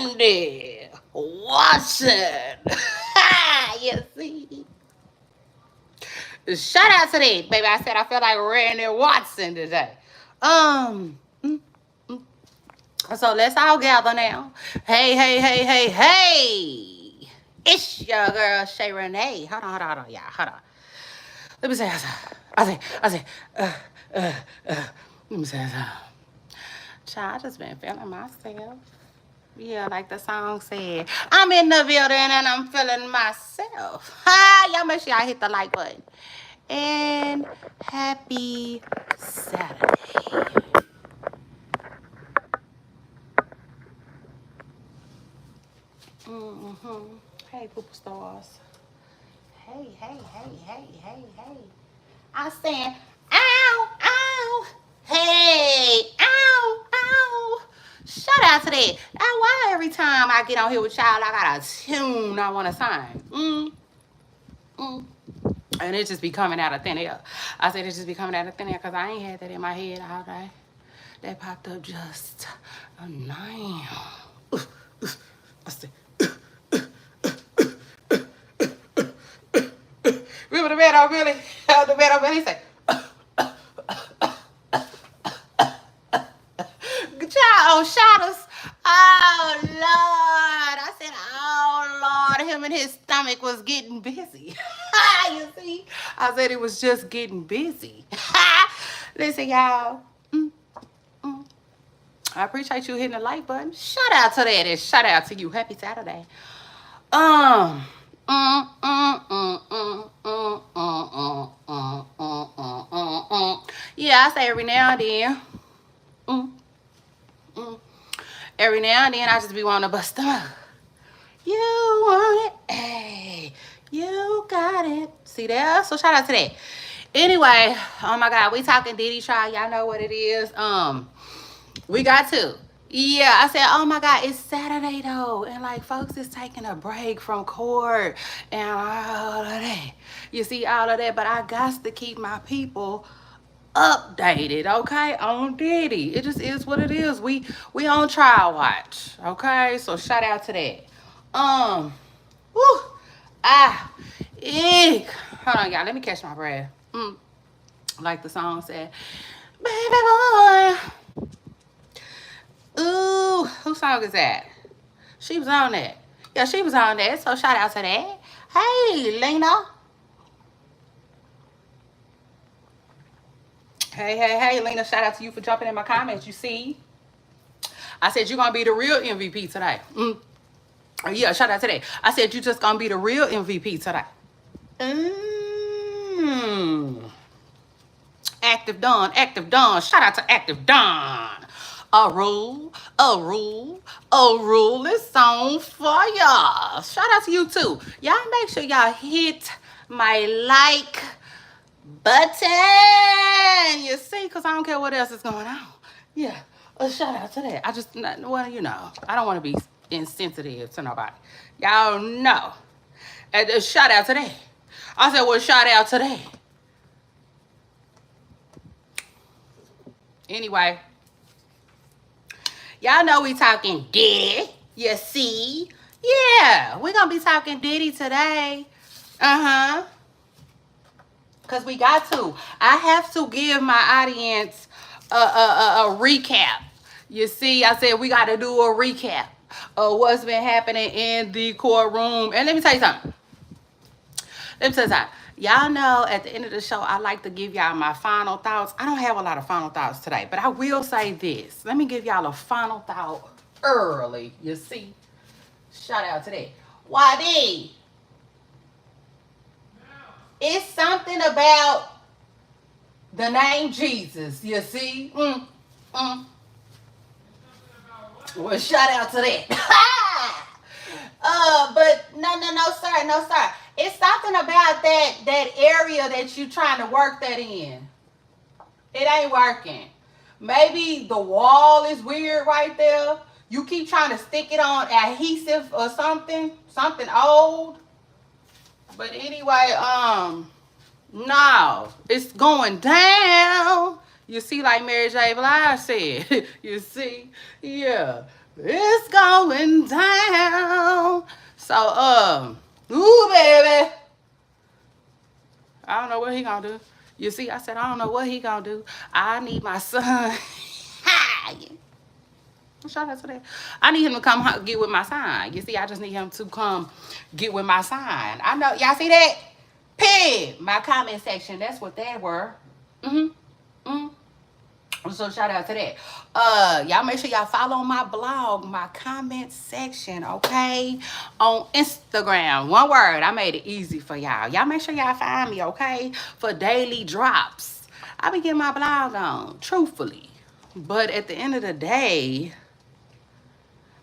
Randy Watson. You see? Shout out to that, baby. I said I feel like Randy Watson today. Um, mm, mm. So let's all gather now. Hey, hey, hey, hey, hey. It's your girl, Shay Renee. Hold on, y'all. Hold on. Let me say something. I say, uh, let me say something. Child, I just been feeling myself. Yeah, like the song said. I'm in the building and I'm feeling myself. Ha! Y'all make sure y'all hit the like button. And happy Saturday. Mm-hmm. Hey, Pooper Stars. Hey, hey, hey, hey, hey, hey. I stand, ow, ow. Hey, ow, ow. Shout out to that. Now, why every time I get on here with y'all, I got a tune I want to sing? And it just be coming out of thin air. I said it just be coming out of thin air because I ain't had that in my head all day. That popped up just now. I said, remember the man I really, the man I really said, child shot us. Oh Lord. I said, oh Lord, him and his stomach was getting busy. You see? I said it was just getting busy. Listen, y'all. I appreciate you hitting the like button. Shout out to that and shout out to you. Happy Saturday. Yeah, I say every now and then. Every now and then I just be wanting to bust them up. You want it, hey, you got it. See there? So shout out to that. Anyway, oh my God, we talking Diddy trial. Y'all know what it is. We got to. Yeah, I said, oh my God, it's Saturday though. And like folks is taking a break from court and all of that. You see all of that, but I got to keep my people updated, okay, on Diddy. It just is what it is. We on trial watch, okay? So shout out to that. Whew, eek. Hold on, y'all. Let me catch my breath. Like the song said, baby boy. Ooh, whose song is that? She was on that. Yeah, she was on that. So shout out to that. Hey, Lena. Hey, Lena. Shout out to you for jumping in my comments. You see, I said you're gonna be the real MVP today. Yeah, shout out to that. I said you just gonna be the real MVP today. Active Dawn. Shout out to Active Dawn. A rule is on fire. Shout out to you too. Y'all make sure y'all hit my like button. You see, because I don't care what else is going on. Yeah, a shout out to that. I just, well, you know, I don't want to be insensitive to nobody. Y'all know. And a shout out to that. I said, well, shout out to that. Anyway, y'all know we talking Diddy. You see? Yeah, we're going to be talking Diddy today. Because we got to. I have to give my audience a recap. You see, I said we got to do a recap of what's been happening in the courtroom. And let me tell you something. Y'all know at the end of the show, I like to give y'all my final thoughts. I don't have a lot of final thoughts today, but I will say this. Let me give y'all a final thought early. You see? Shout out to that. YD. It's something about the name Jesus. You see? Well, shout out to that. But no, sir. It's something about that area that you trying to work that in. It ain't working. Maybe the wall is weird right there. You keep trying to stick it on adhesive or something old. But anyway, no, it's going down. You see, like Mary J. Blige said. You see, yeah. It's going down. So, ooh, baby. I don't know what he gonna do. You see, I said, I don't know what he gonna do. I need my son. Shout out to that. I need him to come get with my sign. You see, I just need him to come get with my sign. I know, y'all see that? Pig, my comment section. That's what they were. So shout out to that. Y'all make sure y'all follow my blog, my comment section, okay? On Instagram. One word. I made it easy for y'all. Y'all make sure y'all find me, okay? For daily drops. I be getting my blog on, truthfully. But at the end of the day,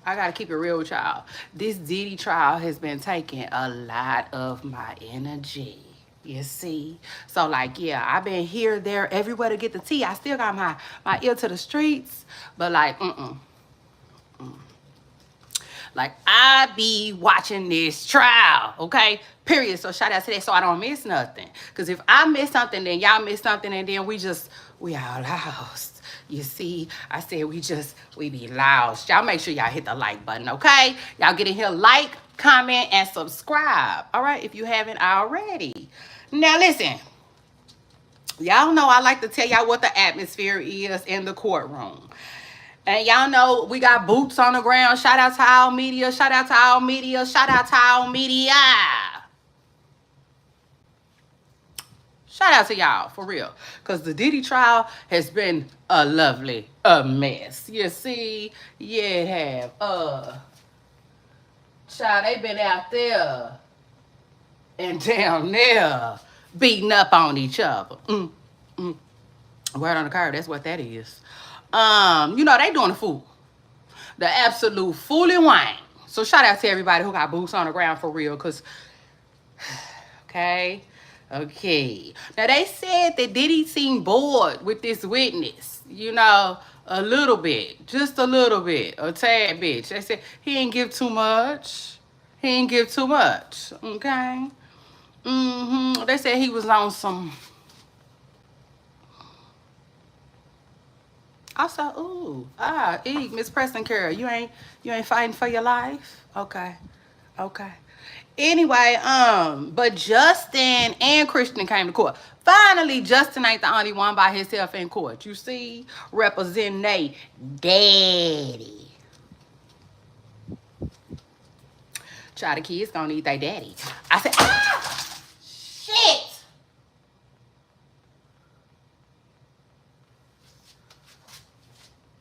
I gotta keep it real with y'all. This Diddy trial has been taking a lot of my energy. You see? So like, yeah, I've been here, there, everywhere to get the tea. I still got my ear to the streets. But like, like, I be watching this trial, okay? Period. So shout out to that so I don't miss nothing. Because if I miss something, then y'all miss something, and then we all lost. You see, I said we be lost. Y'all make sure y'all hit the like button, okay? Y'all get in here, like, comment, and subscribe, all right, if you haven't already. Now, listen. Y'all know I like to tell y'all what the atmosphere is in the courtroom. And y'all know we got boots on the ground. Shout out to our media. Shout out to our media. Shout out to our media. Shout out to y'all, for real. Because the Diddy trial has been a mess. You see? Yeah, it have. Child, they been out there and down there beating up on each other. Word on the curve, that's what that is. You know, they doing the fool. The absolute fooling wine. So shout out to everybody who got boots on the ground for real, because, okay. Now, they said that Diddy seemed bored with this witness, you know, a little bit, just a little bit, a tad bit. They said he didn't give too much. Okay. They said he was on some. I said, ooh, Miss Preston Carol, you ain't fighting for your life? Okay. Anyway, but Justin and Christian came to court. Finally, Justin ain't the only one by himself in court. You see, representing they daddy. Child, the kids gonna need their daddy. I said, shit.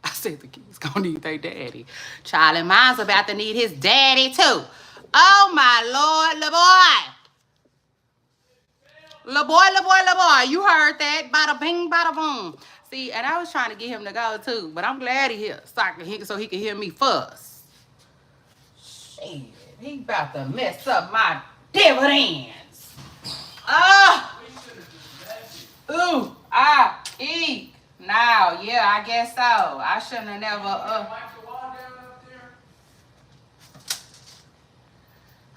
I said the kids gonna need their daddy. Child, and mine's about to need his daddy too. Oh my Lord, La boy. You heard that. Bada bing, bada boom. See, and I was trying to get him to go too, but I'm glad he here so he can hear me fuss. Shit, he about to mess up my dividends. Eek. Now, yeah, I guess so. I shouldn't have never,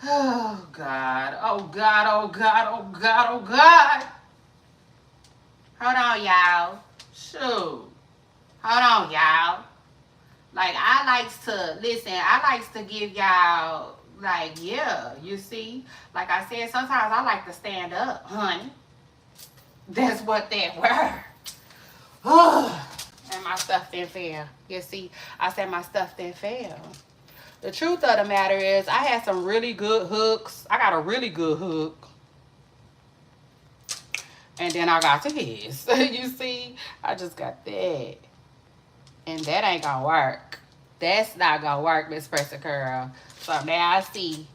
Oh, God. Hold on, y'all. Shoot. Hold on, y'all. Like, I likes to give y'all, like, yeah, you see? Like I said, sometimes I like to stand up, honey. That's what that were. And my stuff didn't fail. You see? I said my stuff didn't fail. The truth of the matter is, I had some really good hooks. I got a really good hook. And then I got this. You see? I just got that. And that ain't gonna work. That's not gonna work, Miss Preston Curl. So now I see.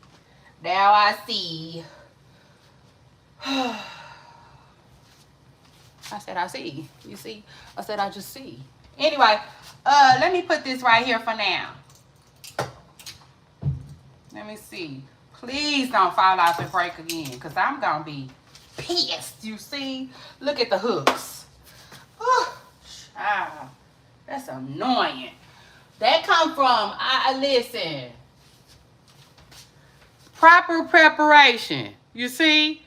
I said I see. You see? I said I just see. Anyway, let me put this right here for now. Let me see. Please don't fall off and break again, because I'm going to be pissed, you see? Look at the hooks. Oh, child. That's annoying. That come from, listen, proper preparation. You see?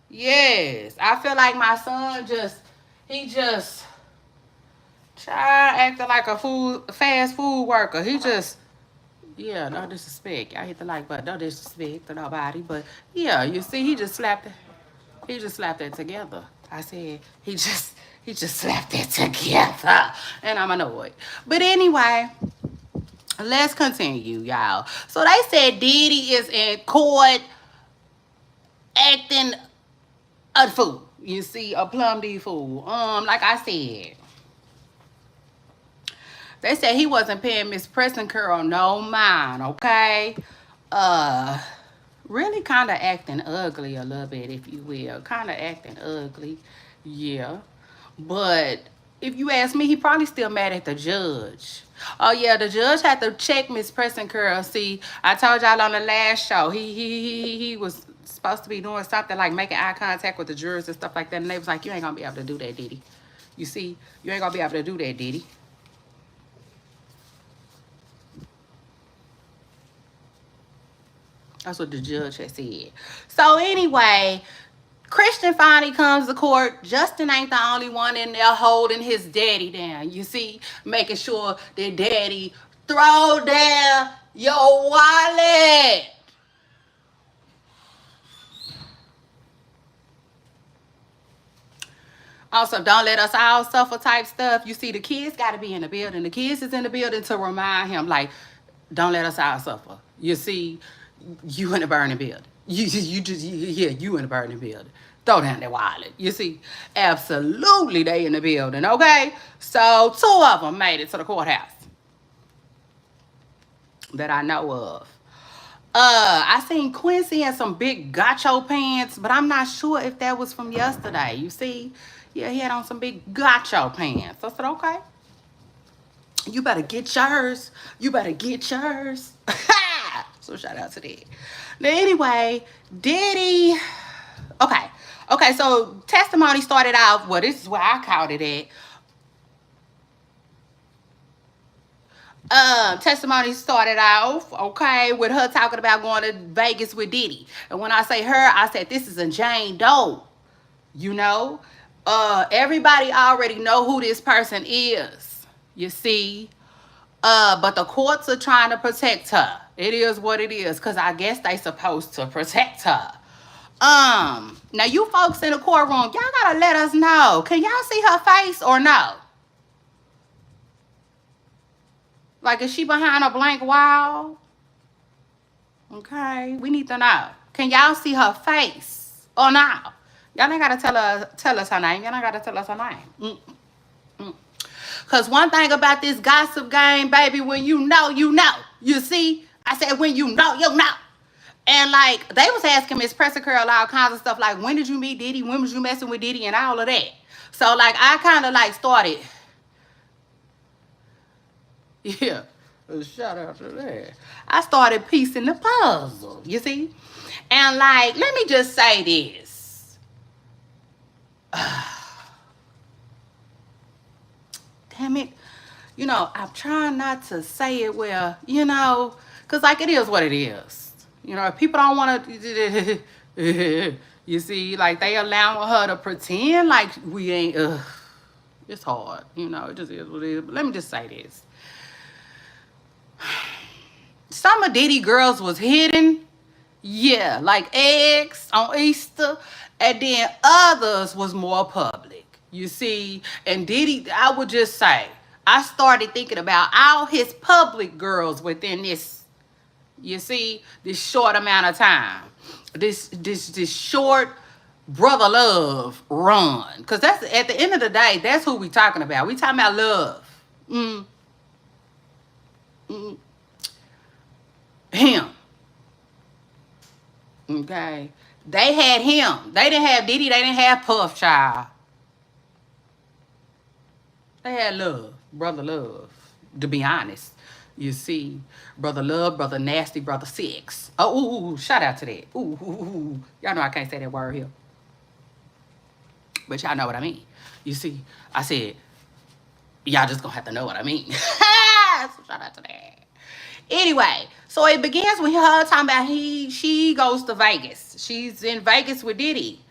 Yes. I feel like my son he just child acting like a fast food worker. He just Yeah, no disrespect. I hit the like button. No disrespect to nobody. But yeah, you see, he just slapped it. He just slapped it together. I said, he just slapped it together. And I'm annoyed. But anyway, let's continue, y'all. So they said Diddy is in court acting a fool. You see, a plum D fool. Like I said, they said he wasn't paying Miss Preston Curl no mind, okay? Really kind of acting ugly a little bit, if you will. Kind of acting ugly, yeah. But if you ask me, he probably still mad at the judge. Oh yeah, the judge had to check Miss Preston Curl. See, I told y'all on the last show, he was supposed to be doing something like making eye contact with the jurors and stuff like that, and they was like, you ain't gonna be able to do that, Diddy. You see, you ain't gonna be able to do that, Diddy. That's what the judge had said. So anyway, Christian finally comes to court. Justin ain't the only one in there holding his daddy down. You see, making sure that daddy throw down your wallet. Also, don't let us all suffer type stuff. You see, the kids got to be in the building. The kids is in the building to remind him, like, don't let us all suffer. You see, you in the burning building. You in the burning building. Throw down that wallet. You see, absolutely they in the building, okay? So, 2 of them made it to the courthouse that I know of. I seen Quincy in some big gacho pants, but I'm not sure if that was from yesterday. You see? Yeah, he had on some big gacho pants. I said, okay. You better get yours. You better get yours. So shout out to that. Now anyway, Diddy. Okay. Okay, so testimony started out, well, this is where I caught it at. Testimony started off, okay, with her talking about going to Vegas with Diddy. And when I say her, I said this is a Jane Doe. You know? Everybody already know who this person is. You see? But the courts are trying to protect her. It is what it is, because I guess they supposed to protect her. Now you folks in the courtroom, y'all gotta let us know. Can y'all see her face or no? Like, is she behind a blank wall? Okay, we need to know. Can y'all see her face or no? Y'all ain't gotta tell us her name. Y'all ain't gotta tell us her name. Because one thing about this gossip game, baby, when you know, you know. You see? I said when you know, you know. And, like, they was asking Miss Presser Curl all kinds of stuff, like, when did you meet Diddy? When was you messing with Diddy? And all of that. So, like, I kind of, like, started. Yeah. Shout out to that. I started piecing the puzzle, you see? And, like, let me just say this. Damn it. You know, I'm trying not to say it well, you know, because, like, it is what it is. You know, if people don't want to, you see, like, they allowing her to pretend like we ain't, it's hard. You know, it just is what it is. But let me just say this. Some of Diddy girls was hidden, yeah, like eggs on Easter, and then others was more public, you see. And Diddy, I would just say, I started thinking about all his public girls within this, you see, this short amount of time, this short brother love run, because that's at the end of the day, that's who we talking about. We talking about love. Him. Okay. They had him. They didn't have Diddy. They didn't have Puff, child. They had love. Brother love. To be honest. You see. Brother love, brother nasty, brother sex. Oh, ooh, shout out to that. Ooh. Y'all know I can't say that word here. But y'all know what I mean. You see. I said, y'all just gonna have to know what I mean. So shout out to that. Anyway, so it begins with her talking about she goes to Vegas. She's in Vegas with Diddy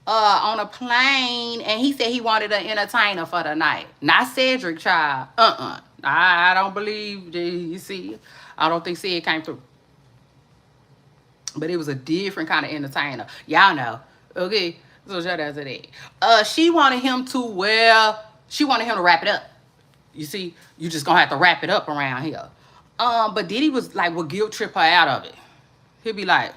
on a plane, and he said he wanted an entertainer for the night. Not Cedric, child. I don't believe, you see. I don't think Sid came through. But it was a different kind of entertainer. Y'all know. Okay. So shout out to that. She wanted him to wrap it up. You see, you just gonna have to wrap it up around here. But Diddy was like, would guilt trip her out of it. He'd be like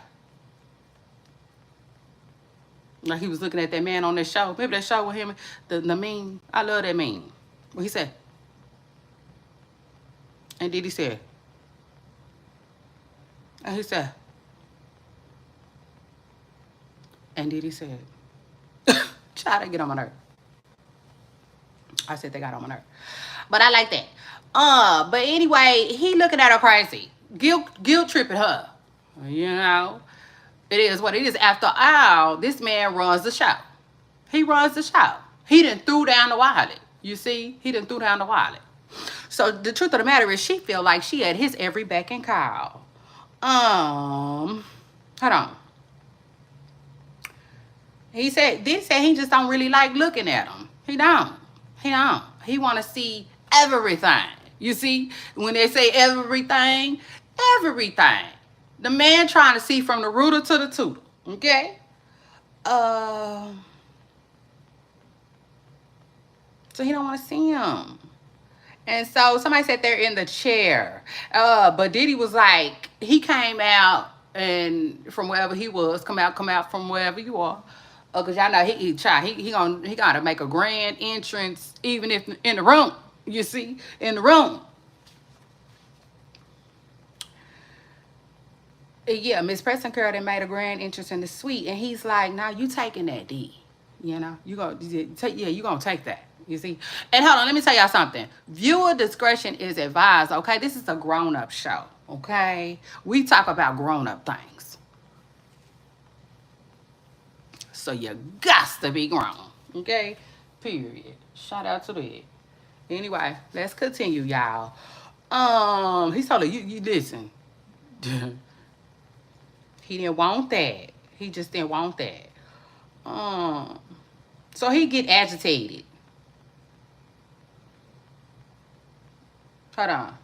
he was looking at that man on that show. Remember that show with him, the meme? I love that meme. What he said? And Diddy said, and he said, and Diddy said, try to get on my nerve. I said they got on my nerve. But I like that. But anyway, he looking at her crazy. Guilt tripping her. You know? It is what it is. After all, this man runs the show. He runs the show. He done threw down the wallet. You see? He done threw down the wallet. So the truth of the matter is she feel like she had his every beck and call. Hold on. Diddy said he just don't really like looking at him. He don't. He want to see everything. You see? When they say everything. The man trying to see from the rooter to the tooter. Okay? So he don't want to see him. And so somebody sat there in the chair. But Diddy was like, he came out and from wherever he was, come out from wherever you are. Cause y'all know he gotta make a grand entrance, even if in the room. You see, in the room. Yeah, Miss Preston Curl that made a grand entrance in the suite, and he's like, "Now you taking that D, you know? You gonna take that." You see? And hold on, let me tell y'all something. Viewer discretion is advised. Okay, this is a grown-up show. Okay, we talk about grown-up things. So you got to be grown. Okay? Period. Shout out to that. Anyway, let's continue, y'all. He told her, you listen. He didn't want that. He just didn't want that. So he get agitated. Hold on.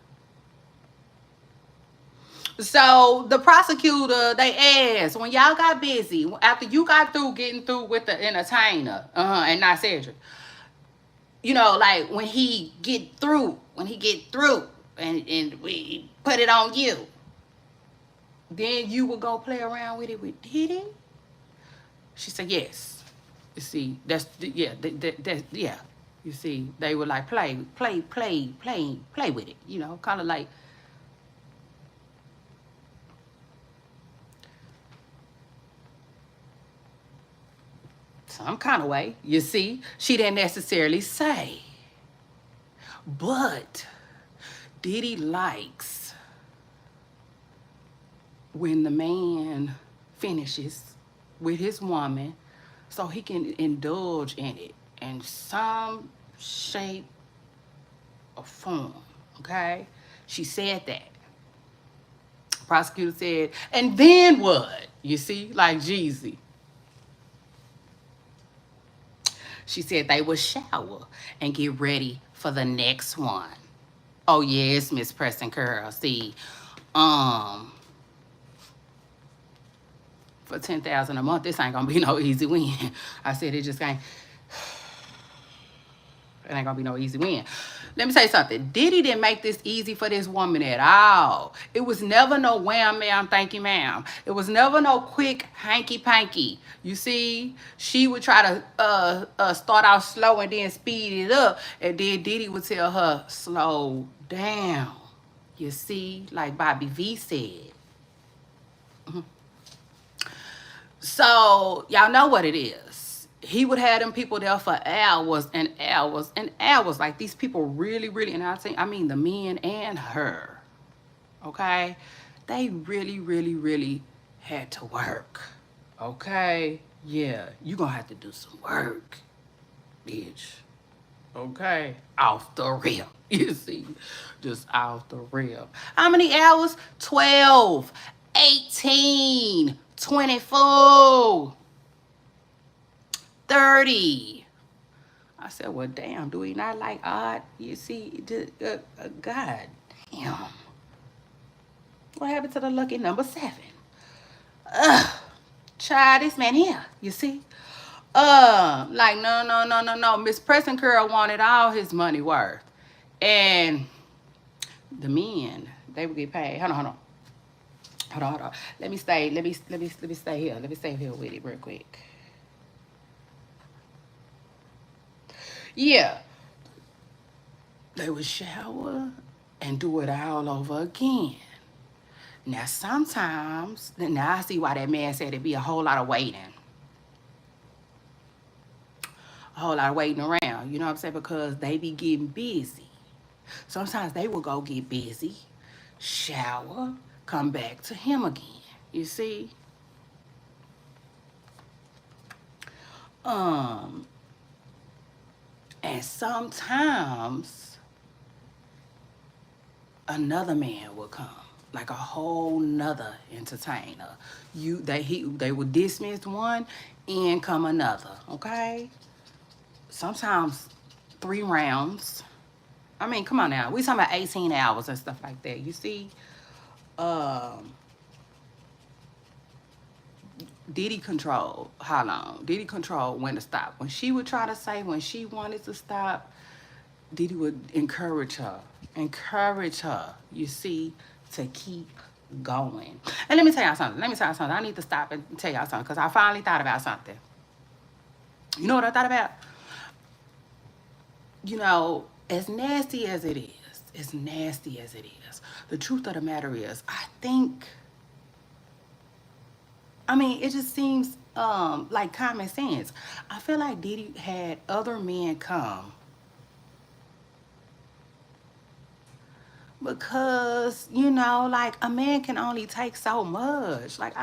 So the prosecutor, they asked, when y'all got busy, after you got through getting through with the entertainer, and not Cedric, you know, like when he get through, and we put it on you, then you would go play around with it with Diddy? She said, yes. You see, that's, yeah, yeah. You see, they would like play with it, you know, kind of like, some kind of way, you see. She didn't necessarily say. But Diddy likes when the man finishes with his woman so he can indulge in it in some shape or form, okay? She said that. Prosecutor said, and then what? You see, like Jeezy. She said they would shower and get ready for the next one. Oh, yes, Miss Preston Curl. See, for $10,000 a month, this ain't gonna be no easy win. I said it ain't gonna be no easy win. Let me tell you something. Diddy didn't make this easy for this woman at all. It was never no wham, ma'am, thank you, ma'am. It was never no quick hanky-panky. You see, she would try to start out slow and then speed it up. And then Diddy would tell her, slow down. You see, like Bobby V said. So, y'all know what it is. He would have them people there for hours and hours and hours. Like, these people really, and I mean the men and her, okay? They really had to work, okay? Yeah, you gonna have to do some work, bitch, okay? Off the rip, you see? Just off the rip. How many hours? 12, 18, 24. 30. I said, well, damn, do we not like odd? You see, God damn. what happened to the lucky number 7? Ugh. Child, this man here, you see? Like, no. Miss Preston Curl wanted all his money worth. And the men, they would get paid. Hold on. Let me stay here. Let me stay here with it real quick. Yeah. They would shower and do it all over again. Now, sometimes, now I see why that man said it'd be a whole lot of waiting. A whole lot of waiting around. You know what I'm saying? Because they be getting busy. Sometimes they will go get busy, shower, come back to him again. You see? And sometimes another man will come, like a whole nother entertainer. They would dismiss one and come another, okay? Sometimes 3 rounds. I mean, come on now. We talking about 18 hours and stuff like that. You see? Diddy controlled how long. Diddy controlled when to stop. When she would try to say when she wanted to stop, Diddy would encourage her, you see, to keep going. And let me tell y'all something. I need to stop and tell y'all something because I finally thought about something. You know what I thought about? You know, as nasty as it is, the truth of the matter is, it just seems like common sense. I feel like Diddy had other men come because, you know, like a man can only take so much. Like,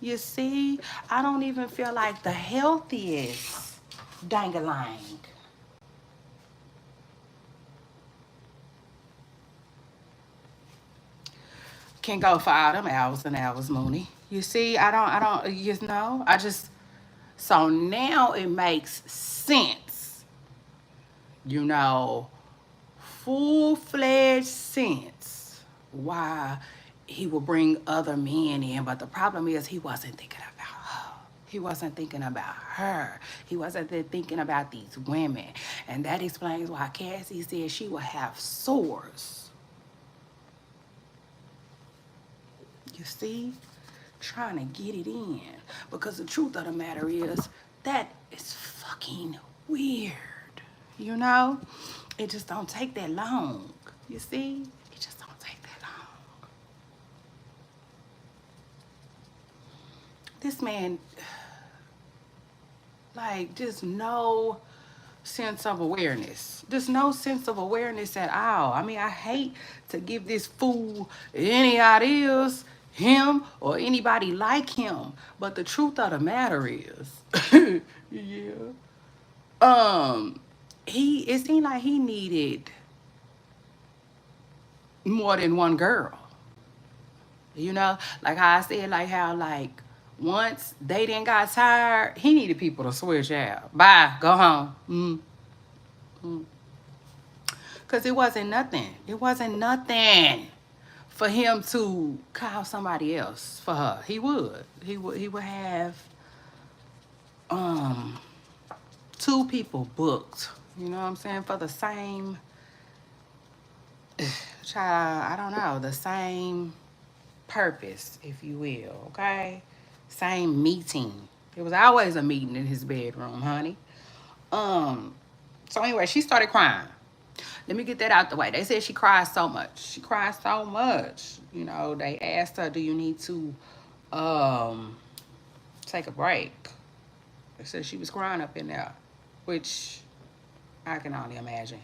you see, I don't even feel like the healthiest dang-a-lang can go for all them hours and hours, Mooney. You see, so now it makes sense, you know, full-fledged sense why he would bring other men in. But the problem is he wasn't thinking about her. He wasn't thinking about her. He wasn't thinking about these women. And that explains why Cassie said she would have sores. You see? Trying to get it in. Because the truth of the matter is, that is fucking weird. You know? It just don't take that long. You see? It just don't take that long. This man, like, just no sense of awareness. Just no sense of awareness at all. I mean, I hate to give this fool any ideas, him or anybody like him, but the truth of the matter is, yeah, it seemed like he needed more than one girl. You know, like how I said, like how, like, once they didn't got tired, he needed people to switch out. Bye, go home. Because it wasn't nothing. It wasn't nothing for him to call somebody else for her. He would have 2 people booked, you know what I'm saying, for the same child, I don't know, the same purpose, if you will, okay? Same meeting. There was always a meeting in his bedroom, honey. So anyway, she started crying. Let me get that out the way. They said she cried so much. You know, they asked her, do you need to take a break? They said she was crying up in there, which I can only imagine.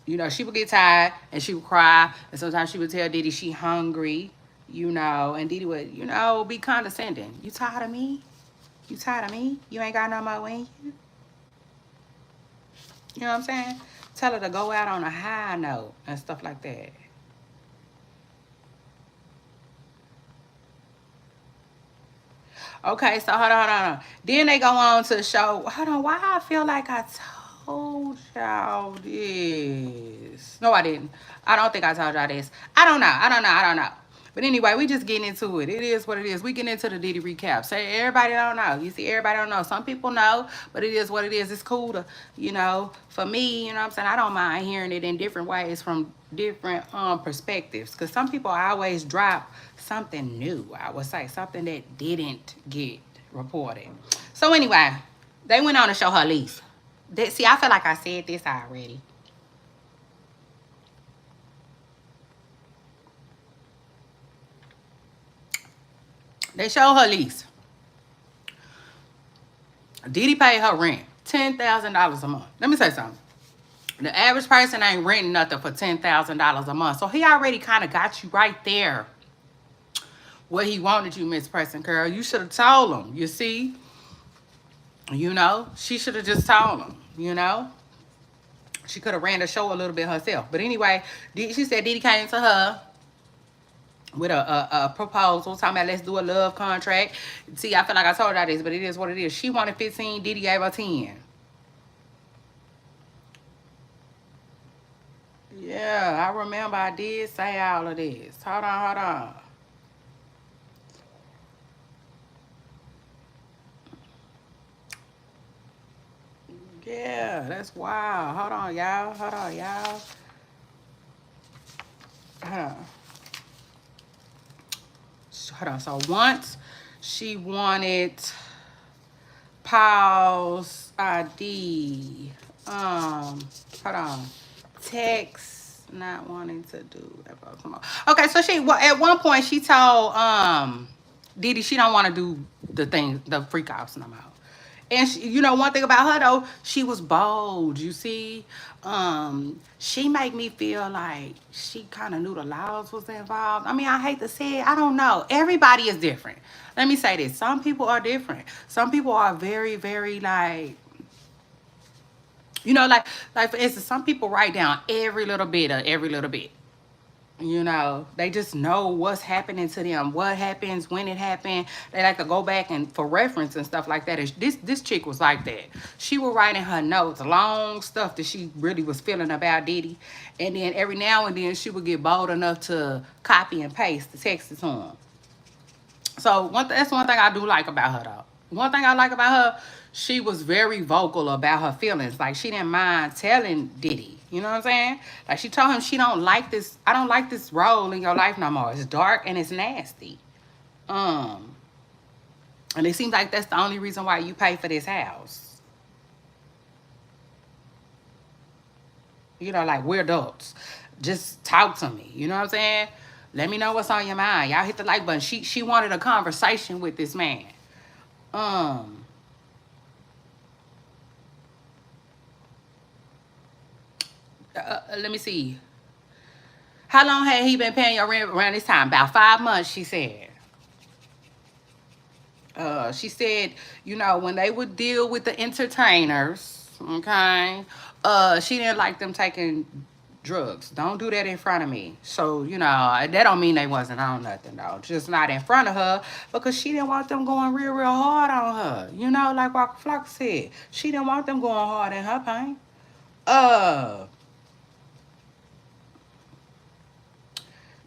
You know, she would get tired and she would cry. And sometimes she would tell Diddy she hungry, you know. And Diddy would, you know, be condescending. You tired of me? You tired of me? You ain't got no more in you? You know what I'm saying? Tell her to go out on a high note and stuff like that. Okay, so hold on. Then they go on to show, hold on, why I feel like I told y'all this. No, I didn't. I don't think I told y'all this. I don't know. But anyway, we just getting into it. It is what it is. We getting into the Diddy recap. Say everybody don't know. You see, everybody don't know. Some people know, but it is what it is. It's cool to, you know, for me, you know what I'm saying? I don't mind hearing it in different ways from different perspectives. Because some people always drop something new, I would say. Something that didn't get reported. So anyway, they went on to show her lease. See, I feel like I said this already. They show her lease. Diddy paid her rent, $10,000 a month. Let me say something. The average person ain't renting nothing for $10,000 a month. So he already kind of got you right there where he wanted you, Miss Preston Girl. You should have told him, you see? You know, she should have just told him, you know? She could have ran the show a little bit herself. But anyway, she said Diddy came to her with a proposal, talking about let's do a love contract. See, I feel like I told y'all this, but it is what it is. She wanted 15, Diddy gave her 10. Yeah, I remember I did say all of this. Hold on. Yeah, that's wild. Hold on, y'all. Hold on. So once she wanted Paul's ID. Hold on. Text, not wanting to do that. Okay, so at one point she told Diddy she don't want to do the freak offs no more. And she, you know, one thing about her though, she was bold. You see, she made me feel like she kind of knew the laws was involved. I mean, I hate to say it, I don't know. Everybody is different. Let me say this: some people are different. Some people are very, very like, you know, like for instance, some people write down every little bit of every little bit. You know, they just know what's happening to them, what happens, when it happened. They like to go back and for reference and stuff like that. And this chick was like that. She was writing her notes, long stuff that she really was feeling about Diddy. And then every now and then she would get bold enough to copy and paste the text to him. So that's one thing I do like about her though. One thing I like about her, she was very vocal about her feelings. Like she didn't mind telling Diddy. You know what I'm saying? Like she told him she don't like this. I don't like this role in your life no more. It's dark and it's nasty. And it seems like that's the only reason why you pay for this house. You know, like we're adults. Just talk to me. You know what I'm saying? Let me know what's on your mind. Y'all hit the like button. She wanted a conversation with this man. Let me see. How long had he been paying your rent around this time? About 5 months, she said. She said, you know, when they would deal with the entertainers, okay, she didn't like them taking drugs. Don't do that in front of me. So, you know, that don't mean they wasn't on nothing, though. Just not in front of her because she didn't want them going real, real hard on her. You know, like Walker Flock said. She didn't want them going hard in her pain.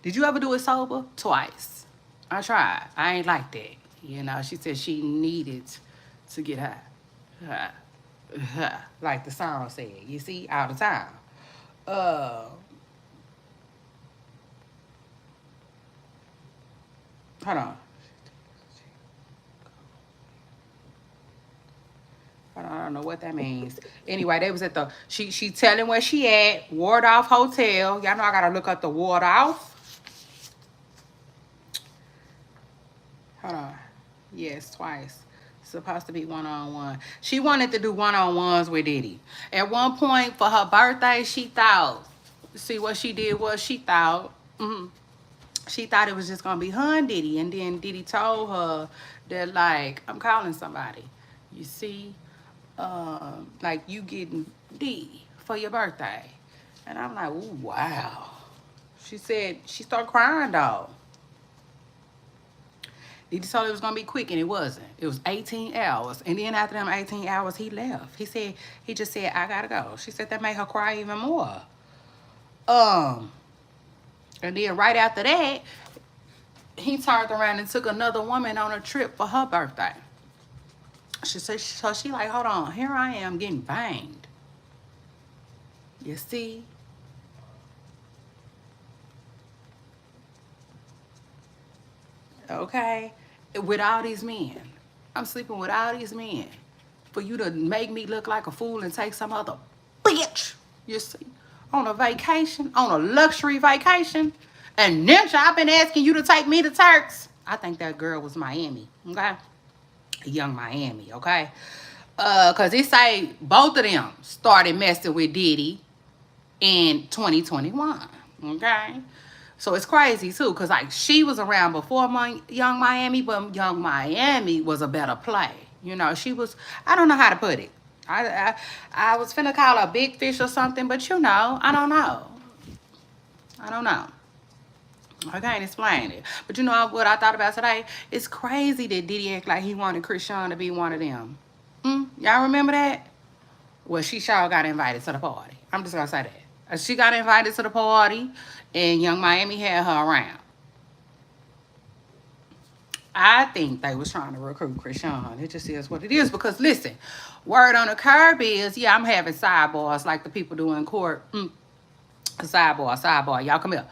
Did you ever do it sober? Twice. I tried. I ain't like that. You know, she said she needed to get high. Like the song said. You see, all the time. Hold on. I don't know what that means. Anyway, they was at the, she telling where she at, Wardolph Hotel. Y'all know I gotta look up the Wardolph. Hold on. Yes, twice. Supposed to be one-on-one. She wanted to do one-on-ones with Diddy. At one point for her birthday, she thought, see what she did was she thought, she thought it was just gonna be her and Diddy. And then Diddy told her that like, I'm calling somebody. You see? Like you getting D for your birthday. And I'm like, ooh, wow. She said, she started crying though. Diddy told it was going to be quick, and it wasn't. It was 18 hours. And then after them 18 hours, he left. He just said, I got to go. She said that made her cry even more. And then right after that, he turned around and took another woman on a trip for her birthday. She said, so she like, hold on, here I am getting banged. You see? Okay? With all these men. I'm sleeping with all these men. For you to make me look like a fool and take some other bitch, you see, on a vacation, on a luxury vacation. And ninja, I've been asking you to take me to Turks. I think that girl was Miami, okay? Young Miami, okay? Because they say both of them started messing with Diddy in 2021, okay? So it's crazy, too, because, like, she was around before Young Miami, but Young Miami was a better play. You know, she was, I don't know how to put it. I was finna call her a big fish or something, but, you know, I don't know. I can't explain it. But you know what I thought about today? It's crazy that Diddy act like he wanted Chrisean to be one of them. Y'all remember that? Well, she sure got invited to the party. I'm just going to say that. She got invited to the party, and Young Miami had her around. I think they was trying to recruit Chrisean. It just is what it is. Because, listen, word on the curb is, yeah, I'm having sidebars like the people do in court. Sidebar. Y'all come here.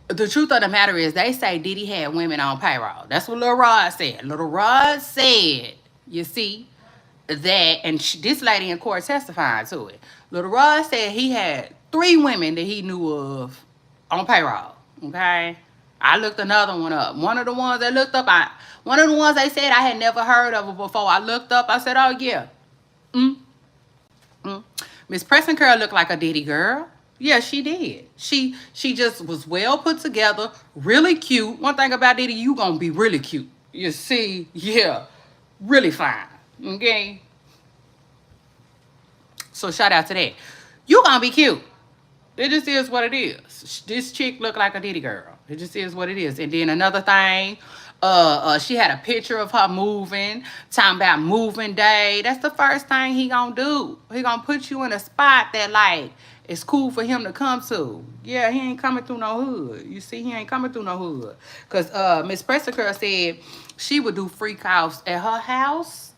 The truth of the matter is they say Diddy had women on payroll. That's what Lil Rod said. Lil Rod said, you see, that, and this lady in court testified to it. Lil Rod said he had 3 women that he knew of on payroll, okay? I looked another one up. One of the ones they looked up, one of the ones they said I had never heard of before. I looked up, I said, oh, yeah. Miss Preston Curl looked like a Diddy girl. Yeah, she did. She just was well put together, really cute. One thing about Diddy, you gonna be really cute. You see, yeah, really fine. Okay. So shout out to that. You gonna be cute. It just is what it is. This chick looked like a Diddy girl. It just is what it is. And then another thing, she had a picture of her moving, talking about moving day. That's the first thing he gonna do. He gonna put you in a spot that, like, it's cool for him to come to. Yeah, he ain't coming through no hood. You see, he ain't coming through no hood. Because Miss Pressica said she would do freak offs at her house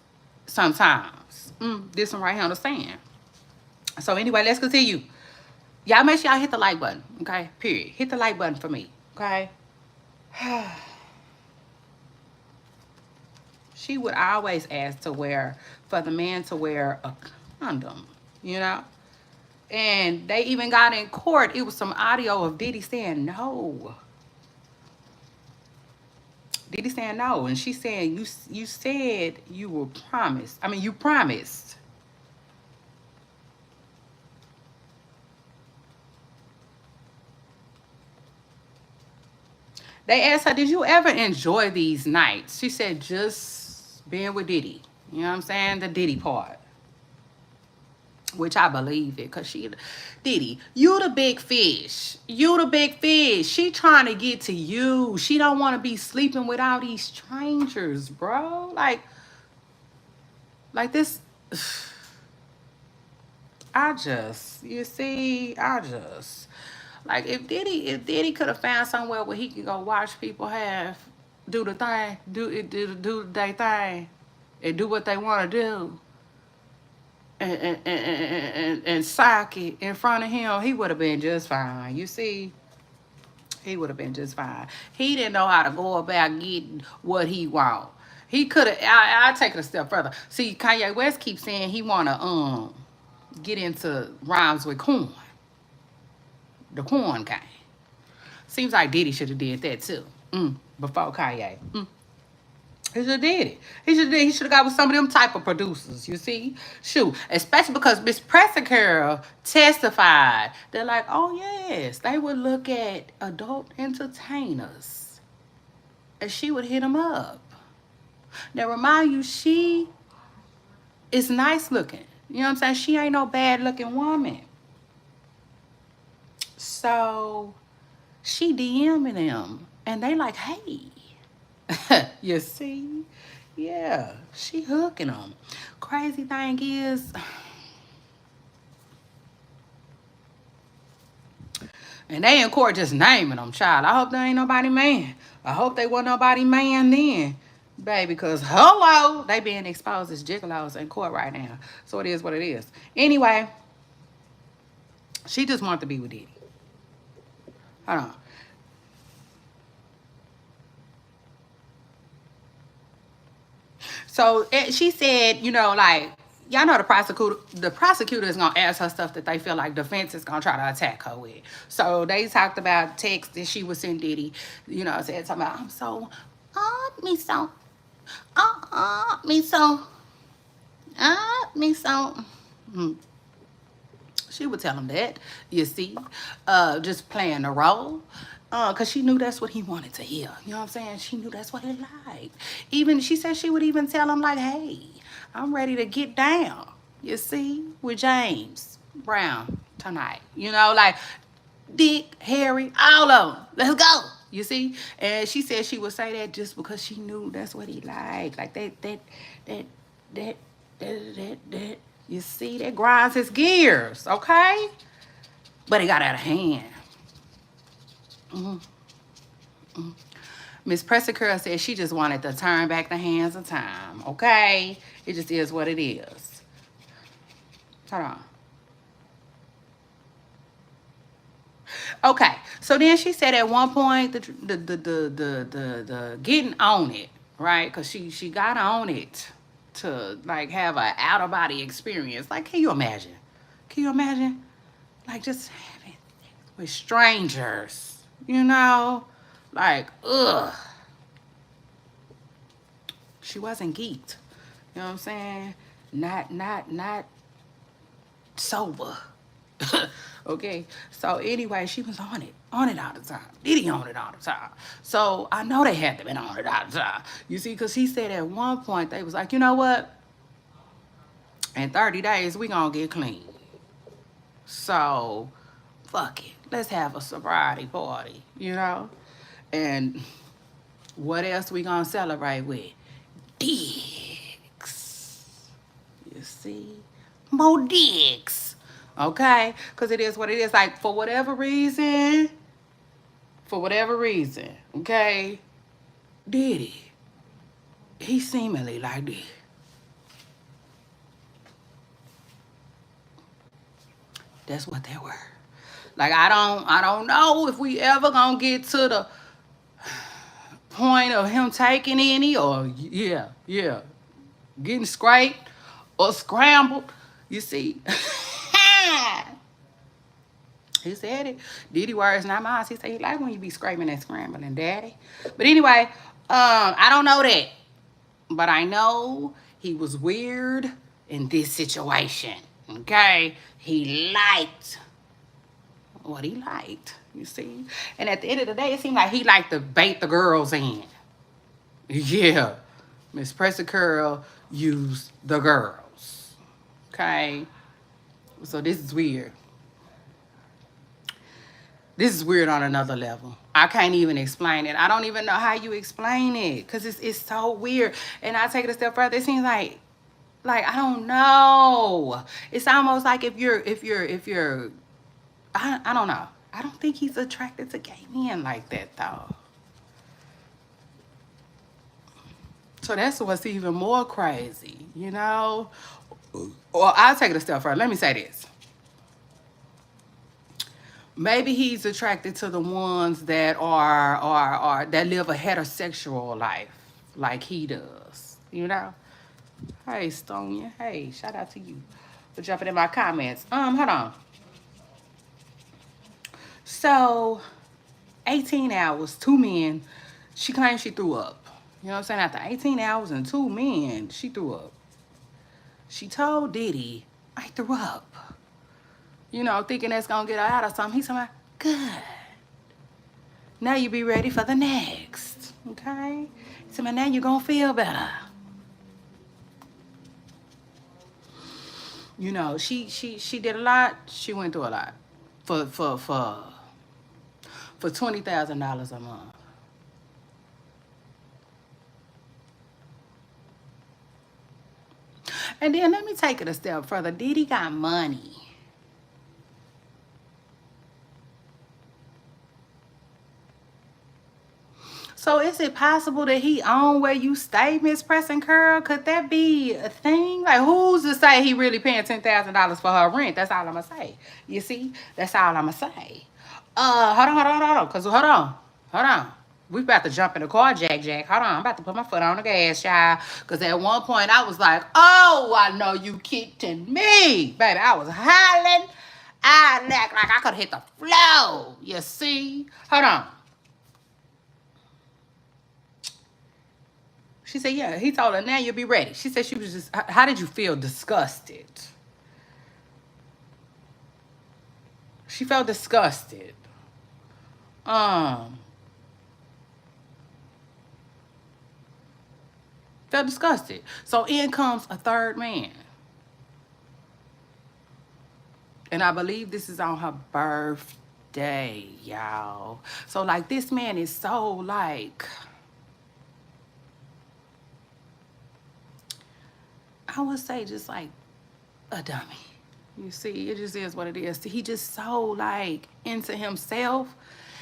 sometimes. This one right here on the stand. So anyway, let's continue. Y'all make sure y'all hit the like button, okay? Period. Hit the like button for me, okay? She would always ask for the man to wear a condom, you know? And they even got in court. It was some audio of Diddy saying no. Diddy saying no. And she saying, you said you were promised. I mean, you promised. They asked her, did you ever enjoy these nights? She said, just being with Diddy. You know what I'm saying? The Diddy part. Which I believe it, because Diddy, you the big fish. You the big fish. She trying to get to you. She don't want to be sleeping with all these strangers, bro. Like this. You see, like, if Diddy could have found somewhere where he could go watch people do their thing, and do what they want to do, and sock it in front of him, he would have been just fine. You see, he would have been just fine. He didn't know how to go about getting what he want. He could have. I'll take it a step further. See, Kanye West keeps saying he want to get into rhymes with corn. The corn gang. Seems like Diddy should have did that too. Before Kanye. He should have did it. He should have got with some of them type of producers, you see? Shoot. Especially because Miss Pressica testified. They're like, oh yes, they would look at adult entertainers. And she would hit them up. Now remind you, she is nice looking. You know what I'm saying? She ain't no bad looking woman. So she DMing them, and they like, hey, You see? Yeah, she hooking them. Crazy thing is, and they in court just naming them, child. I hope there ain't nobody man. I hope they wasn't nobody man then, baby, because hello, they being exposed as gigolos in court right now. So it is what it is. Anyway, she just wanted to be with Diddy. Hold on. So she said, you know, like, y'all know the prosecutor is gonna ask her stuff that they feel like defense is gonna try to attack her with. So they talked about text that she was sending Diddy, you know, said something about, I'm so, me so, me so, me so. Mm. She would tell him that, you see, just playing the role. Because she knew that's what he wanted to hear. You know what I'm saying? She knew that's what he liked. Even, she said she would even tell him, like, hey, I'm ready to get down, you see, with James Brown tonight. You know, like, Dick, Harry, all of them. Let's go. You see? And she said she would say that just because she knew that's what he liked. Like, that. You see, that grinds his gears, okay? But it got out of hand. Miss Pressicurl said she just wanted to turn back the hands of time, okay? It just is what it is. Hold on. Okay, so then she said at one point the getting on it, right? Because she got on it to like have an out of body experience. Like, can you imagine? Can you imagine? Like just having with strangers, you know? Like, ugh. She wasn't geeked. You know what I'm saying? Not sober. Okay, so anyway, she was on it all the time. Diddy on it all the time. So I know they had to been on it all the time. You see, because he said at one point they was like, you know what? In 30 days we gonna get clean. So fuck it, let's have a sobriety party, you know. And what else we gonna celebrate with? Dicks. You see, more dicks. Okay, because it is what it is. Like, for whatever reason, okay, Diddy, he seemingly like this. That's what they were. Like, I don't know if we ever gonna get to the point of him taking any, or yeah, getting scraped or scrambled. You see. He said it. Diddy words, not mine. He said he like when you be scraping and scrambling, daddy. But anyway, I don't know that. But I know he was weird in this situation. Okay? He liked what he liked, you see? And at the end of the day, it seemed like he liked to bait the girls in. Yeah. Miss Pressicurl used the girls. Okay? So this is weird. This is weird on another level. I can't even explain it. I don't even know how you explain it, because it's so weird. And I take it a step further. It seems like I don't know. It's almost like if you're I don't know. I don't think he's attracted to gay men like that though. So that's what's even more crazy, you know? Or I'll take it a step further. Let me say this. Maybe he's attracted to the ones that are that live a heterosexual life like he does, you know? Hey, Stonia. Hey, shout out to you for jumping in my comments. Hold on. So, 18 hours, 2 men. She claims she threw up. You know what I'm saying? After 18 hours and 2 men, she threw up. She told Diddy, I threw up. You know, thinking that's gonna get her out or something. He's talking about, good. Now you be ready for the next. Okay? He's talking about, now you're gonna feel better. You know, she did a lot. She went through a lot for $20,000 a month. And then let me take it a step further. Diddy got money. So is it possible that he own where you stay, Miss Pressing Curl? Could that be a thing? Like, who's to say he really paying $10,000 for her rent? That's all I'ma say. You see? That's all I'ma say. Hold on. Cause hold on. We about to jump in the car, Jack. Hold on, I'm about to put my foot on the gas, child. Cause at one point I was like, oh, I know you kidding me. Baby, I was hollering. I act like I could hit the floor. You see? Hold on. She said, yeah. He told her, now you'll be ready. She said she was just, how did you feel? Disgusted. She felt disgusted. Felt disgusted. So in comes a third man. And I believe this is on her birthday, y'all. So like this man is so like, I would say just like a dummy. You see, it just is what it is. He just so like into himself.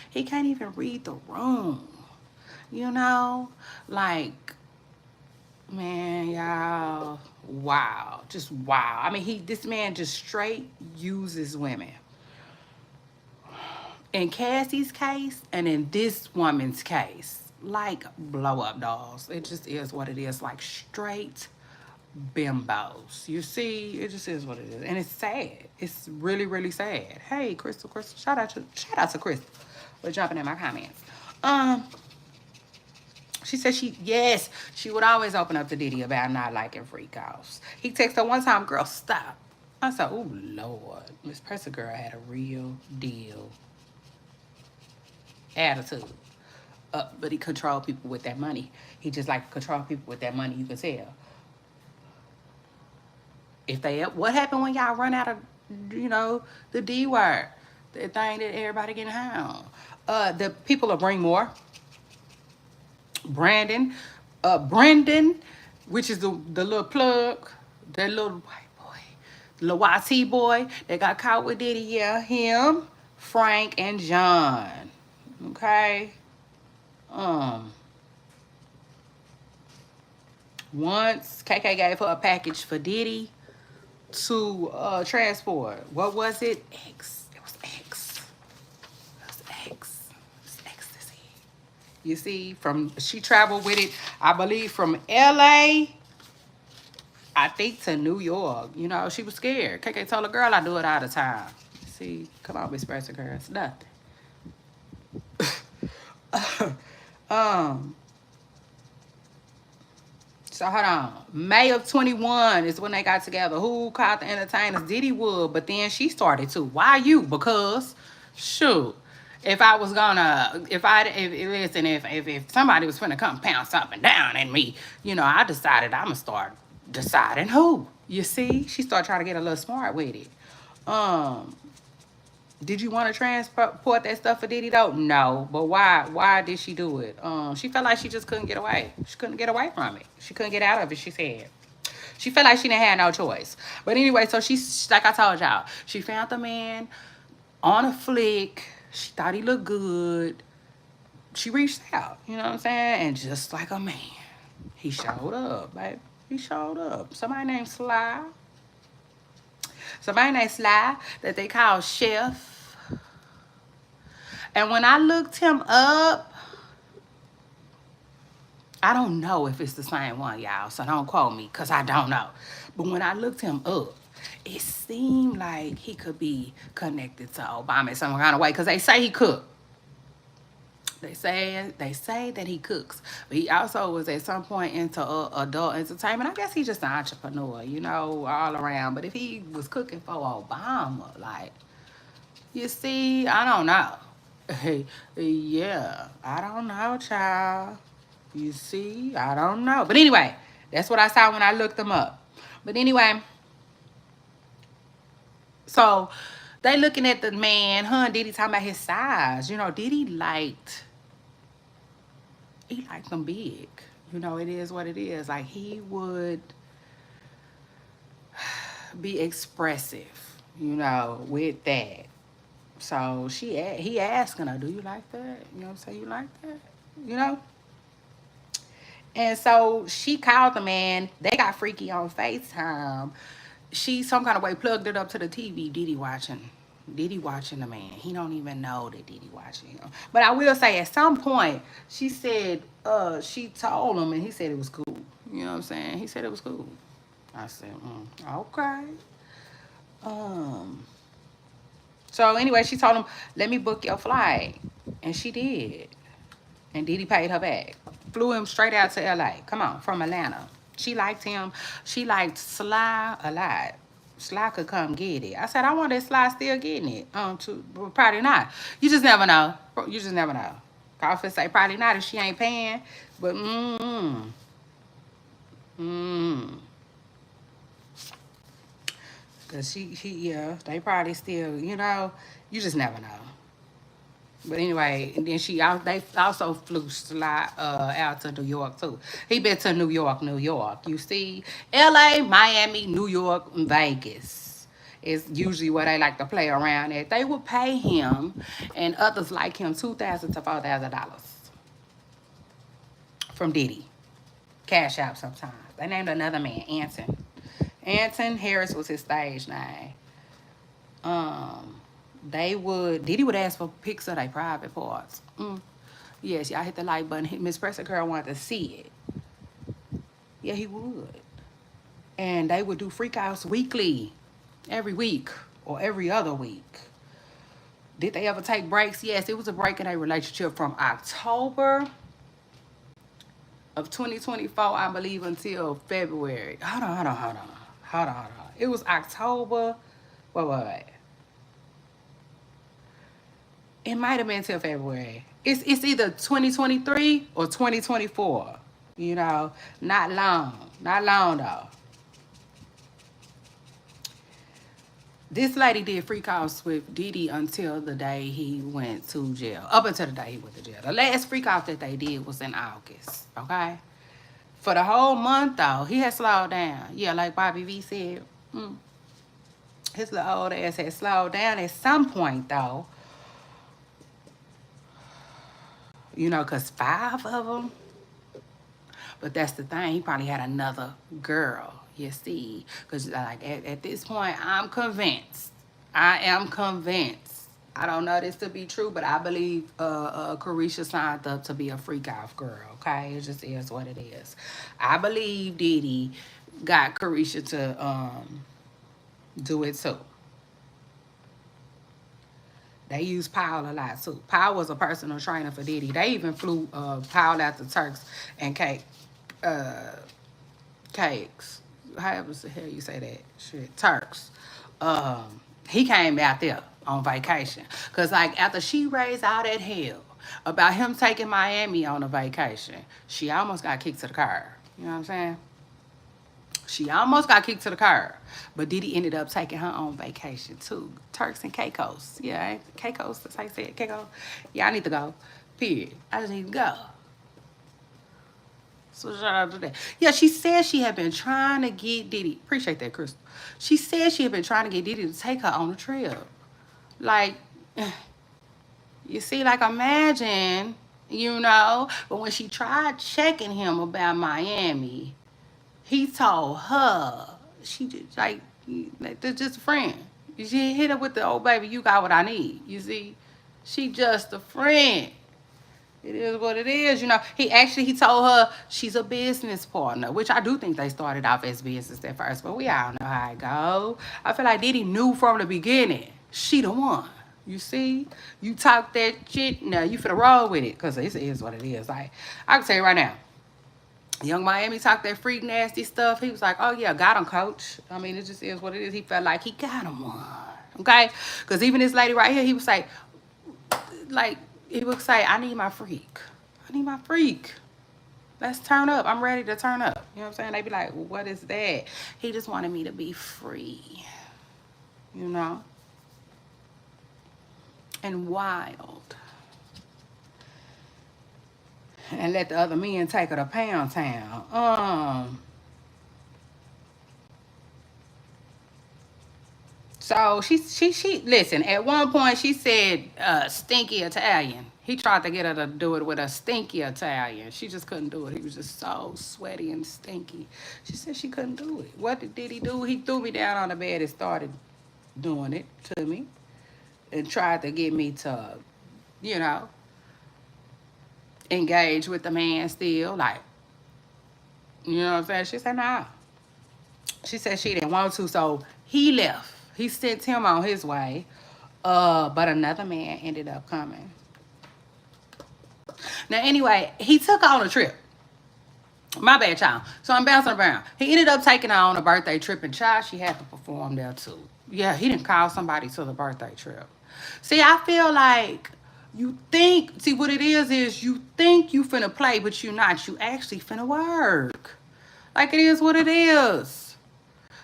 He can't even read the room. You know? Like, man, y'all, wow. Just wow. I mean, this man just straight uses women. In Cassie's case and in this woman's case, like blow up dolls. It just is what it is. Like straight bimbos. You see, it just is what it is. And it's sad. It's really, really sad. Hey, Crystal. Shout out to Crystal for jumping in my comments. She said she would always open up to Diddy about not liking freak offs. He texted her one time, girl, stop. I said, oh Lord, Miss Presser girl had a real deal attitude. But he controlled people with that money. He just like control people with that money, you can tell. What happened when y'all run out of, the D word? The thing that everybody getting home. The people will bring more. Brendan, which is the little plug, that little white boy, the little YT boy that got caught with Diddy, yeah, him, Frank, and John. Okay. Once KK gave her a package for Diddy to transport. What was it? X. It was X. It was X. It was ecstasy. You see, she traveled with it, I believe, from LA, I think, to New York. You know, she was scared. KK told her, girl, I do it all the time. See, come on, Miss Spencer, girl, it's nothing. So hold on. May of 21 is when they got together. Who called the entertainers? Diddy would, but then she started too. Why you? Because, shoot, if somebody was finna come pound something down in me, I decided I'm gonna start deciding who. You see? She started trying to get a little smart with it. Did you want to transport that stuff for Diddy though? No. But why? Why did she do it? She felt like she just couldn't get away. She couldn't get away from it. She couldn't get out of it, she said. She felt like she didn't have no choice. But anyway, so like I told y'all, she found the man on a flick. She thought he looked good. She reached out, you know what I'm saying? And just like a man, he showed up, baby. He showed up. Somebody named Sly that they call Chef. And when I looked him up, I don't know if it's the same one, y'all, so don't quote me, because I don't know. But when I looked him up, it seemed like he could be connected to Obama in some kind of way, because they say he cooked. They say that he cooks. But he also was at some point into adult entertainment. I guess he's just an entrepreneur, all around. But if he was cooking for Obama, like, you see, I don't know. Yeah, I don't know, child. You see, I don't know. But anyway, that's what I saw when I looked them up. But anyway, so they looking at the man, Diddy talking about his size. Diddy liked them big. It is what it is. Like, he would be expressive, you know, with that. So he asking her, do you like that? You know what I'm saying? You like that? You know? And so she called the man. They got freaky on FaceTime. She some kind of way plugged it up to the TV. Diddy watching the man. He don't even know that Diddy watching him. But I will say at some point she said she told him and he said it was cool. You know what I'm saying? He said it was cool. I said, okay. Um so anyway, she told him, let me book your flight. And she did. And Diddy paid her back. Flew him straight out to LA. Come on, from Atlanta. She liked him. She liked Sly a lot. Sly could come get it. I said, I wonder if Sly still getting it. Well, probably not. You just never know. You just never know. Coffee say probably not if she ain't paying. But cause yeah, they probably still, you know, you just never know. But anyway, and then they also flew Sly out to New York too. He been to New York, New York. You see, L.A., Miami, New York, and Vegas is usually where they like to play around at. They would pay him and others like him $2,000 to $4,000 from Diddy. Cash out sometimes. They named another man Anton. Anton Harris was his stage name. Diddy would ask for pics of their private parts. Yes, y'all hit the like button. Miss Pressure Girl wanted to see it. Yeah, he would. And they would do freakouts weekly, every week or every other week. Did they ever take breaks? Yes, it was a break in a relationship from October of 2024, I believe, until February. Hold on. It was October. Wait. It might have been till February. It's either 2023 or 2024. You know, not long though. This lady did freak offs with Diddy until the day he went to jail. Up until the day he went to jail. The last freak off that they did was in August. Okay. For the whole month though, he had slowed down. Yeah, like Bobby V said, his little old ass had slowed down at some point though. You know, because 5 of them. But that's the thing. He probably had another girl, you see. Because like at this point, I'm convinced. I am convinced. I don't know this to be true, but I believe Carisha signed up to be a freak-off girl, okay? It just is what it is. I believe Diddy got Carisha to do it too. They use Paul a lot too. Paul was a personal trainer for Diddy. They even flew Paul out to Turks and Cakes. However the hell you say that shit. Turks. He came out there on vacation. Cause like after she raised all that hell about him taking Miami on a vacation, she almost got kicked to the curb. You know what I'm saying? She almost got kicked to the curb. But Diddy ended up taking her on vacation too. Turks and Caicos. Yeah, Caicos, that's how you say it. Caicos. Yeah, I need to go. Period. I just need to go. So shout out to that. Yeah, she said she had been trying to get Diddy. Appreciate that, Crystal. She said she had been trying to get Diddy to take her on a trip. Like, you see, like imagine, you know, but when she tried checking him about Miami, he told her, she just like they're just a friend. She hit her with the, oh baby, you got what I need. You see, she just a friend. It is what it is, you know. He told her she's a business partner, which I do think they started off as business at first, but we all know how it go. I feel like Diddy knew from the beginning, she the one. You see, you talk that shit, now you finna roll with it, cause it is what it is. Like I can tell you right now. Young Miami talked that freak nasty stuff. He was like, oh yeah, got him, coach. I mean, it just is what it is. He felt like he got him one. Okay? Because even this lady right here, he would say, like, he would say, I need my freak. I need my freak. Let's turn up. I'm ready to turn up. You know what I'm saying? They be like, well, what is that? He just wanted me to be free. You know? And wild. And let the other men take her to Pound Town. So she listen, at one point she said stinky Italian. He tried to get her to do it with a stinky Italian. She just couldn't do it. He was just so sweaty and stinky. She said she couldn't do it. What did he do? He threw me down on the bed and started doing it to me and tried to get me to, you know, engage with the man still. Like, you know what I'm saying? She said, nah. She said she didn't want to, so he left. He sent him on his way. But another man ended up coming. Now, anyway, he took her on a trip. My bad, child. So I'm bouncing around. He ended up taking her on a birthday trip, and child, she had to perform there too. Yeah, he didn't call somebody to the birthday trip. See, I feel like you think, see what it is you think you finna play, but you're not. You actually finna work. Like it is what it is.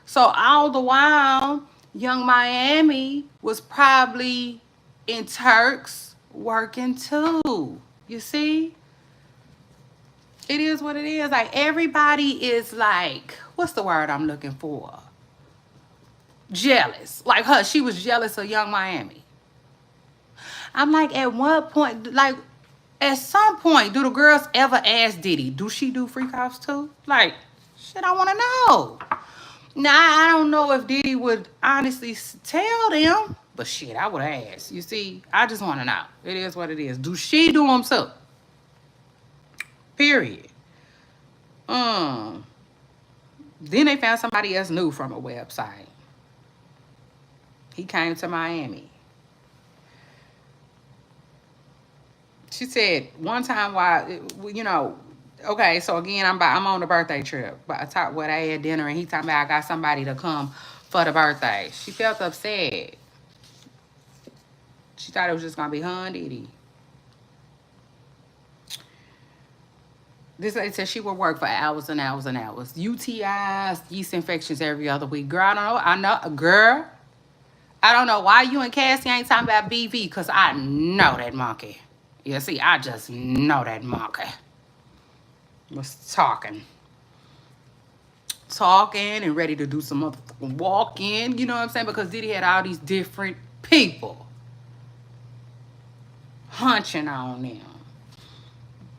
So all the while, Young Miami was probably in Turks working too. You see? It is what it is. Like everybody is like, what's the word I'm looking for? Jealous. Like her, she was jealous of Young Miami. I'm like, at what point, like, at some point, do the girls ever ask Diddy, do she do freak offs too? Like, shit, I want to know. Now, I don't know if Diddy would honestly tell them, but shit, I would ask. You see, I just want to know. It is what it is. Do she do them too? Period. Then they found somebody else new from a website. He came to Miami. She said one time while, you know, okay, so again, I'm on the birthday trip. But I talked with I had dinner, and he talking about I got somebody to come for the birthday. She felt upset. She thought it was just gonna be her and Diddy. This lady said she would work for hours and hours and hours. UTIs, yeast infections every other week. Girl, girl, I don't know why you and Cassie ain't talking about BV, because I know that monkey. You see, I just know that monkey was talking and ready to do some motherfucking walk-in, you know what I'm saying? Because Diddy had all these different people hunching on them.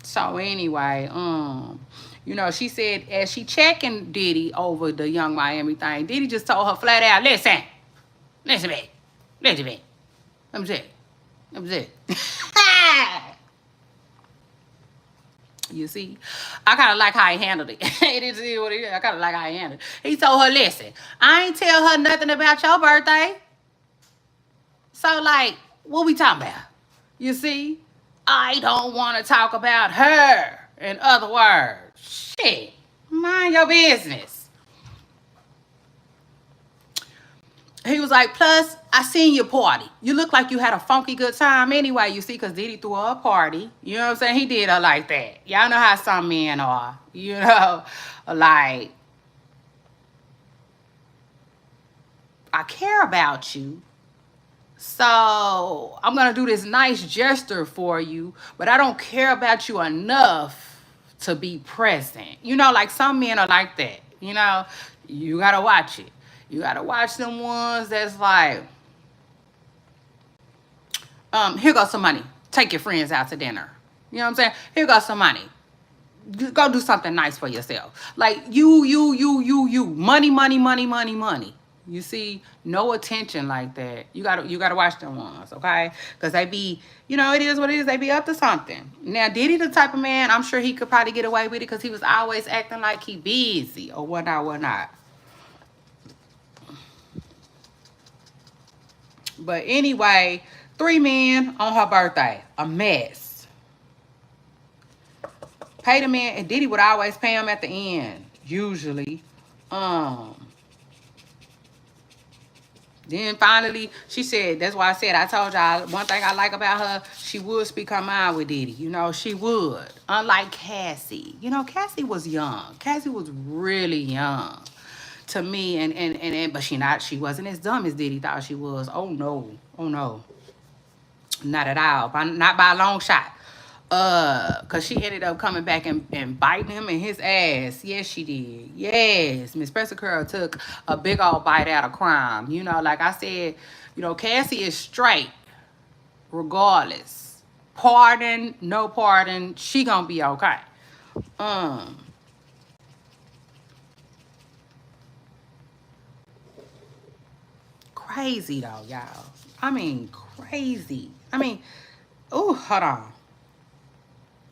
So anyway, you know, she said as she checking Diddy over the Young Miami thing, Diddy just told her flat out, listen, babe. Let me see. You see, I kind of like how he handled it. It is what it is. I kind of like how he handled it. He told her, listen, I ain't tell her nothing about your birthday. So, like, what we talking about? You see, I don't want to talk about her. In other words, shit, mind your business. He was like, plus, I seen your party. You look like you had a funky good time anyway, you see, because Diddy threw her a party. You know what I'm saying? He did her like that. Y'all know how some men are. You know, like, I care about you. So, I'm going to do this nice gesture for you, but I don't care about you enough to be present. You know, like some men are like that. You know, you got to watch it. You got to watch them ones that's like, here goes some money. Take your friends out to dinner. You know what I'm saying? Here goes some money. Go do something nice for yourself. Like you. Money. You see, no attention like that. You gotta watch them ones, okay? Because they be, you know, it is what it is. They be up to something. Now, Diddy the type of man, I'm sure he could probably get away with it because he was always acting like he busy or whatnot. But anyway, 3 men on her birthday. A mess. Pay the man, and Diddy would always pay him at the end, usually. Then finally, she said, that's why I said, I told y'all, one thing I like about her, she would speak her mind with Diddy. You know, she would. Unlike Cassie. You know, Cassie was young. Cassie was really young to me, but she wasn't as dumb as Diddy thought she was. Oh no, not at all, not by a long shot. Cause she ended up coming back and biting him in his ass. Yes, she did. Yes, Miss Pressure Curl took a big old bite out of crime. You know, like I said, you know, Cassie is straight, regardless. Pardon, no pardon, she gonna be okay. Crazy though, y'all. I mean, crazy. I mean, oh, hold on.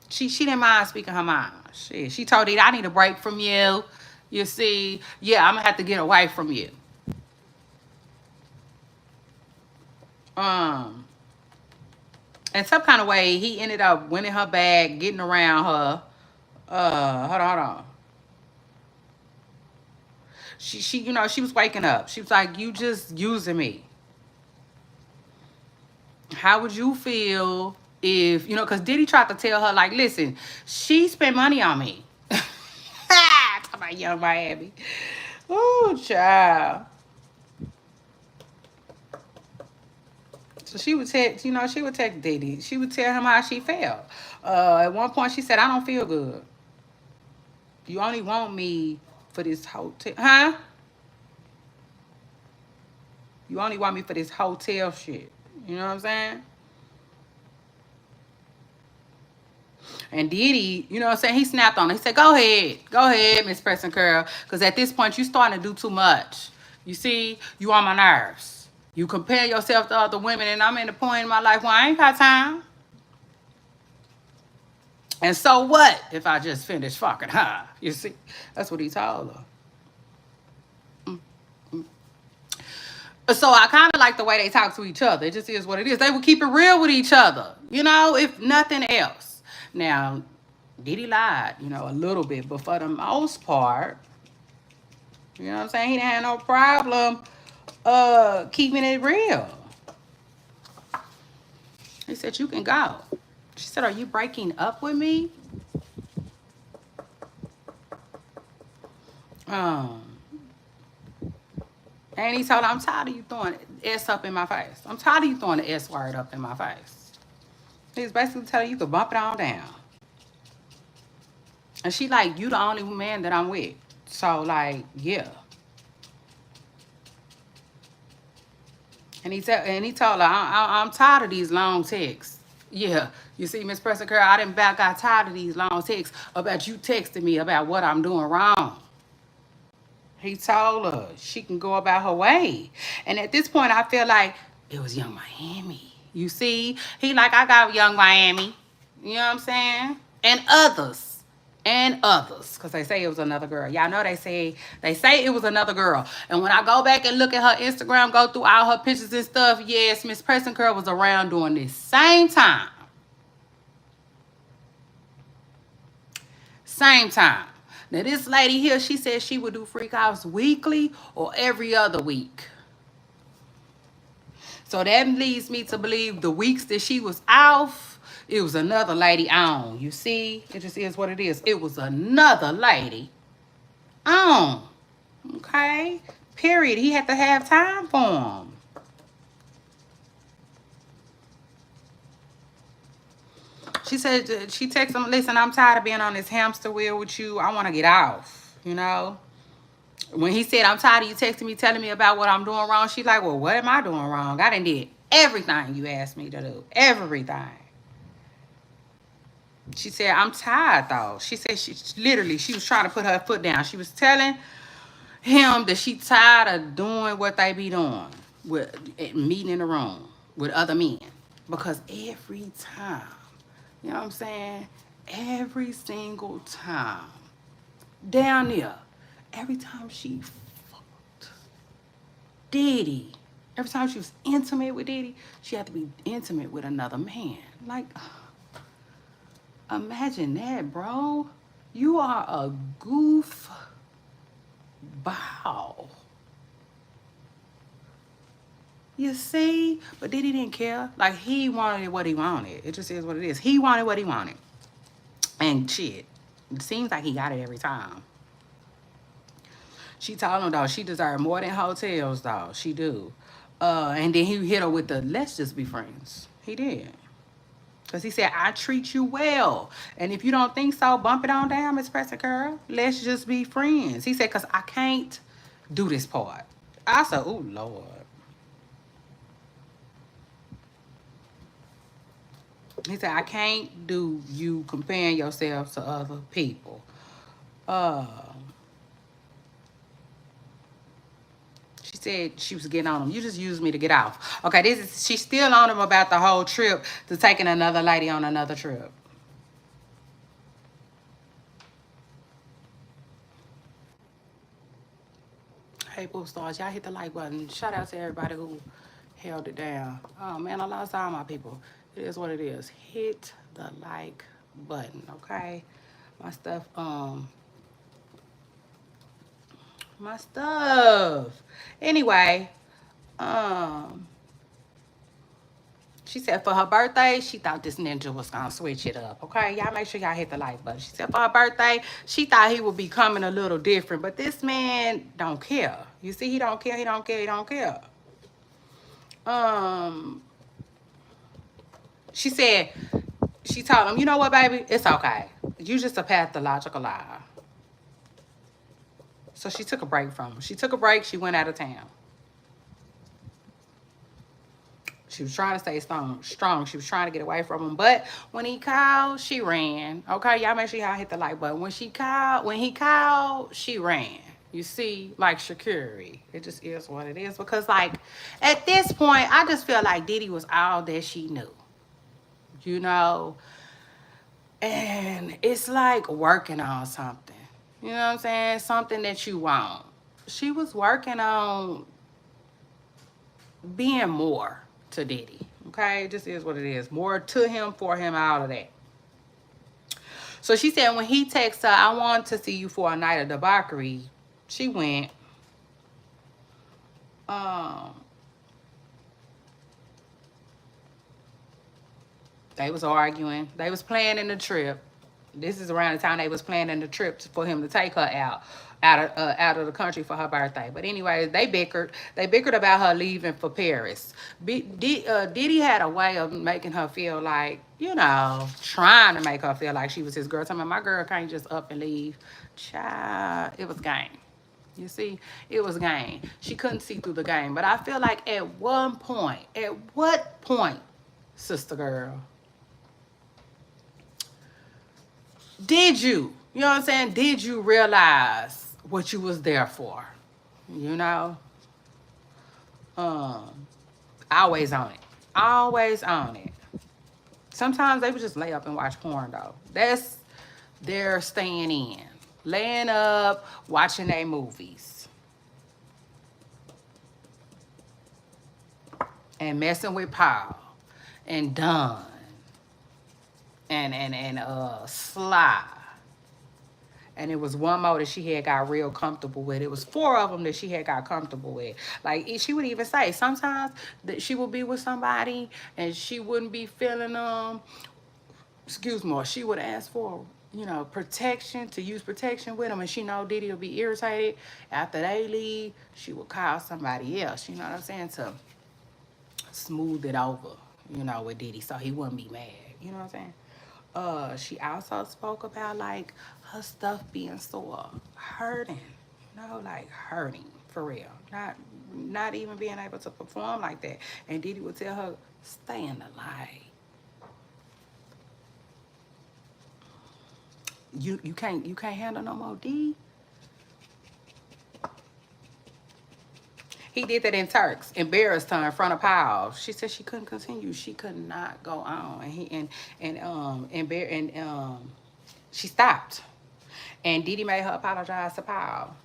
She didn't mind speaking her mind. She told Diddy, I need a break from you. You see, yeah, I'm gonna have to get away from you. Um, in some kind of way, he ended up winning her back, getting around her. Hold on. You know, she was waking up. She was like, you just using me. How would you feel if, you know, because Diddy tried to tell her, like, listen, she spent money on me. Talk about Young Miami. Oh, child. So she would text, you know, she would text Diddy. She would tell him how she felt. At one point, she said, I don't feel good. You only want me for this hotel. Huh? You only want me for this hotel shit. You know what I'm saying? And Diddy, you know what I'm saying? He snapped on her. He said, go ahead, Miss Preston Curl. Because at this point, you starting to do too much. You see, you on my nerves. You compare yourself to other women, and I'm in the point in my life where I ain't got time. And so what if I just finish fucking her? You see, that's what he told her. So I kind of like the way they talk to each other. It just is what it is. They would keep it real with each other, you know, if nothing else. Now, Diddy lied, you know, a little bit, but for the most part, you know what I'm saying? He didn't have no problem keeping it real. He said, you can go. She said, are you breaking up with me? And he told her, I'm tired of you throwing S up in my face. I'm tired of you throwing the S word up in my face. He's basically telling you to bump it on down. And she like, you the only man that I'm with. So, like, yeah. And he told her, I'm tired of these long texts. Yeah. You see, Miss Preston Curl, I got tired of these long texts about you texting me about what I'm doing wrong. He told her she can go about her way. And at this point, I feel like it was Young Miami. You see? He like, I got Young Miami. You know what I'm saying? And others. Because they say it was another girl. Y'all know they say it was another girl. And when I go back and look at her Instagram, go through all her pictures and stuff, yes, Miss Preston Curl was around during this same time. Same time. Now, this lady here, she said she would do freak offs weekly or every other week. So that leads me to believe the weeks that she was off, it was another lady on. You see? It just is what it is. It was another lady on. Okay? Period. He had to have time for him. She said, she texted him, listen, I'm tired of being on this hamster wheel with you. I want to get off, you know? When he said, I'm tired of you texting me, telling me about what I'm doing wrong, she's like, well, what am I doing wrong? I done did everything you asked me to do. Everything. She said, I'm tired, though. She said, she was trying to put her foot down. She was telling him that she tired of doing what they be doing, with meeting in the room with other men. Because every time, you know what I'm saying? Every single time. Down there. Every time she fucked Diddy. Every time she was intimate with Diddy, she had to be intimate with another man. Like, imagine that, bro. You are a goof ball. You see? But Diddy didn't care. Like, he wanted what he wanted. It just is what it is. He wanted what he wanted. And shit, it seems like he got it every time. She told him, though, she deserved more than hotels, though. She do. And then he hit her with the, let's just be friends. He did. Because he said, I treat you well. And if you don't think so, bump it on down, Miss Preston Girl. Let's just be friends. He said, because I can't do this part. I said, oh, Lord. He said, I can't do you comparing yourself to other people. She said she was getting on him. You just used me to get off. Okay, she's still on him about the whole trip to taking another lady on another trip. Hey, Boo Stars, y'all hit the like button. Shout out to everybody who held it down. Oh, man, I lost all my people. It is what it is. Hit the like button, okay? My stuff, Anyway, she said for her birthday, she thought this ninja was gonna switch it up. Okay, y'all make sure y'all hit the like button. She said for her birthday, she thought he would be coming a little different, but this man don't care. You see, he don't care, he don't care, he don't care. She said, she told him, you know what, baby? It's okay. You just a pathological liar. So she took a break from him. She took a break. She went out of town. She was trying to stay strong. She was trying to get away from him. But when he called, she ran. Okay, y'all make sure y'all hit the like button. When he called, she ran. You see, like Shakiri. It just is what it is. Because, like, at this point, I just feel like Diddy was all that she knew. You know? And it's like working on something. You know what I'm saying? Something that you want. She was working on being more to Diddy. Okay? It just is what it is. More to him, for him, all of that. So she said when he texted her, I want to see you for a night of debauchery, she went. They was arguing. They was planning the trip. This is around the time they was planning the trip for him to take her out of the country for her birthday. But anyway, they bickered. They bickered about her leaving for Paris. Diddy had a way of making her feel like, you know, trying to make her feel like she was his girl. Telling me, my girl can't just up and leave. Child, it was game. You see, it was game. She couldn't see through the game. But I feel like at what point, sister girl, did you know what I'm saying? Did you realize what you was there for? You know? Always on it. Always on it. Sometimes they would just lay up and watch porn, though. That's their staying in. Laying up, watching their movies. And messing with Paul. And Don. And Sly. And it was one more that she had got real comfortable with. It was 4 of them that she had got comfortable with. Like, she would even say sometimes that she would be with somebody and she wouldn't be feeling excuse me, she would ask for, you know, protection, to use protection with them, and she know Diddy will be irritated. After they leave, she would call somebody else, you know what I'm saying, to smooth it over, you know, with Diddy, so he wouldn't be mad, you know what I'm saying. She also spoke about, like, her stuff being sore, hurting, you know, like hurting for real, not even being able to perform like that. And Diddy would tell her, stay in the light. You can't handle no more, D. He did that in Turks, embarrassed her in front of Paul. She said she couldn't continue. She could not go on. And she stopped. And Diddy made her apologize to Paul.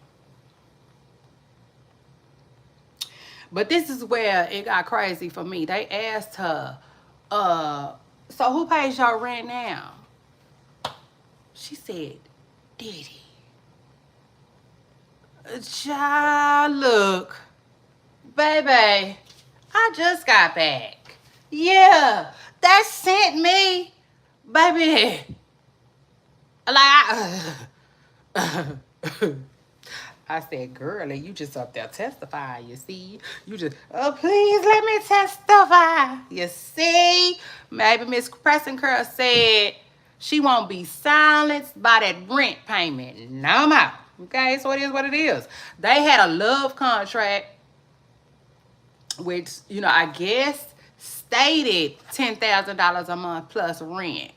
But this is where it got crazy for me. They asked her, so who pays your rent now? She said, Diddy. Child, look. Baby, I just got back. Yeah, that sent me. Baby. Like, I said, girlie, you just up there testifying, you see? You just, oh, please let me testify. You see? Maybe Miss Preston Curl said she won't be silenced by that rent payment no more. Okay, so it is what it is. They had a love contract, which, you know, I guess stated $10,000 a month plus rent.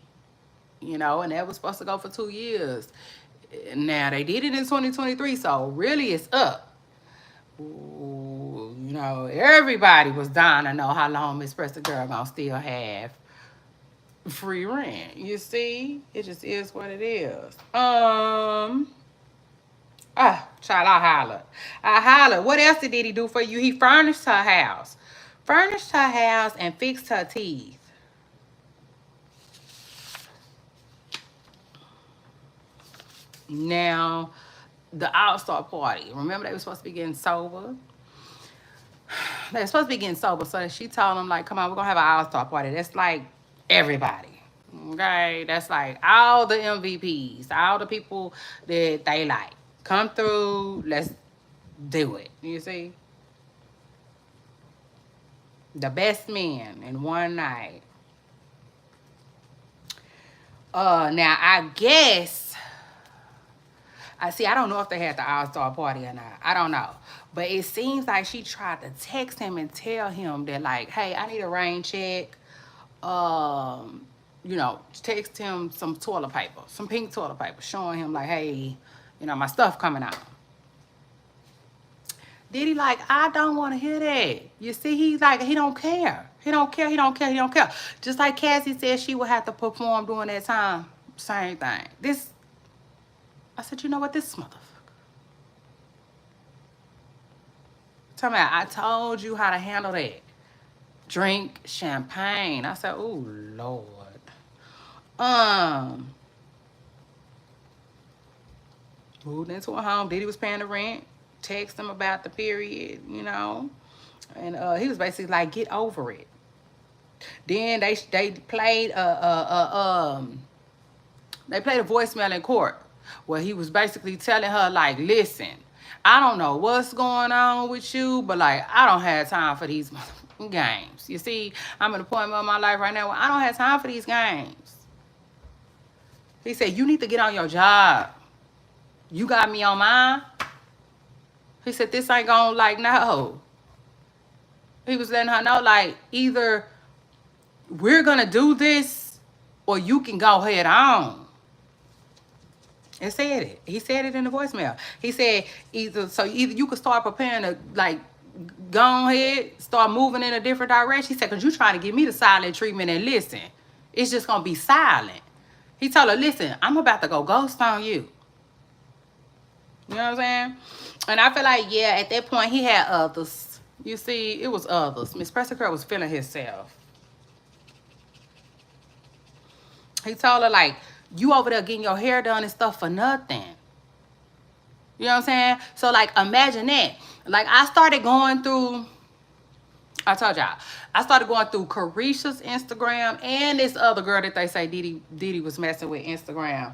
You know, and that was supposed to go for 2 years. Now they did it in 2023, so really it's up. Ooh, you know, everybody was dying to know how long Miss Preston Girl gonna still have free rent. You see, it just is what it is. Child, I hollered. What else did he do for you? He furnished her house, and fixed her teeth. Now, the All-Star party. Remember, they were supposed to be getting sober. They were supposed to be getting sober, so she told them, like, come on, we're gonna have an All-Star party. That's like everybody. Okay, that's like all the MVPs, all the people that they like. Come through, let's do it. You see? The best men in one night. Now I guess I don't know if they had the All-Star party or not. I don't know. But it seems like she tried to text him and tell him that, like, hey, I need a rain check. You know, text him some toilet paper, some pink toilet paper, showing him like, hey, you know, my stuff coming out. Diddy like, I don't want to hear that. You see, he's like, he don't care. He don't care, he don't care, he don't care. Just like Cassie said she would have to perform during that time. Same thing. I said, you know what, this motherfucker. Tell me, I told you how to handle that. Drink champagne. I said, oh, Lord. Moved into a home. Diddy was paying the rent. Text him about the period, you know. And he was basically like, get over it. Then they played a voicemail in court where he was basically telling her, like, listen, I don't know what's going on with you, but, like, I don't have time for these games. You see, I'm at a point in my life right now where I don't have time for these games. He said, you need to get on your job. You got me on mine. He said, this ain't gonna, like, no. He was letting her know, like, either we're gonna do this or you can go head on. And said it. He said it in the voicemail. He said, either you could start preparing to, like, go ahead, start moving in a different direction. He said, because you trying to give me the silent treatment, and listen, it's just going to be silent. He told her, listen, I'm about to go ghost on you. You know what I'm saying? And I feel like, yeah, at that point, he had others. You see, it was others. Miss Pressica was feeling herself. He told her, like, you over there getting your hair done and stuff for nothing. You know what I'm saying? So, like, imagine that. Like, I started going through, I told y'all, I started going through Carisha's Instagram and this other girl that they say Diddy was messing with Instagram.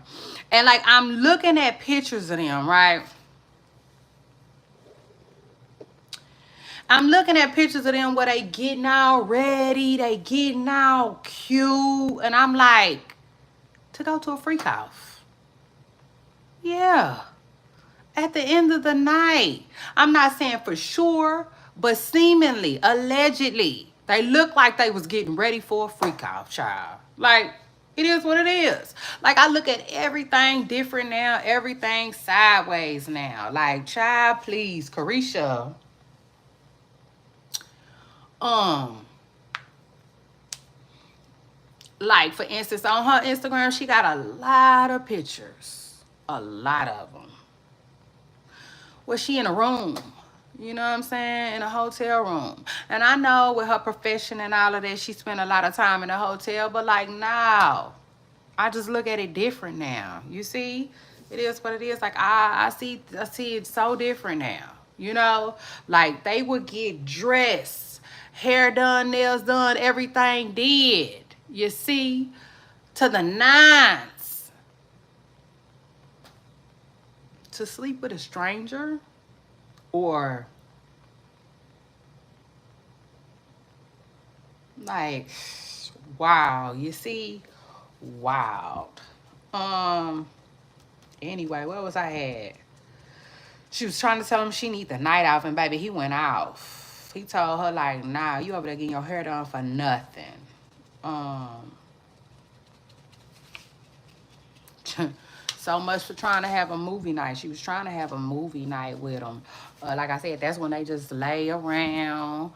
And, like, I'm looking at pictures of them, right? I'm looking at pictures of them where they getting all ready, they getting all cute. And I'm like, to go to a freak off. Yeah. At the end of the night. I'm not saying for sure, but seemingly, allegedly, they look like they was getting ready for a freak off, child. Like, it is what it is. Like, I look at everything different now, everything sideways now. Like, child, please, Carisha. Like, for instance, on her Instagram, she got a lot of pictures. A lot of them. Well, she in a room. You know what I'm saying? In a hotel room. And I know with her profession and all of that, she spent a lot of time in a hotel. But, like, now, I just look at it different now. You see? It is what it is. Like, I see it so different now. You know? Like, they would get dressed, hair done, nails done, everything did. You see? To the nines. To sleep with a stranger? Or, like, Wow, you see? Wow. Anyway, where was I at? She was trying to tell him she need the night off, and baby, he went off. He told her like, nah, you over there getting your hair done for nothing. Um, so much for trying to have a movie night. She was trying to have a movie night with him. Like I said, that's when they just lay around,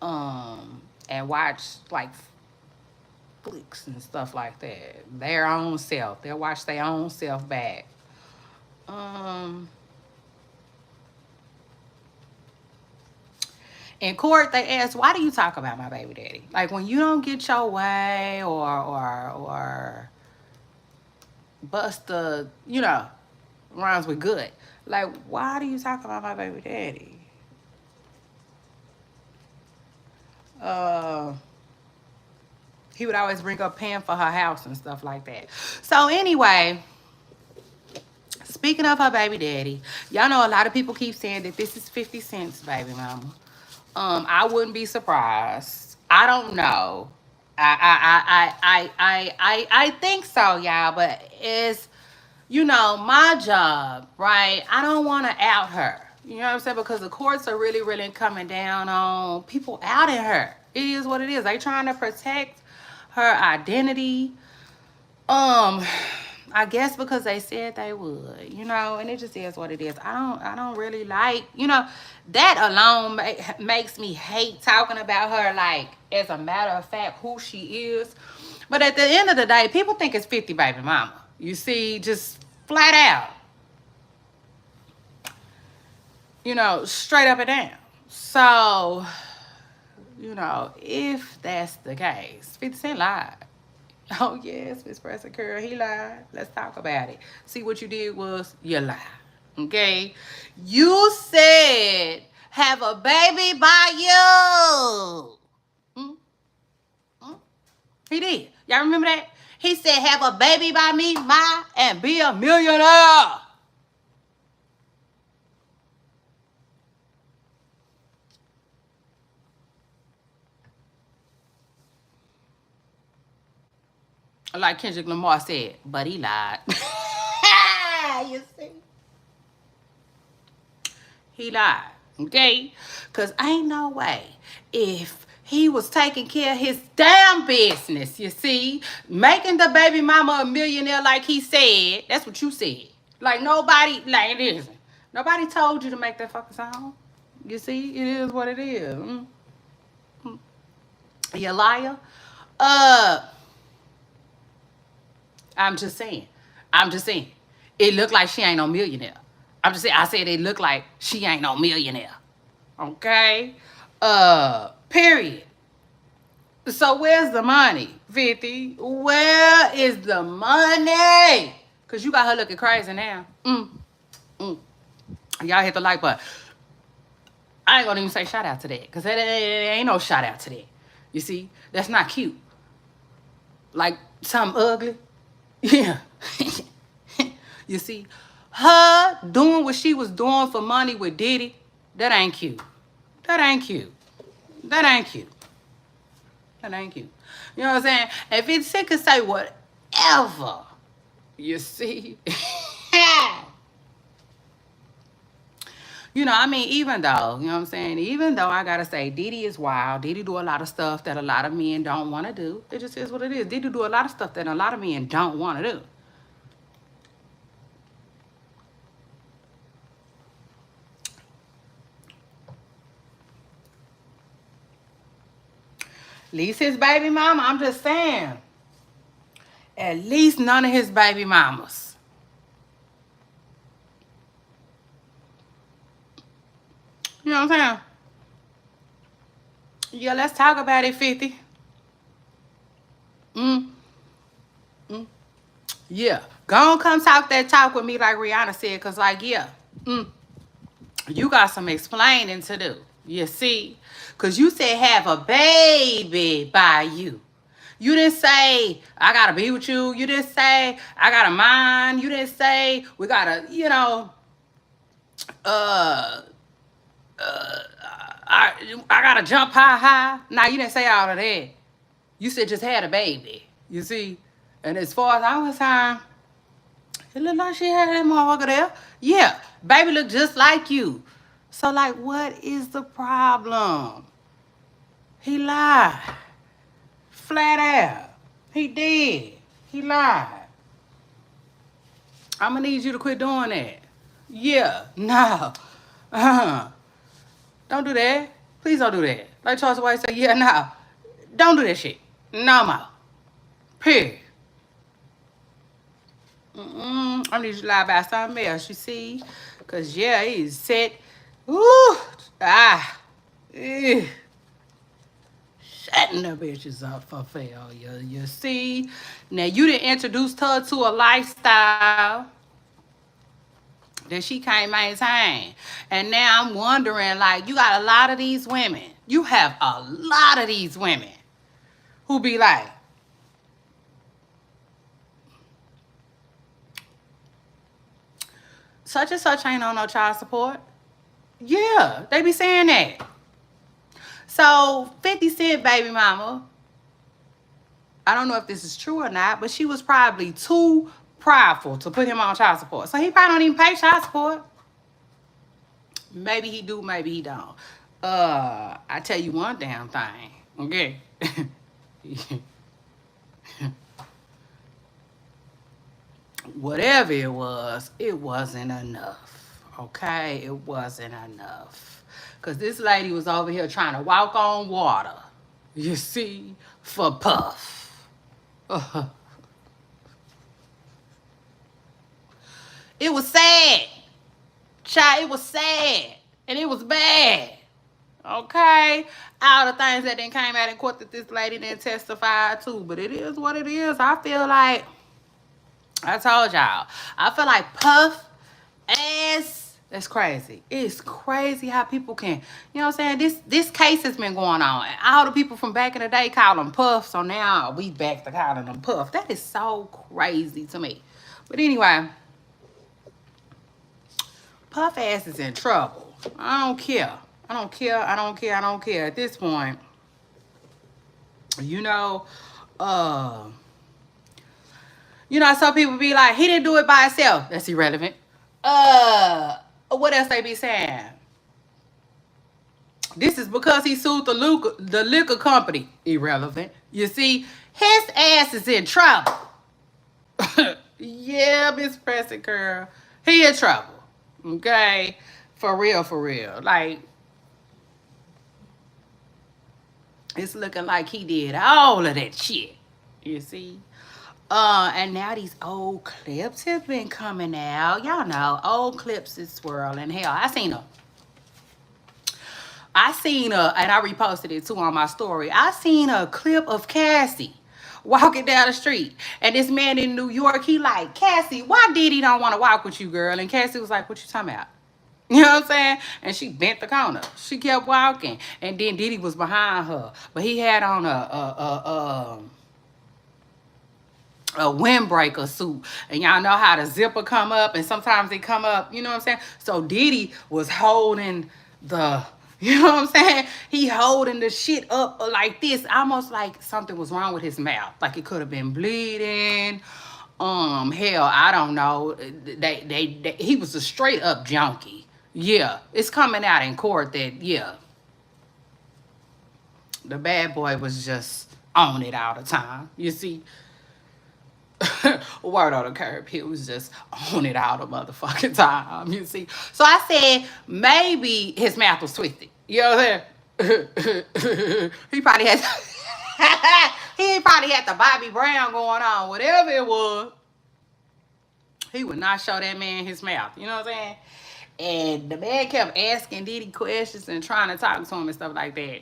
and watch like flicks and stuff like that. Their own self. They'll watch their own self back. Um, in court, they asked, "Why do you talk about my baby daddy? Like when you don't get your way, or bust the, rhymes with good. Like, why do you talk about my baby daddy?" Uh, he would always bring up paying for her house and stuff like that. So anyway, speaking of her baby daddy, y'all know a lot of people keep saying that this is 50 Cent's baby mama. I wouldn't be surprised. I don't know. I think so, y'all, but it's, my job, right? I don't want to out her. You know what I'm saying? Because the courts are really, really coming down on people outing her. It is what it is. They trying to protect her identity. I guess because they said they would, and it just is what it is. I don't really like, that alone makes me hate talking about her, like, as a matter of fact, who she is. But at the end of the day, people think it's 50 baby mama. You see, just flat out, straight up and down. So, if that's the case, 50 Cent lied. Oh, yes, Miss Preston Curl, he lied. Let's talk about it. See, what you did was you lied. Okay? You said, have a baby by you. Mm, mm. He did. Y'all remember that? He said, have a baby by me, and be a millionaire. Like Kendrick Lamar said, but he lied. You see? He lied, okay? Because ain't no way if he was taking care of his damn business, you see, making the baby mama a millionaire like he said. That's what you said. Like nobody, like it isn't. Nobody told you to make that fucking song. You see, it is what it is. You liar. I'm just saying. I'm just saying. It looked like she ain't no millionaire. I'm just saying. I said it looked like she ain't no millionaire. Okay? Period. So where's the money, 50? Where is the money? Because you got her looking crazy now. Y'all hit the like button. I ain't gonna even say shout out to that. Because there ain't no shout out to that. You see? That's not cute. Like something ugly. Yeah. You see? Her doing what she was doing for money with Diddy, that ain't cute. That ain't cute. That ain't cute. That ain't cute. You know what I'm saying? If it's sick, could say whatever. You see? I mean, even though, you know what I'm saying? Even though I gotta say, Diddy is wild. Diddy do a lot of stuff that a lot of men don't want to do. It just is what it is. Diddy do a lot of stuff that a lot of men don't want to do. At least his baby mama, I'm just saying. At least none of his baby mamas. You know what I'm saying? Yeah, let's talk about it, 50. Yeah. Go on, come talk that talk with me like Rihanna said, because, like, yeah. You got some explaining to do. You see? Because you said have a baby by you. You didn't say, I got to be with you. You didn't say, I got a mind. You didn't say, we got to, I got to jump high. Nah, you didn't say all of that. You said just had a baby. You see? And as far as I was concerned, it looked like she had that motherfucker there. Yeah, baby looked just like you. So, like, what is the problem? He lied. Flat out. He did. He lied. I'm going to need you to quit doing that. Yeah, no. Don't do that. Please don't do that. Like Charles White said, yeah, no. Don't do that shit. No more. Period. I need you to lie about something else, you see? Because, yeah, he's set. Ooh. Shutting the bitches up for failure, you see? Now, you done introduced her to a lifestyle that she can't maintain. And now I'm wondering, like, you got a lot of these women. You have a lot of these women who be like, such and such ain't on no child support. Yeah, they be saying that. So 50 Cent baby mama, I don't know if this is true or not, but she was probably too prideful to put him on child support. So he probably don't even pay child support. Maybe he do, maybe he don't. I tell you one damn thing, okay? Whatever it wasn't enough, okay? It wasn't enough. Because this lady was over here trying to walk on water, you see, for Puff. It was sad. Child, it was sad. And it was bad. Okay? All the things that then came out in court that this lady didn't testify to. But it is what it is. I feel like, I told y'all, I feel like Puff ass, that's crazy. It's crazy how people can, you know what I'm saying? This case has been going on. And all the people from back in the day called them Puff. So now we back to calling them Puff. That is so crazy to me. But anyway, Puff ass is in trouble. I don't care. I don't care. I don't care. I don't care. At this point, you know, some people be like, he didn't do it by himself. That's irrelevant. What else they be saying? This is because he sued the liquor company. Irrelevant. You see, his ass is in trouble. Yeah, Miss Preston girl. He in trouble. Okay? For real, for real. Like, it's looking like he did all of that shit. You see? And now these old clips have been coming out. Y'all know, old clips is swirling. Hell, I seen her, and I reposted it too on my story. I seen a clip of Cassie walking down the street. And this man in New York, he like, Cassie, why Diddy don't want to walk with you, girl? And Cassie was like, what you talking about? You know what I'm saying? And she bent the corner. She kept walking. And then Diddy was behind her. But he had on a windbreaker suit. And y'all know how the zipper come up. And sometimes it come up. You know what I'm saying? So Diddy was holding the... You know what I'm saying? He holding the shit up like this. Almost like something was wrong with his mouth. Like it could have been bleeding. Hell, I don't know. He was a straight up junkie. Yeah, it's coming out in court that, yeah, the bad boy was just on it all the time. You see? Word on the curb, he was just on it all the motherfucking time. You see? So I said, maybe his mouth was twisted. You know what I'm saying? He probably had... he probably had the Bobby Brown going on. Whatever it was, he would not show that man his mouth. You know what I'm saying? And the man kept asking Diddy questions and trying to talk to him and stuff like that.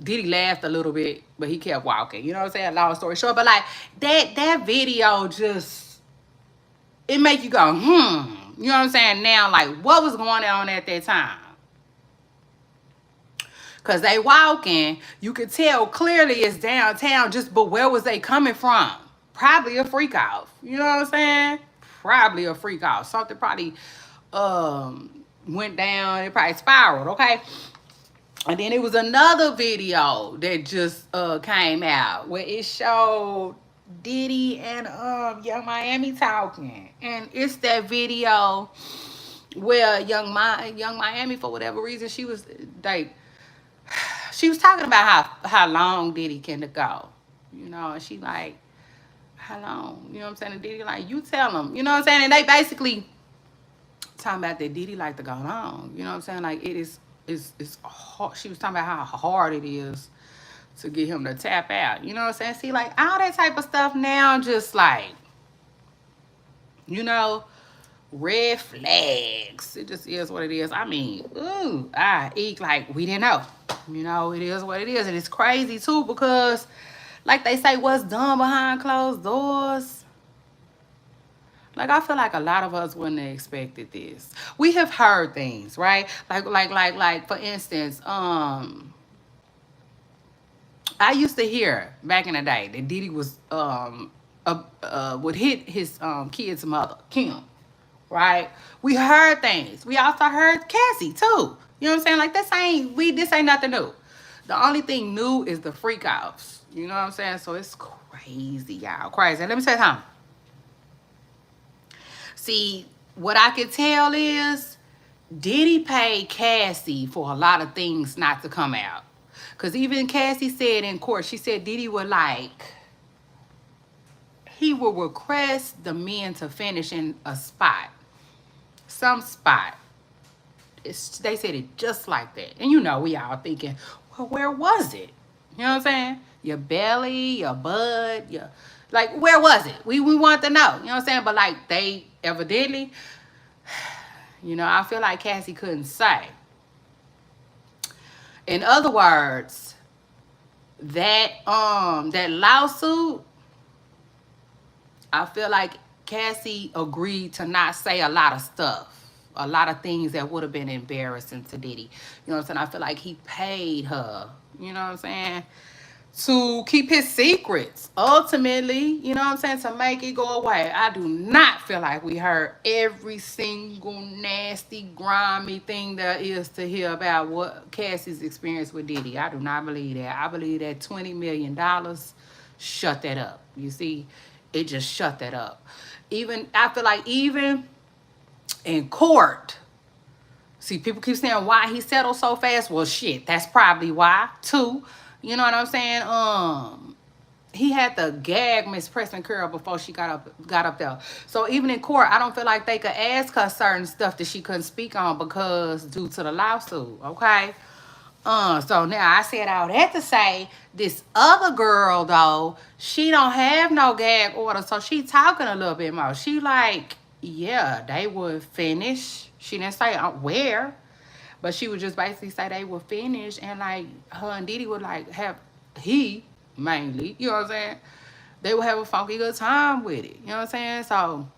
Diddy laughed a little bit, but he kept walking. You know what I'm saying? Long story short. But like that video just, it make you go, You know what I'm saying? Now, like, what was going on at that time? Because they walking, you could tell clearly it's downtown, but where was they coming from? Probably a freak off. You know what I'm saying? Probably a freak off. Something probably went down. It probably spiraled, okay? And then it was another video that just came out where it showed Diddy and Young Miami talking. And it's that video where Young Miami, for whatever reason, she was like, she was talking about how long Diddy can go. You know, and she like, how long? You know what I'm saying? And Diddy like, you tell him. You know what I'm saying? And they basically talking about that Diddy like to go long. You know what I'm saying? Like it's hard. She was talking about how hard it is to get him to tap out. You know what I'm saying? See, like all that type of stuff now, just like, you know, red flags. It just is what it is. I mean, ooh, I eat like we didn't know. You know, it is what it is. And it's crazy too because like they say, what's done behind closed doors. Like I feel like a lot of us wouldn't have expected this. We have heard things, right? Like for instance, I used to hear back in the day that Diddy was would hit his kid's mother, Kim, right? We heard things. We also heard Cassie too. You know what I'm saying? Like this ain't nothing new. The only thing new is the freak offs. You know what I'm saying? So it's crazy, y'all. Crazy. And let me tell you something. See, what I could tell is Diddy paid Cassie for a lot of things not to come out. Because even Cassie said in court, she said Diddy would like, he will request the men to finish in a spot. Some spot. They said it just like that. And you know, we all thinking, well, where was it? You know what I'm saying? Your belly, your butt, your... Like, where was it? We want to know. You know what I'm saying? But, like, they evidently, you know, I feel like Cassie couldn't say. In other words, that lawsuit, I feel like Cassie agreed to not say a lot of stuff. A lot of things that would have been embarrassing to Diddy. You know what I'm saying? I feel like he paid her, you know what I'm saying, to keep his secrets. Ultimately, you know what I'm saying, to make it go away. I do not feel like we heard every single nasty, grimy thing there is to hear about what Cassie's experience with Diddy. I do not believe that. I believe that $20 million shut that up. You see, it just shut that up. I feel like even in court, see, people keep saying why he settled so fast. Well, shit, that's probably why too. You know what I'm saying? He had to gag Miss Preston Curl before she got up there. So even in court, I don't feel like they could ask her certain stuff that she couldn't speak on because due to the lawsuit. Okay. So now I said all that to say this other girl though, she don't have no gag order, so she talking a little bit more. She like, yeah, they would finish. She didn't say where. But she would just basically say they would finish, and like her and Diddy would like have, he mainly, you know what I'm saying, they would have a funky good time with it, you know what I'm saying. So,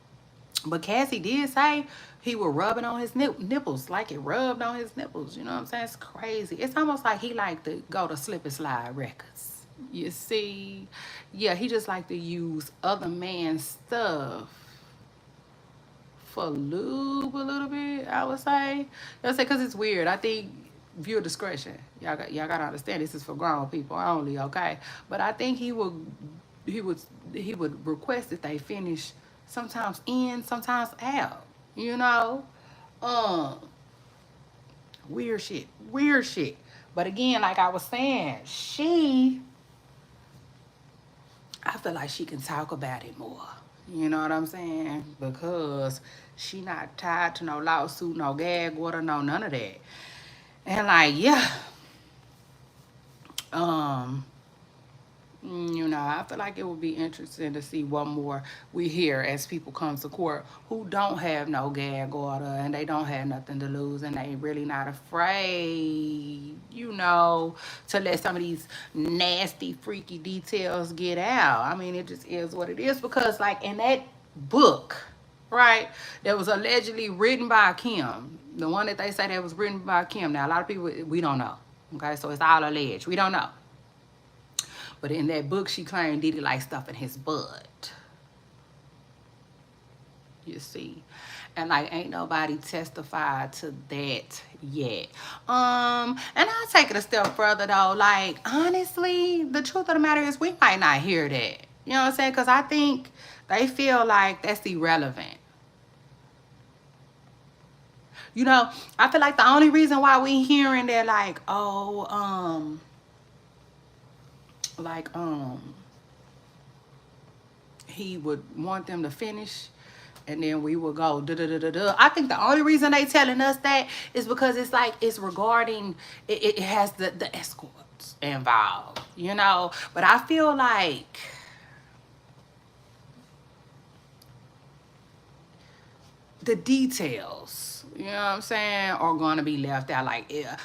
but Cassie did say he would rub it on his nipples, like it rubbed on his nipples, you know what I'm saying. It's crazy. It's almost like he liked to go to Slip and Slide Records, you see. Yeah, he just like to use other man's stuff for lube a little bit, I would say. I'll say, because it's weird. I think viewer discretion. Y'all gotta understand this is for grown people only, okay? But I think he would request that they finish sometimes in, sometimes out. You know? Weird shit. Weird shit. But again, like I was saying, I feel like she can talk about it more. You know what I'm saying? Because she not tied to no lawsuit, no gag order, no none of that. And like, yeah. You know, I feel like it would be interesting to see what more we hear as people come to court who don't have no gag order and they don't have nothing to lose and they really not afraid, you know, to let some of these nasty, freaky details get out. I mean, it just is what it is because, like, in that book, right, that was allegedly written by Kim, the one that they say that was written by Kim. Now, a lot of people, we don't know, okay, so it's all alleged. We don't know. But in that book, she claimed Diddy like stuff in his butt. You see. And like ain't nobody testified to that yet. And I'll take it a step further though. Like honestly, the truth of the matter is we might not hear that. You know what I'm saying? Because I think they feel like that's irrelevant. You know, I feel like the only reason why we hearing that like, oh, like he would want them to finish and then we will go da da da da da. I think the only reason they telling us that is because it's like it's regarding it has the escorts involved, you know. But I feel like the details, you know what I'm saying, are gonna be left out. Like, yeah,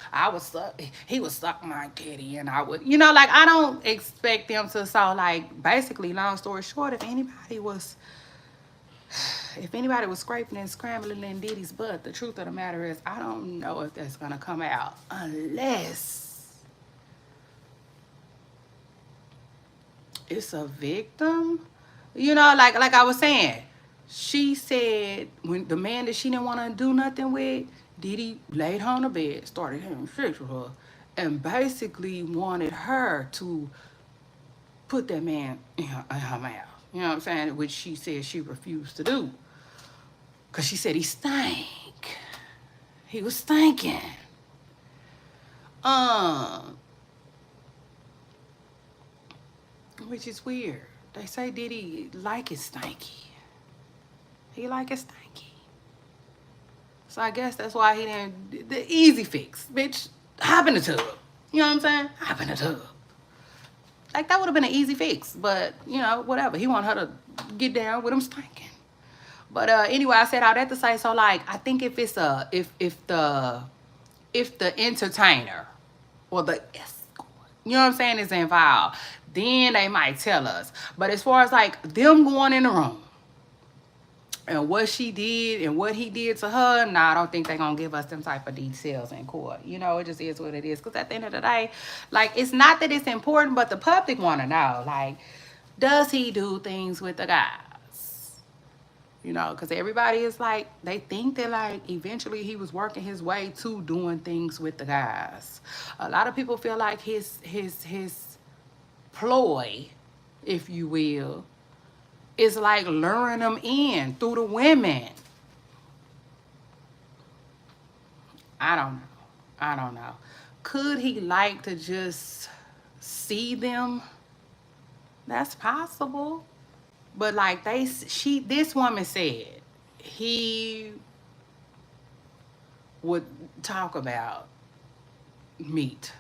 he would suck my titty, and I would, you know, like I don't expect them to. So, like, basically, long story short, if anybody was scraping and scrambling in Diddy's butt, the truth of the matter is, I don't know if that's gonna come out unless it's a victim. You know, like I was saying, she said when the man that she didn't want to do nothing with, Diddy laid her on the bed, started having sex with her, and basically wanted her to put that man in her mouth. You know what I'm saying? Which she said she refused to do. Because she said he stank. He was stinking. Which is weird. They say Diddy like it stanky. He like it stanky. So I guess that's why he didn't, the easy fix. Bitch, hop in the tub. You know what I'm saying? Hop in the tub. Like that would have been an easy fix. But, you know, whatever. He wanted her to get down with him stinking. But anyway, I said all that to say, so like, I think if it's if the entertainer or the escort, you know what I'm saying, is involved, then they might tell us. But as far as like them going in the room and what she did and what he did to her, nah, I don't think they're gonna give us them type of details in court. You know, it just is what it is. Because at the end of the day, like, it's not that it's important, but the public want to know, like, does he do things with the guys? You know, because everybody is like, they think that like eventually he was working his way to doing things with the guys. A lot of people feel like his ploy, if you will, is like luring them in through the women. I don't know. Could he like to just see them? That's possible. But like this woman said, he would talk about meat.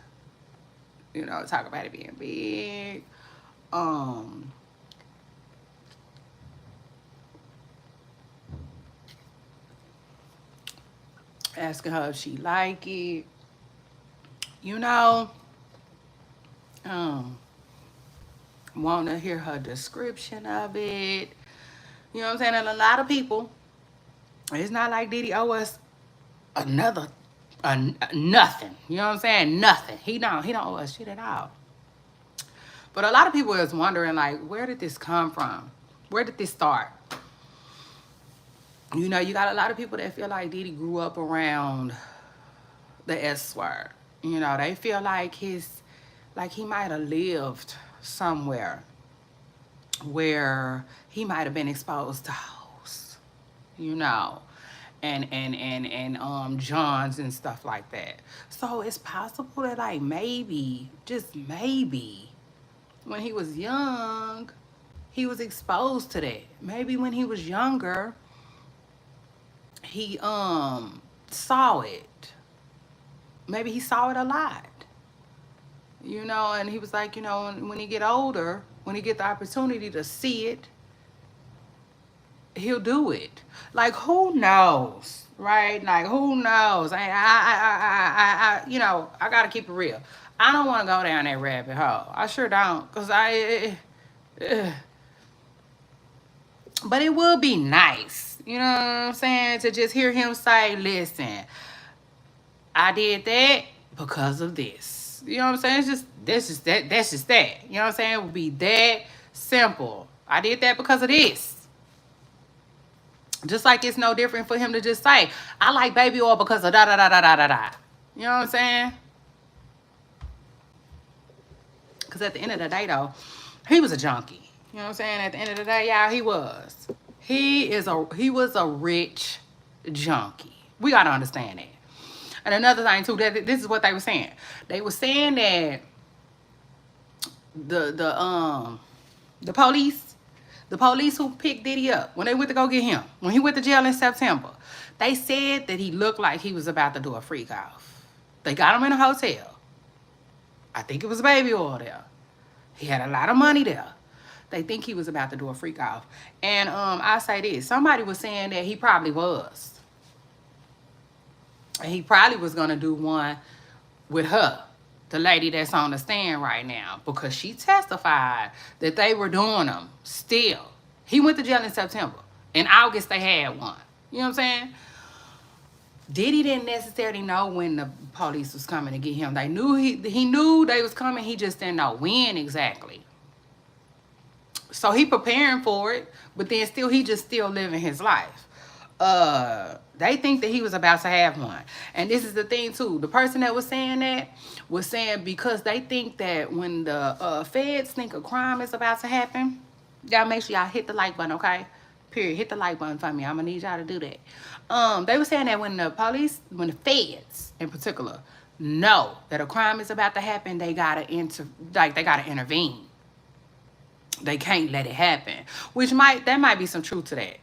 You know, talk about it being big. Asking her if she like it. You know, want to hear her description of it. You know what I'm saying? And a lot of people, it's not like Diddy owe us nothing. You know what I'm saying? Nothing. He don't owe us shit at all. But a lot of people is wondering, like, where did this come from? Where did this start? You know, you got a lot of people that feel like Diddy grew up around the S word. You know, they feel like he might have lived somewhere where he might have been exposed to hoes, you know, and Johns and stuff like that. So it's possible that like maybe, just maybe, when he was young, he was exposed to that. Maybe when he was younger, he saw it. Maybe he saw it a lot. You know, and he was like, you know, when he get older, when he get the opportunity to see it, he'll do it. Like, who knows, right? Like, who knows? I you know, I gotta keep it real. I don't want to go down that rabbit hole. I sure don't, cause but it would be nice, you know what I'm saying, to just hear him say, "Listen, I did that because of this." You know what I'm saying? It's just that's just that. You know what I'm saying? It would be that simple. I did that because of this. Just like it's no different for him to just say, I like baby oil because of da-da-da-da-da-da-da. You know what I'm saying? Because at the end of the day, though, he was a junkie. You know what I'm saying? At the end of the day, y'all, he was. He was a rich junkie. We got to understand that. And another thing, too, that this is what they were saying. They were saying that the police who picked Diddy up, when they went to go get him, when he went to jail in September, they said that he looked like he was about to do a freak off. They got him in a hotel. I think it was baby oil there. He had a lot of money there. They think he was about to do a freak off. And I say this. Somebody was saying that he probably was. And he probably was going to do one with her, the lady that's on the stand right now, because she testified that they were doing them still. He went to jail in September. In August, they had one. You know what I'm saying? Diddy didn't necessarily know when the police was coming to get him. They knew he knew they was coming. He just didn't know when exactly. So he preparing for it, but then still he just still living his life. They think that he was about to have one. And this is the thing too. The person that was saying that was saying because they think that when the feds think a crime is about to happen, y'all make sure y'all hit the like button, okay? Period. Hit the like button for me. I'm gonna need y'all to do that. They were saying that when the feds in particular know that a crime is about to happen, they gotta intervene. They can't let it happen. There might be some truth to that.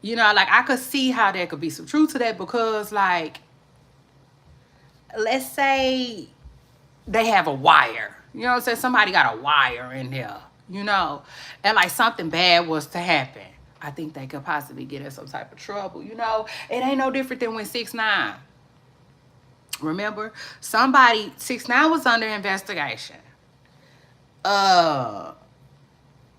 You know, like I could see how there could be some truth to that because, like, let's say they have a wire. You know what I'm saying? Somebody got a wire in there, you know, and like something bad was to happen. I think they could possibly get in some type of trouble, you know. It ain't no different than when 6ix9ine. Remember? 6ix9ine was under investigation.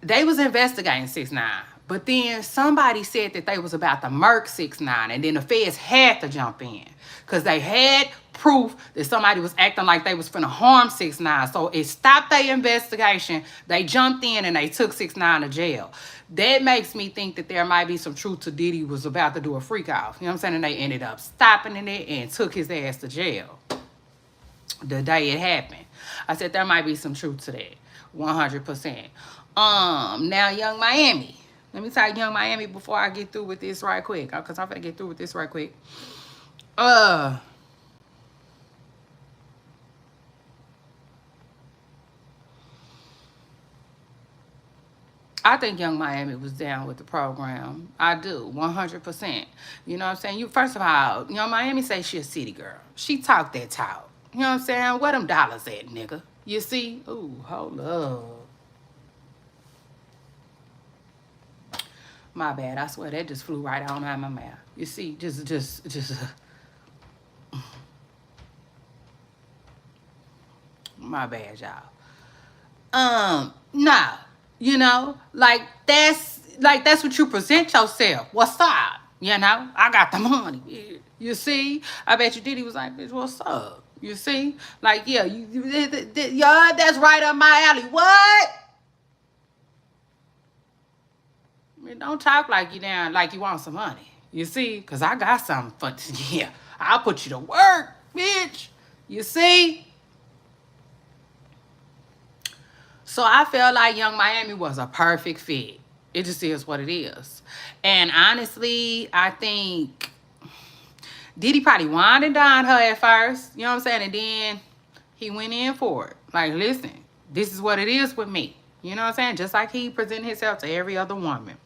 They was investigating 6ix9ine. But then somebody said that they was about to murk 6ix9ine. And then the feds had to jump in. Because they had proof that somebody was acting like they was finna harm 6ix9ine. So it stopped their investigation. They jumped in and they took 6ix9ine to jail. That makes me think that there might be some truth to Diddy was about to do a freak off. You know what I'm saying? And they ended up stopping in it and took his ass to jail the day it happened. I said there might be some truth to that. 100%. Now Young Miami. Let me tell Young Miami before I get through with this right quick. Because I'm going to get through with this right quick. I think Young Miami was down with the program. I do, 100%. You know what I'm saying? First of all, Young Miami say she a city girl. She talk that talk. You know what I'm saying? Where them dollars at, nigga? You see? Ooh, hold up. My bad. I swear that just flew right on out of my mouth. You see? Just. My bad, y'all. Nah. You know, like that's what you present yourself. What's up? You know, I got the money. You see? I bet you Diddy was like, bitch, what's up? You see? Like, yeah, yeah, that's right up my alley. What? I mean, don't talk like you down, like you want some money. You see? Because I got something for yeah. I'll put you to work, bitch. You see? So I felt like Young Miami was a perfect fit. It just is what it is. And honestly, I think Diddy probably wanted and dined her at first. You know what I'm saying? And then he went in for it. Like, listen, this is what it is with me. You know what I'm saying? Just like he presented himself to every other woman.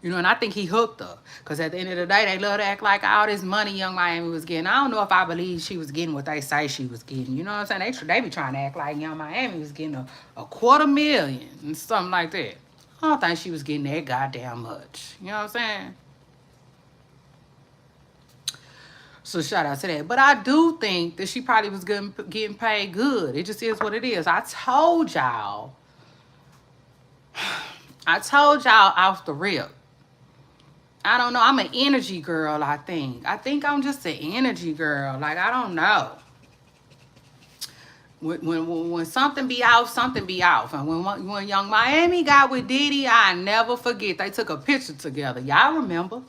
You know, and I think he hooked her. Because at the end of the day, they love to act like all this money Young Miami was getting. I don't know if I believe she was getting what they say she was getting. You know what I'm saying? They be trying to act like Young Miami was getting a $250,000 and something like that. I don't think she was getting that goddamn much. You know what I'm saying? So shout out to that. But I do think that she probably was getting paid good. It just is what it is. I told y'all off the rip. I don't know. I'm an energy girl, I think. I think I'm just an energy girl. Like, I don't know. When something be off, something be off. And when Young Miami got with Diddy, I never forget. They took a picture together. Y'all remember?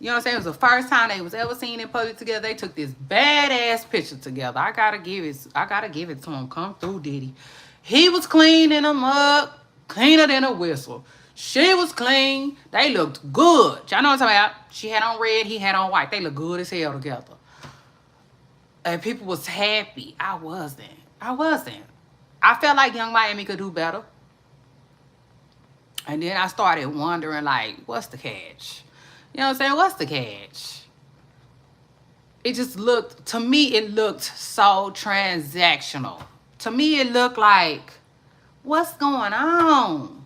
You know what I'm saying? It was the first time they was ever seen in public together. They took this badass picture together. I gotta give it to him. Come through, Diddy. He was clean in a mug, cleaner than a whistle. She was clean. They looked good. Y'all know what I'm talking about? She had on red, he had on white. They looked good as hell together. And people was happy. I wasn't. I felt like Young Miami could do better. And then I started wondering, like, what's the catch? You know what I'm saying? What's the catch? It just looked, to me, it looked so transactional. To me, it looked like, what's going on?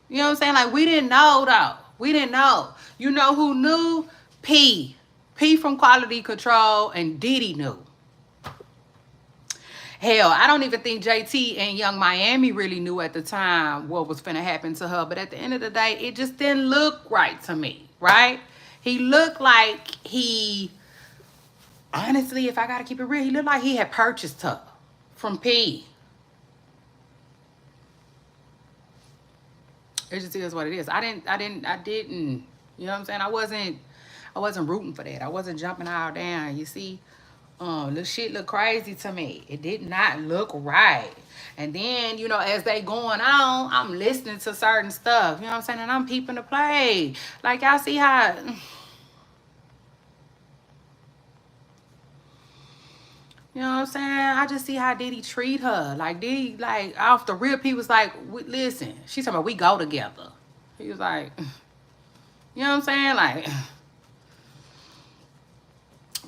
You know what I'm saying? Like, we didn't know, though. We didn't know. You know who knew? P from Quality Control, and Diddy knew. Hell, I don't even think JT and Young Miami really knew at the time what was finna happen to her. But at the end of the day, it just didn't look right to me, right? He looked like he, honestly, if I gotta keep it real, he looked like he had purchased her from P. It just is what it is. I didn't, you know what I'm saying? I wasn't rooting for that. I wasn't jumping all down, you see? This shit look crazy to me. It did not look right. And then, you know, as they going on, I'm listening to certain stuff. You know what I'm saying? And I'm peeping the play. Like, y'all see how... You know what I'm saying? I just see how Diddy treat her. Like, Diddy, like, off the rip, he was like, listen. She's talking about, we go together. He was like... You know what I'm saying? Like...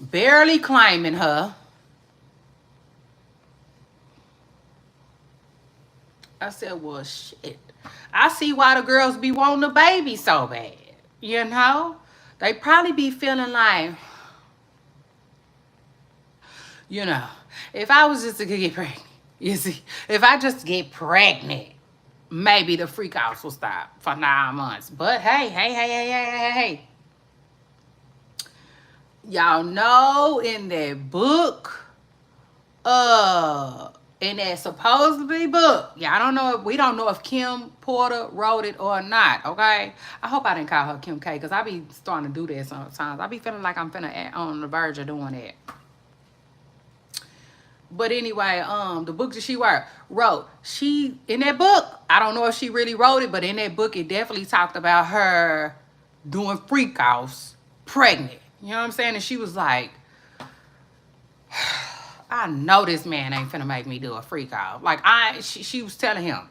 Barely claiming her. I said, well, shit. I see why the girls be wanting a baby so bad. You know? They probably be feeling like, you know, if I was just to get pregnant, you see, if I just get pregnant, maybe the freak outs will stop for 9 months. But hey. Y'all know in that book, in that supposedly book, we don't know if Kim Porter wrote it or not, okay? I hope I didn't call her Kim K, because I be starting to do that sometimes. I be feeling like I'm finna on the verge of doing that. But anyway, the book that she wrote, in that book, I don't know if she really wrote it, but in that book, it definitely talked about her doing freak offs pregnant. You know what I'm saying? And she was like, I know this man ain't finna make me do a freak off. Like, she was telling him,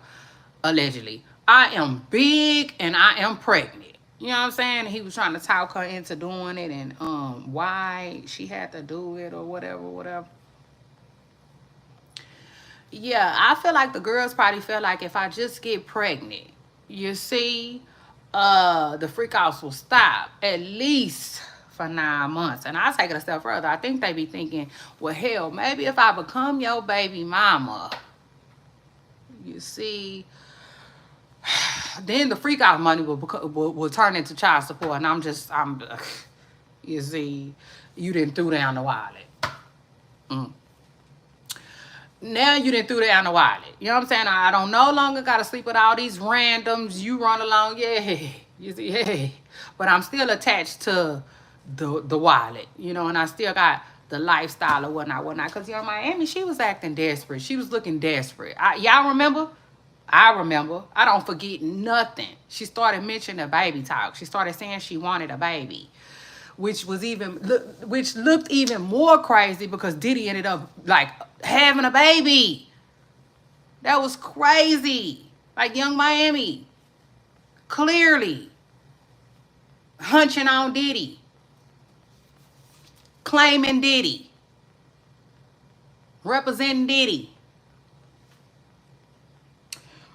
allegedly, I am big and I am pregnant. You know what I'm saying? And he was trying to talk her into doing it, and why she had to do it or whatever. Yeah, I feel like the girls probably feel like if I just get pregnant, you see, the freak offs will stop. At least for 9 months. And I'll take it a step further. I think they be thinking, well, hell, maybe if I become your baby mama, you see, then the freak out money will turn into child support. And you see, you didn't threw down the wallet. Now you didn't threw down the wallet. You know what I'm saying? I don't no longer got to sleep with all these randoms. You run along, yeah, you see, hey. But I'm still attached to the wallet, you know, and I still got the lifestyle or whatnot. Because, you know, Miami, she was acting desperate. She was looking desperate. Y'all remember? I remember. I don't forget nothing. She started mentioning a baby talk. She started saying she wanted a baby, which looked even more crazy because Diddy ended up, like, having a baby. That was crazy. Like, Young Miami, clearly hunching on Diddy. Claiming Diddy. Representing Diddy.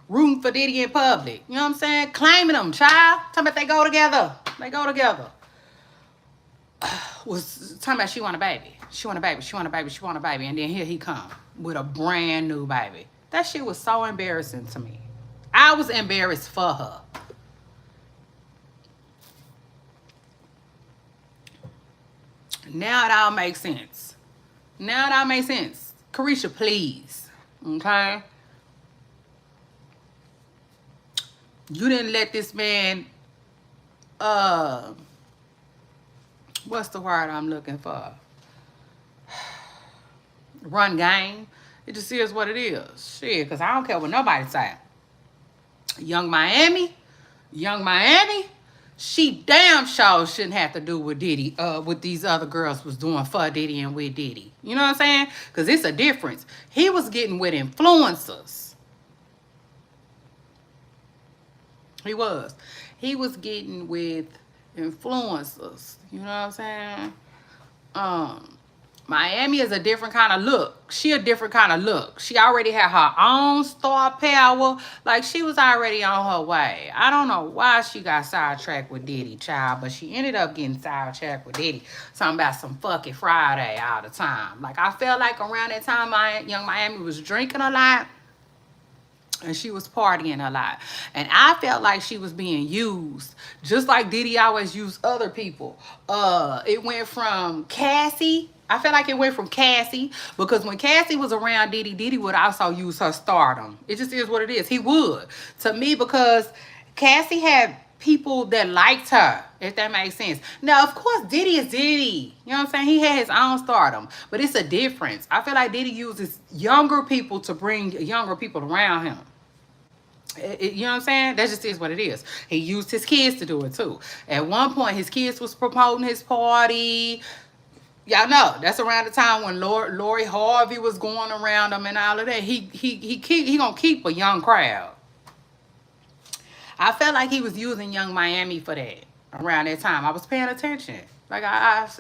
Rooting for Diddy in public. You know what I'm saying? Claiming them, child. Talking about they go together. They go together. Was talking about she want a baby. She want a baby. She want a baby. She want a baby. And then here he come with a brand new baby. That shit was so embarrassing to me. I was embarrassed for her. Now it all makes sense. Now it all makes sense. Carisha, please. Okay? You didn't let this man, what's the word I'm looking for? Run game. It just is what it is. Shit, because I don't care what nobody say. Young Miami, she damn sure shouldn't have to do what Diddy, what these other girls was doing for Diddy and with Diddy. You know what I'm saying? Because it's a difference. He was getting with influencers. He was. He was getting with influencers. You know what I'm saying? Miami is a different kind of look. She a different kind of look. She already had her own star power. Like, she was already on her way. I don't know why she got sidetracked with Diddy, child, but she ended up getting sidetracked with Diddy. Talking about some fucking Friday all the time. Like, I felt like around that time, Young Miami was drinking a lot. And she was partying a lot. And I felt like she was being used. Just like Diddy always used other people. It went from Cassie. I felt like it went from Cassie. Because when Cassie was around Diddy, Diddy would also use her stardom. It just is what it is. He would. To me, because Cassie had people that liked her, if that makes sense. Now, of course, Diddy is Diddy. You know what I'm saying? He had his own stardom. But it's a difference. I feel like Diddy uses younger people to bring younger people around him. You know what I'm saying? That just is what it is. He used his kids to do it too. At one point, his kids was promoting his party. Y'all know that's around the time when Lori Harvey was going around him and all of that. He gonna keep a young crowd. I felt like he was using Young Miami for that around that time. I was paying attention. Like,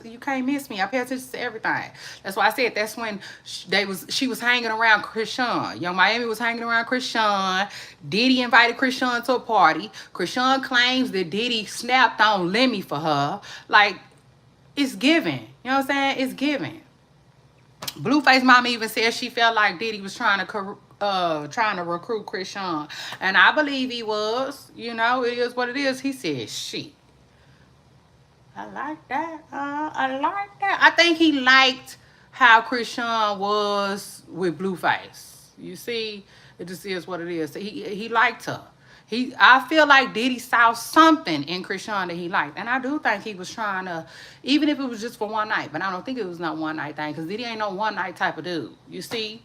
you can't miss me. I pay attention to everything. That's why I said that's when she was hanging around Chrisean. Young Miami was hanging around Chrisean. Diddy invited Chrisean to a party. Chrisean claims that Diddy snapped on Lemmy for her. Like, it's given. You know what I'm saying? It's given. Blueface mama even said she felt like Diddy was trying to recruit Chrisean. And I believe he was. You know, it is what it is. He said, shit. I like that. I like that. I think he liked how Chrisean was with Blueface. You see, it just is what it is. He liked her. I feel like Diddy saw something in Chrisean that he liked. And I do think he was trying to, even if it was just for one night, but I don't think it was no one night thing, because Diddy ain't no one night type of dude. You see?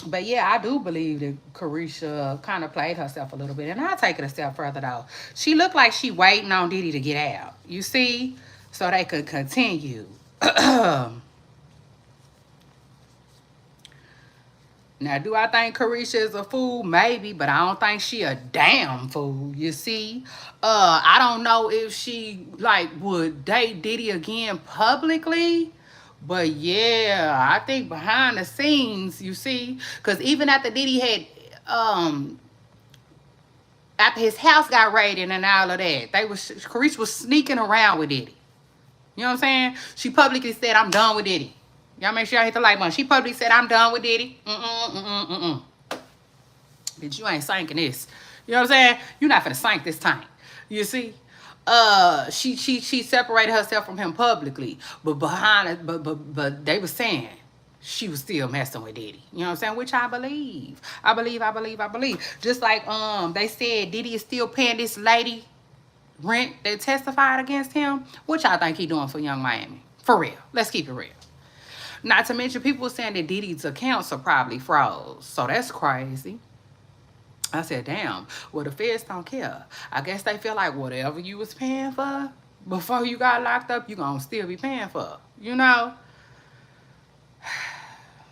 But yeah, I do believe that Carisha kind of played herself a little bit. And I'll take it a step further, though. She looked like she waiting on Diddy to get out. You see? So they could continue. Now, do I think Carisha is a fool? Maybe, but I don't think she a damn fool, you see? I don't know if she, like, would date Diddy again publicly. But yeah, I think behind the scenes, you see, because even after Diddy had, after his house got raided and all of that, Carisha was sneaking around with Diddy. You know what I'm saying? She publicly said, I'm done with Diddy. Y'all make sure y'all hit the like button. She publicly said, I'm done with Diddy. Bitch, you ain't sinking this. You know what I'm saying? You're not finna sink this tank. You see? She separated herself from him publicly, but behind it, but they were saying she was still messing with Diddy. You know what I'm saying? Which I believe. I believe. Just like they said Diddy is still paying this lady rent that testified against him, which I think he doing for Young Miami. For real. Let's keep it real. Not to mention people were saying that Diddy's accounts are probably froze. So that's crazy. I said, damn, well, the feds don't care. I guess they feel like whatever you was paying for before you got locked up, you gonna still be paying for, you know?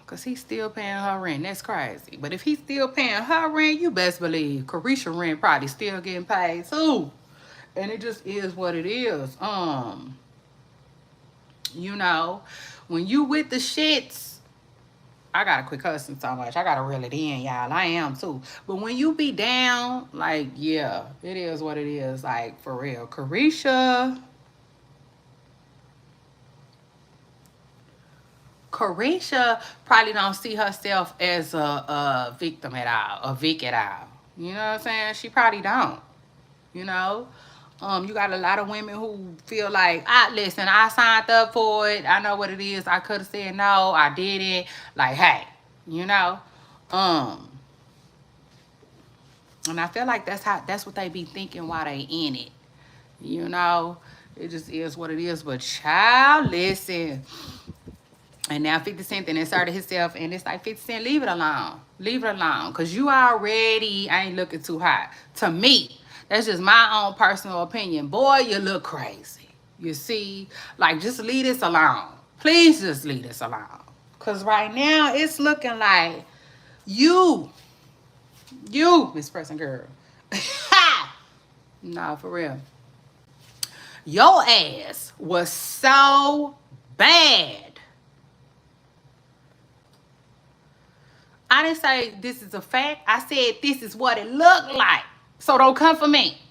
Because he's still paying her rent. That's crazy. But if he's still paying her rent, you best believe Carisha rent probably still getting paid too. And it just is what it is. You know, when you with the shits, I gotta quit cussing so much. I gotta reel it in, y'all. I am too. But when you be down, like, yeah, it is what it is. Like, for real. Carisha probably don't see herself as a victim at all, a Vic at all. You know what I'm saying? She probably don't. You know? You got a lot of women who feel like, listen, I signed up for it. I know what it is. I could have said no. I didn't. Like, hey, you know. And I feel like that's what they be thinking while they in it. You know, it just is what it is. But child, listen. And now 50 Cent then inserted himself, and it's like 50 Cent, leave it alone. Leave it alone. Because you already ain't looking too hot. To me, that's just my own personal opinion. Boy, you look crazy. You see? Like, just leave this alone. Please just leave this alone. Because right now, it's looking like you, Miss Person Girl. Nah, for real. Your ass was so bad. I didn't say this is a fact. I said this is what it looked like. So don't come for me.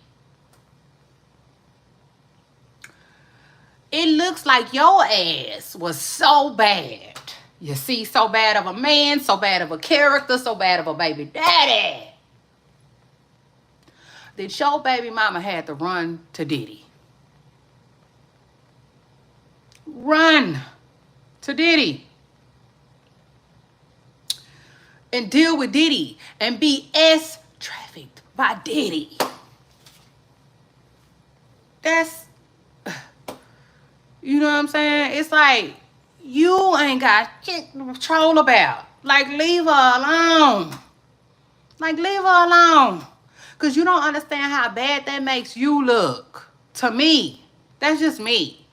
It looks like your ass was so bad. You see, so bad of a man, so bad of a character, so bad of a baby daddy, that your baby mama had to run to Diddy. Run to Diddy. And deal with Diddy. And be trafficked by Diddy. That's, you know what I'm saying? It's like, you ain't got shit to troll about. Like, leave her alone. Like, leave her alone. Because you don't understand how bad that makes you look. To me. That's just me.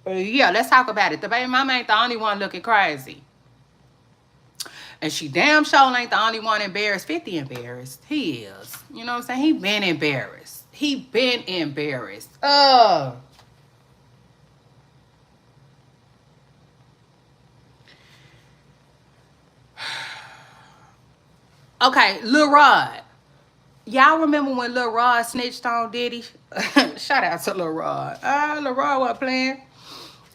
Yeah, let's talk about it. The baby mama ain't the only one looking crazy. And she damn sure ain't the only one embarrassed. 50 embarrassed. He is. You know what I'm saying? He been embarrassed. He been embarrassed. Okay, Lil Rod. Y'all remember when Lil Rod snitched on Diddy? Shout out to Lil Rod. Lil Rod wasn't playing.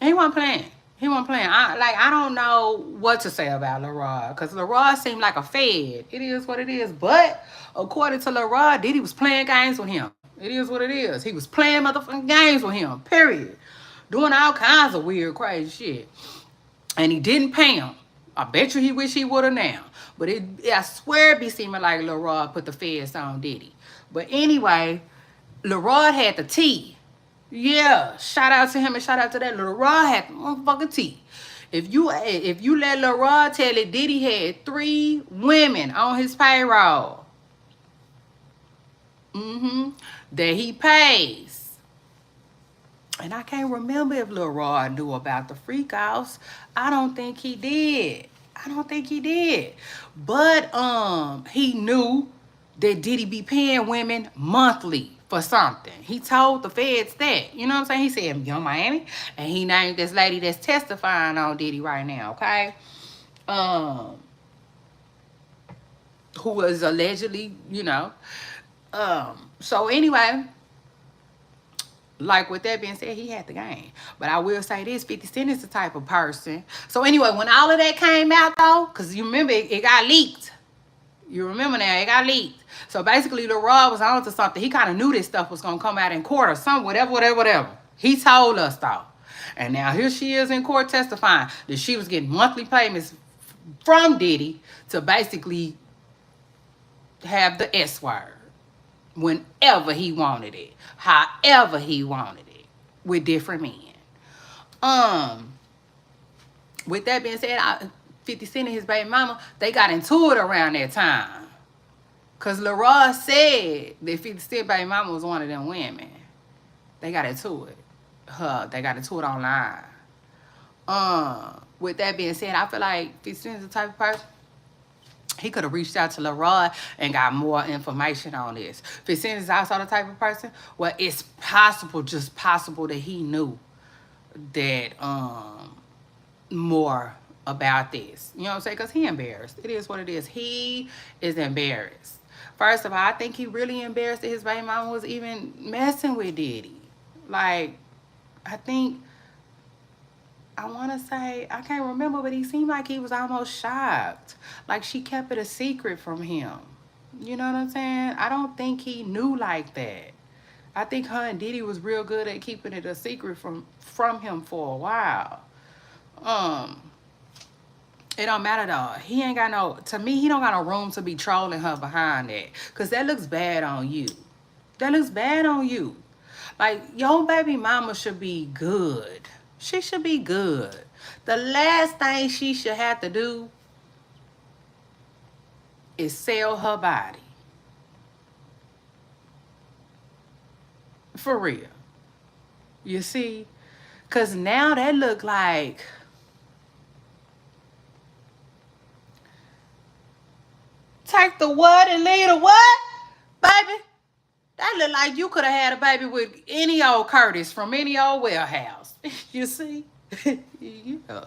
He wasn't playing. He wasn't playing. I don't know what to say about Lil Rod. Because Lil Rod seemed like a fed. It is what it is. But according to Lil Rod, Diddy was playing games with him. It is what it is. He was playing motherfucking games with him. Period. Doing all kinds of weird, crazy shit. And he didn't pay him. I bet you he wish he would have now. But I swear it be seeming like Lil Rod put the feds on Diddy. But anyway, Lil Rod had the tea. Yeah, shout out to him and shout out to that. Lil Rod had the motherfucking tea. If you let Lil Rod tell it, Diddy had 3 women on his payroll. That he pays. And I can't remember if Lil Rod knew about the freak offs. I don't think he did. But he knew that Diddy be paying women monthly for something. He told the feds that. You know what I'm saying? He said, Young Miami. And he named this lady that's testifying on Diddy right now, okay? Who was allegedly, you know. So anyway, like with that being said, he had the game. But I will say this, 50 Cent is the type of person. So anyway, when all of that came out though, because you remember it got leaked. You remember now, it got leaked. So basically, Lil Rod was on to something. He kind of knew this stuff was going to come out in court or something, whatever. He told us though. And now here she is in court testifying that she was getting monthly payments from Diddy to basically have the S word whenever he wanted it, however he wanted it, with different men. With that being said, 50 Cent and his baby mama, they got into it around that time. Because Lil Rod said that 50 Cent baby mama was one of them women. They got into it. They got into it online. With that being said, I feel like 50 Cent is the type of person, he could have reached out to Lil Rod and got more information on this. 50 Cent is also the type of person where it's possible, just possible, that he knew that more about this. You know what I'm saying? Because he embarrassed. It is what it is. He is embarrassed. First of all, I think he really embarrassed that his baby mama was even messing with Diddy. Like, I think, I want to say, I can't remember, but he seemed like he was almost shocked. Like she kept it a secret from him. You know what I'm saying? I don't think he knew like that. I think her and Diddy was real good at keeping it a secret from him for a while. It don't matter though. He ain't got no, to me, he don't got no room to be trolling her behind that. Because that looks bad on you. That looks bad on you. Like, your baby mama should be good. She should be good. The last thing she should have to do is sell her body. For real. You see? Because now that look like... Take the what and leave the what? Baby, that look like you could have had a baby with any old Curtis from any old warehouse. You see? Yeah.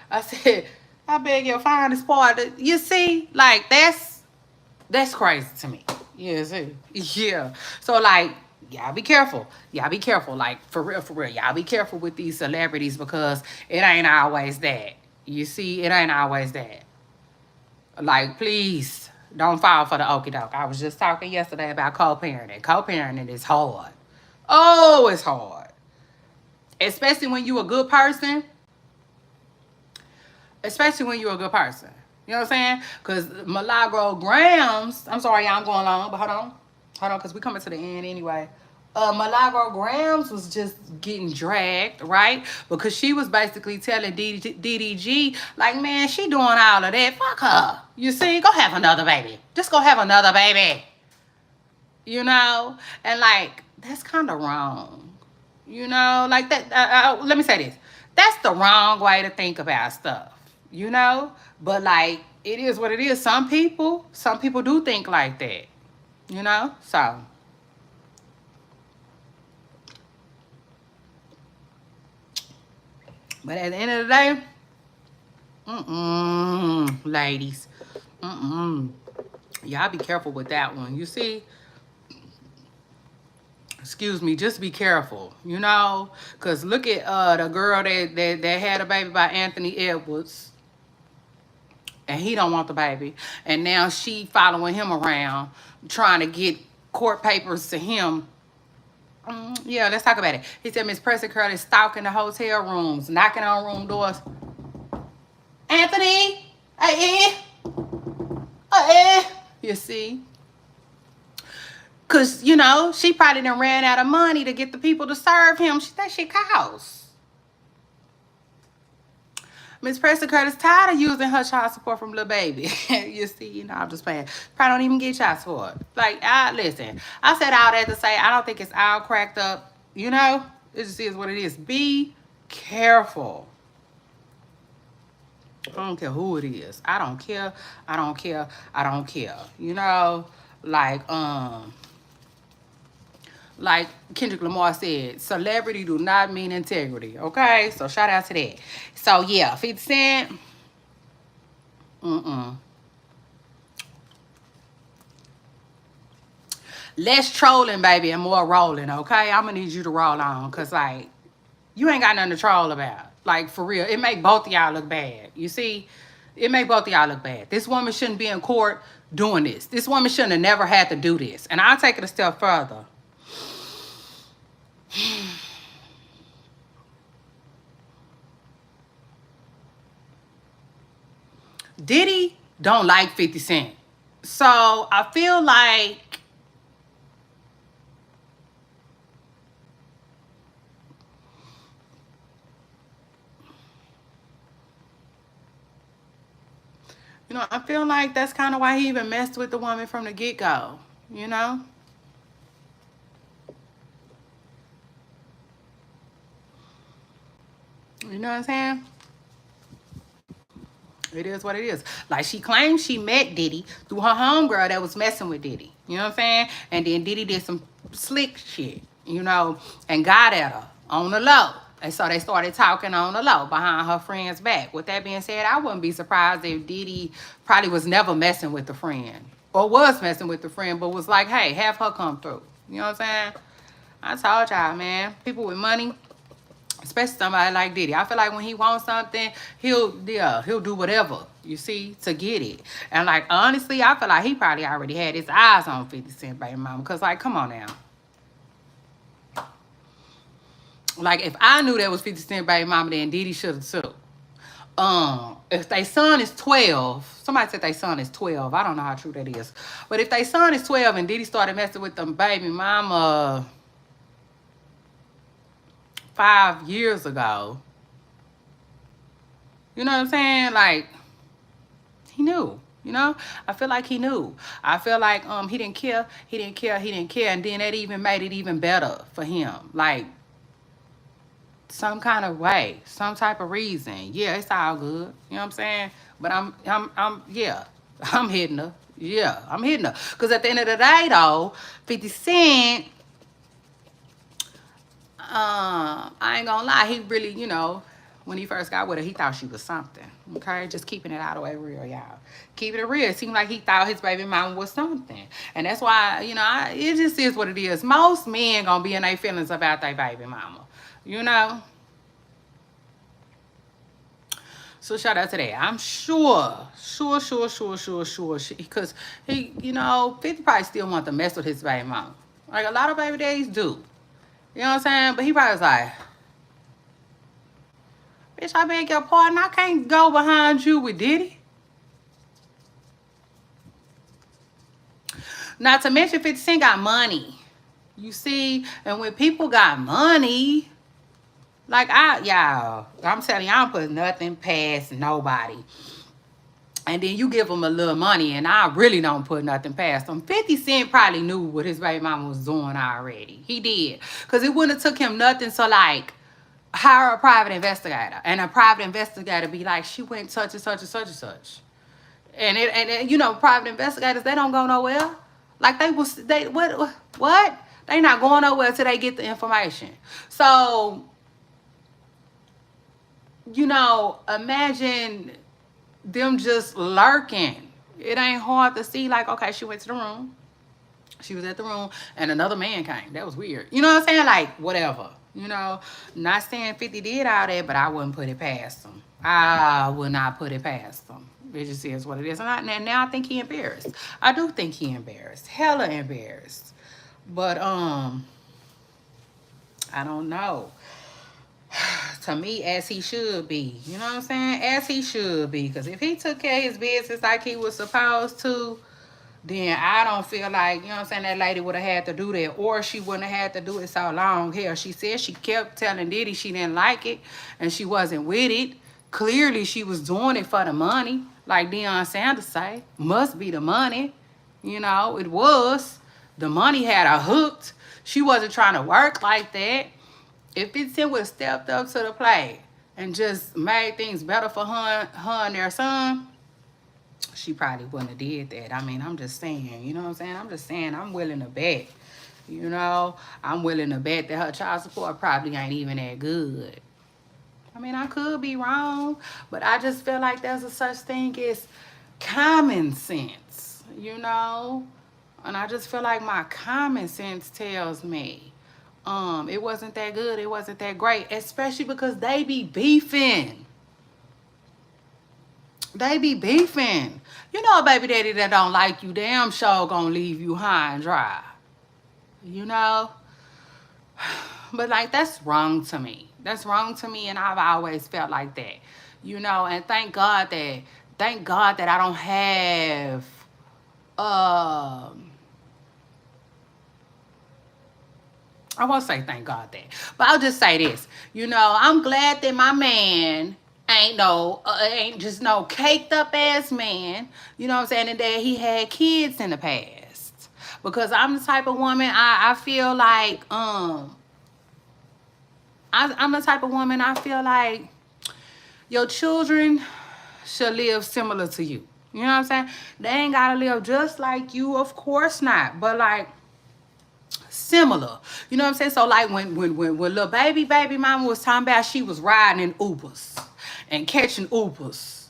I said, I beg your finest pardon. You see? Like, that's crazy to me. You see? Yeah. So, like, y'all be careful. Y'all be careful. Like, for real, for real. Y'all be careful with these celebrities because it ain't always that. You see? It ain't always that. Like, please, don't fall for the okie doke. I was just talking yesterday about co-parenting. Co-parenting is hard. Oh, it's hard. Especially when you a good person. Especially when you're a good person. You know what I'm saying? Because Milagro Grams, I'm sorry, y'all, I'm going long, but hold on. Hold on, because we coming to the end anyway. Milagro Grams was just getting dragged, right? Because she was basically telling DDG, like, man, she doing all of that. Fuck her. You see? Go have another baby. Just go have another baby. You know? And, like, that's kind of wrong. You know? Like, that. Let me say this. That's the wrong way to think about stuff. You know? But, like, it is what it is. Some people do think like that. You know? So... But at the end of the day, ladies, y'all be careful with that one. You see, excuse me, just be careful, you know, because look at the girl that had a baby by Anthony Edwards, and he don't want the baby, and now she following him around, trying to get court papers to him. Yeah, let's talk about it. He said Miss Preston Curtis stalking the hotel rooms, knocking on room doors. Anthony, you see? Because, you know, she probably done ran out of money to get the people to serve him. That shit costs. Miss Preston Curtis tired of using her child support from Lil Baby. You see, you know, I'm just playing. Probably don't even get child support. Like, listen, I said all that to say I don't think it's all cracked up. You know, it just is what it is. Be careful. I don't care who it is. I don't care. I don't care. I don't care. You know, like Kendrick Lamar said, celebrity do not mean integrity. Okay? So shout out to that. So yeah, 50 Cent. Less trolling, baby, and more rolling, okay? I'm gonna need you to roll on. Cause like, you ain't got nothing to troll about. Like, for real. It make both of y'all look bad. You see? It make both of y'all look bad. This woman shouldn't be in court doing this. This woman shouldn't have never had to do this. And I'll take it a step further. Diddy don't like 50 Cent. So I feel like you know, I feel like that's kind of why he even messed with the woman from the get-go, you know? You know what I'm saying? It is what it is. Like, she claims she met Diddy through her homegirl that was messing with Diddy. You know what I'm saying? And then Diddy did some slick shit, you know, and got at her on the low. And so they started talking on the low behind her friend's back. With that being said, I wouldn't be surprised if Diddy probably was never messing with the friend. Or was messing with the friend, but was like, hey, have her come through. You know what I'm saying? I told y'all, man. People with money Especially somebody like Diddy. I feel like when he wants something, he'll do whatever, you see, to get it. And like honestly, I feel like he probably already had his eyes on 50 Cent baby mama. Cause like, come on now. Like if I knew that was 50 Cent baby mama, then Diddy should have too. If their son is 12, somebody said their son is 12. I don't know how true that is. But if their son is 12 and Diddy started messing with them baby mama 5 years ago, you know what I'm saying? Like, he knew, you know? I feel like he knew. I feel like he didn't care, and then that even made it even better for him. Like, some kind of way, some type of reason. Yeah, it's all good. You know what I'm saying? But yeah, I'm hitting her. Yeah, I'm hitting her. Because at the end of the day, though, 50 Cent, I ain't gonna lie, he really, you know, when he first got with her, he thought she was something. Okay, just keeping it all the way real, y'all. Keeping it real. It seemed like he thought his baby mama was something, and that's why, you know, it just is what it is. Most men gonna be in their feelings about their baby mama, you know. So shout out to that. I'm sure, because he, you know, 50 probably still want to mess with his baby mama. Like a lot of baby daddies do. You know what I'm saying? But he probably was like, bitch, I beg your pardon. I can't go behind you with Diddy. Not to mention 50 Cent got money. You see? And when people got money, like y'all, I'm telling you, I don't put nothing past nobody. And then you give them a little money, and I really don't put nothing past them. 50 Cent probably knew what his baby mama was doing already. He did. Because it wouldn't have took him nothing to, like, hire a private investigator. And a private investigator be like, she went such and such and such and such. And you know, private investigators, they don't go nowhere. Like, what? They not going nowhere till they get the information. So, you know, imagine them just lurking. It ain't hard to see, like, okay, she went to the room. She was at the room, and another man came. That was weird. You know what I'm saying? Like, whatever. You know, not saying 50 did all that, but I wouldn't put it past them. I would not put it past them. It just is what it is. And now I think he embarrassed. I do think he embarrassed. Hella embarrassed. But, I don't know. To me, as he should be. You know what I'm saying? As he should be. Because if he took care of his business like he was supposed to, then I don't feel like, you know what I'm saying, that lady would have had to do that. Or she wouldn't have had to do it so long. Hell, she said she kept telling Diddy she didn't like it. And she wasn't with it. Clearly, she was doing it for the money. Like Deion Sanders say. Must be the money. You know, it was. The money had her hooked. She wasn't trying to work like that. If 50 Cent would have stepped up to the plate and just made things better for her and their son, she probably wouldn't have did that. I mean, I'm just saying, you know what I'm saying? I'm just saying, I'm willing to bet. You know, I'm willing to bet that her child support probably ain't even that good. I mean, I could be wrong, but I just feel like there's a such thing as common sense, you know? And I just feel like my common sense tells me it wasn't that good. It wasn't that great. Especially because they be beefing. They be beefing. You know a baby daddy that don't like you, damn sure gonna leave you high and dry. You know? But like, that's wrong to me. That's wrong to me, and I've always felt like that. You know, and thank God that I don't have I won't say thank God that, but I'll just say this. You know, I'm glad that my man ain't just no caked up ass man. You know what I'm saying? And that he had kids in the past. Because I'm the type of woman, I feel like, I'm the type of woman, I feel like your children should live similar to you. You know what I'm saying? They ain't gotta live just like you, of course not. But like, similar. You know what I'm saying? So like when little baby mama was talking about she was riding in Ubers and catching Ubers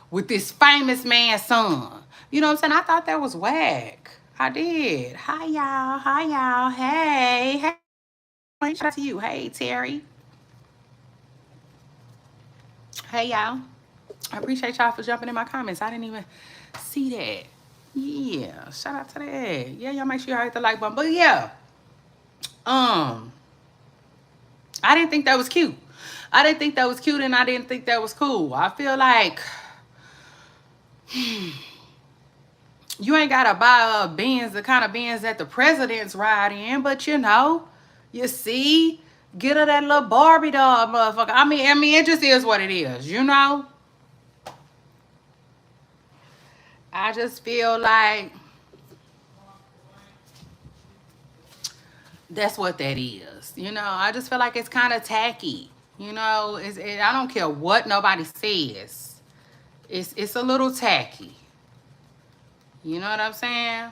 with this famous man's son. You know what I'm saying? I thought that was whack. I did. Hi y'all. Hey. Shout out to you. Hey Terry. Hey, y'all. I appreciate y'all for jumping in my comments. I didn't even see that. Yeah, shout out to that. Yeah, y'all make sure y'all hit the like button. But yeah, I didn't think that was cute. I didn't think that was cute, and I didn't think that was cool. I feel like you ain't gotta buy Benz, the kind of Benz that the presidents ride in, but you know, you see, get her that little Barbie doll, motherfucker. I mean, it just is what it is, you know. I just feel like that's what that is. You know, I just feel like it's kind of tacky. You know, I don't care what nobody says. It's a little tacky. You know what I'm saying?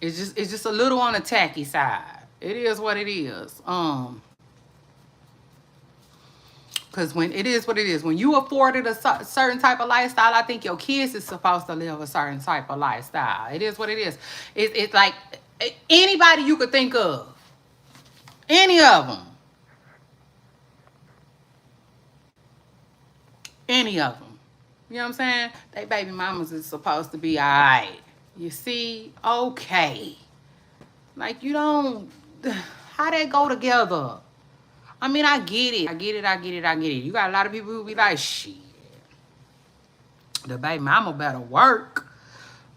It's just a little on the tacky side. It is what it is. Because when it is what it is, when you afforded a certain type of lifestyle, I think your kids is supposed to live a certain type of lifestyle. It is what it is. It's like anybody you could think of. Any of them. Any of them. You know what I'm saying? They baby mamas is supposed to be all right. You see? Okay. Like, you don't... How they go together? I mean, I get it. I get it. You got a lot of people who be like, shit, the baby mama better work.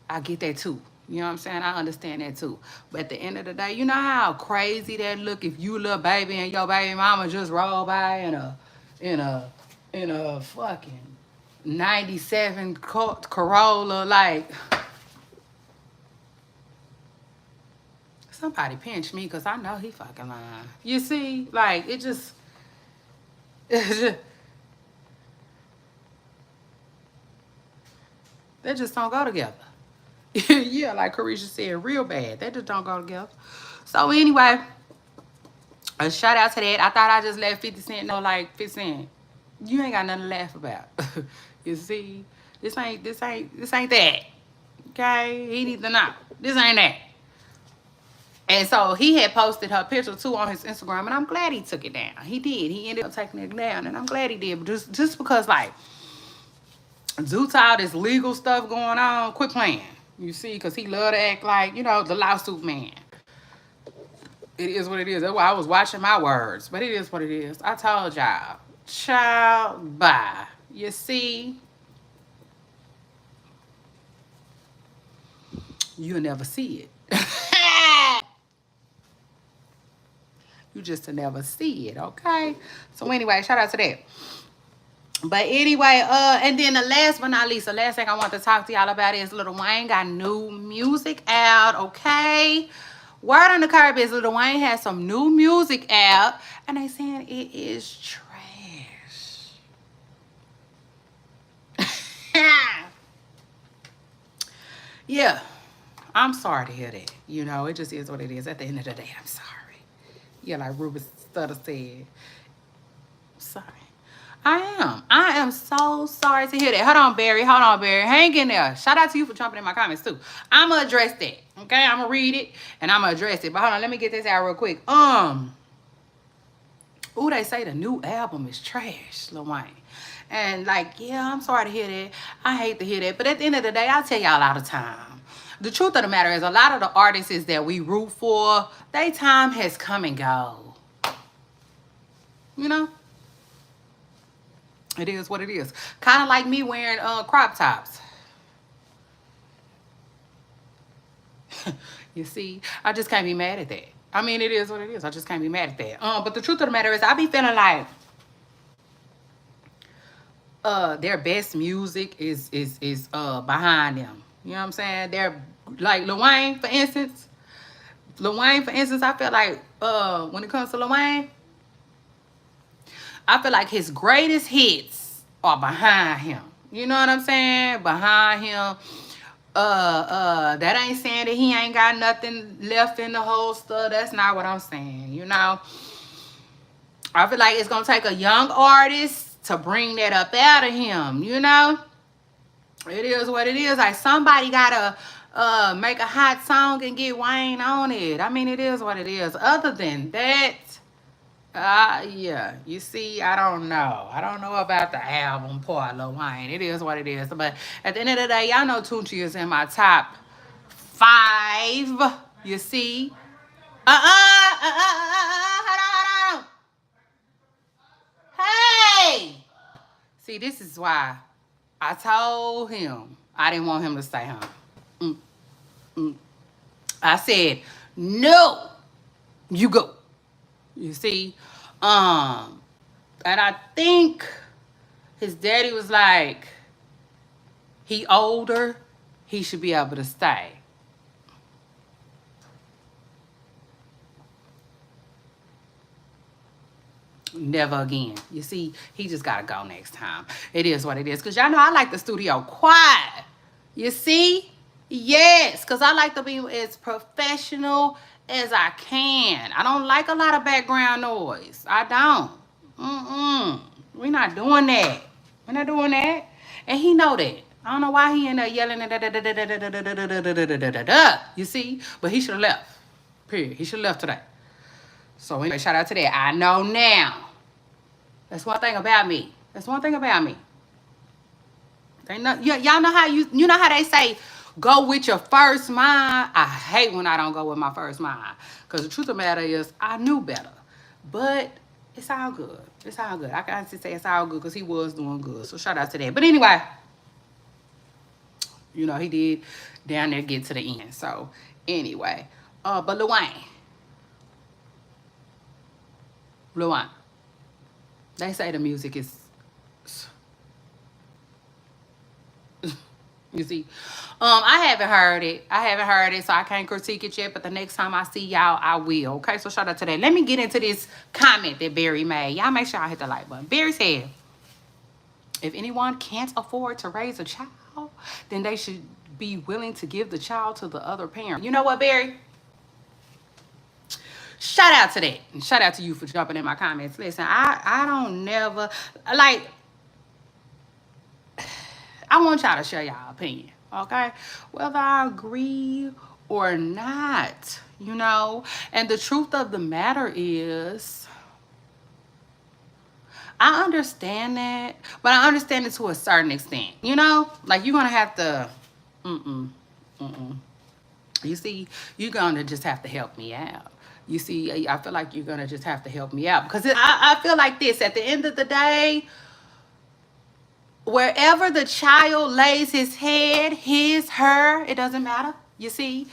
I get that too. You know what I'm saying? I understand that too. But at the end of the day, you know how crazy that look if you little baby and your baby mama just roll by in a fucking 97 Corolla, like... Somebody pinch me because I know he fucking lying. You see? Like, it just... They just don't go together. Yeah, like Carisha said, real bad. They just don't go together. So anyway, a shout out to that. I thought I just let 50 Cent know, like, 50 Cent, you ain't got nothing to laugh about. You see? This ain't that. Okay? He needs to know. This ain't that. And so he had posted her picture too on his Instagram, and I'm glad he took it down. He did. He ended up taking it down, and I'm glad he did. But just because, like, due to all this legal stuff going on, quit playing. You see, because he love to act like, you know, the lawsuit man. It is what it is. That's why I was watching my words. But it is what it is. I told y'all. Child, bye. You see? You'll never see it. You just never see it, okay? So anyway, shout out to that. But anyway, and then the last but not least, the last thing I want to talk to y'all about is Lil Wayne got new music out, okay? Word on the curb is Lil Wayne has some new music out, and they saying it is trash. Yeah, I'm sorry to hear that. You know, it just is what it is. At the end of the day, I'm sorry. Yeah, like Ruben Stutter said. Sorry. I am so sorry to hear that. Hold on, Barry. Hang in there. Shout out to you for jumping in my comments, too. I'm going to address that. Okay? I'm going to read it, and I'm going to address it. But hold on. Let me get this out real quick. Ooh, they say the new album is trash, Lil Wayne. And, like, yeah, I'm sorry to hear that. I hate to hear that. But at the end of the day, I'll tell y'all all the time. The truth of the matter is a lot of the artists that we root for, their time has come and go. You know? It is what it is. Kind of like me wearing crop tops. You see? I just can't be mad at that. I mean, it is what it is. I just can't be mad at that. But the truth of the matter is I be feeling like their best music is behind them. You know what I'm saying? They're like Lil Wayne, for instance. I feel like when it comes to Lil Wayne, I feel like his greatest hits are behind him. You know what I'm saying? Behind him. That ain't saying that he ain't got nothing left in the holster. That's not what I'm saying, you know? I feel like it's gonna take a young artist to bring that up out of him, you know? It is what it is. Like, somebody gotta make a hot song and get Wayne on it. I mean, it is what it is. Other than that, Yeah. You see, I don't know. I don't know about the album part, Lil Wayne. It is what it is. But at the end of the day, y'all know Tunchi is in my top 5. You see? Hold on. Hey! See, this is why I told him I didn't want him to stay home. Mm, mm. I said, no, you go. You see? And I think his daddy was like, he older, he should be able to stay. Never again. You see, he just gotta go next time. It is what it is. Because y'all know I like the studio quiet. You see? Yes, because I like to be as professional as I can. I don't like a lot of background noise. I don't. We're not doing that. We're not doing that. And he know that. I don't know why he in there yelling. You see? But he should have left. Period. He should have left today. So anyway, shout out to that. I know now. That's one thing about me. That's one thing about me. Y'all know how you know how they say, go with your first mind. I hate when I don't go with my first mind. Because the truth of the matter is, I knew better. But it's all good. It's all good. I can honestly say it's all good because he was doing good. So shout out to that. But anyway, you know, he did down there get to the end. So anyway, but Lil Wayne, they say the music is, you see, I haven't heard it, so I can't critique it yet, but the next time I see y'all, I will. Okay, so shout out to that. Let me get into this comment that Barry made. Y'all make sure I hit the like button. Barry said, if anyone can't afford to raise a child, then they should be willing to give the child to the other parent. You know what, Barry? Shout out to that. And shout out to you for jumping in my comments. Listen, I don't never, like, I want y'all to share y'all opinion, okay? Whether I agree or not, you know? And the truth of the matter is, I understand that, but I understand it to a certain extent, you know? Like, you're going to have to, You see, you're going to just have to help me out. You see, I feel like you're going to just have to help me out. Because I feel like this, at the end of the day, wherever the child lays his head, his, her, it doesn't matter. You see,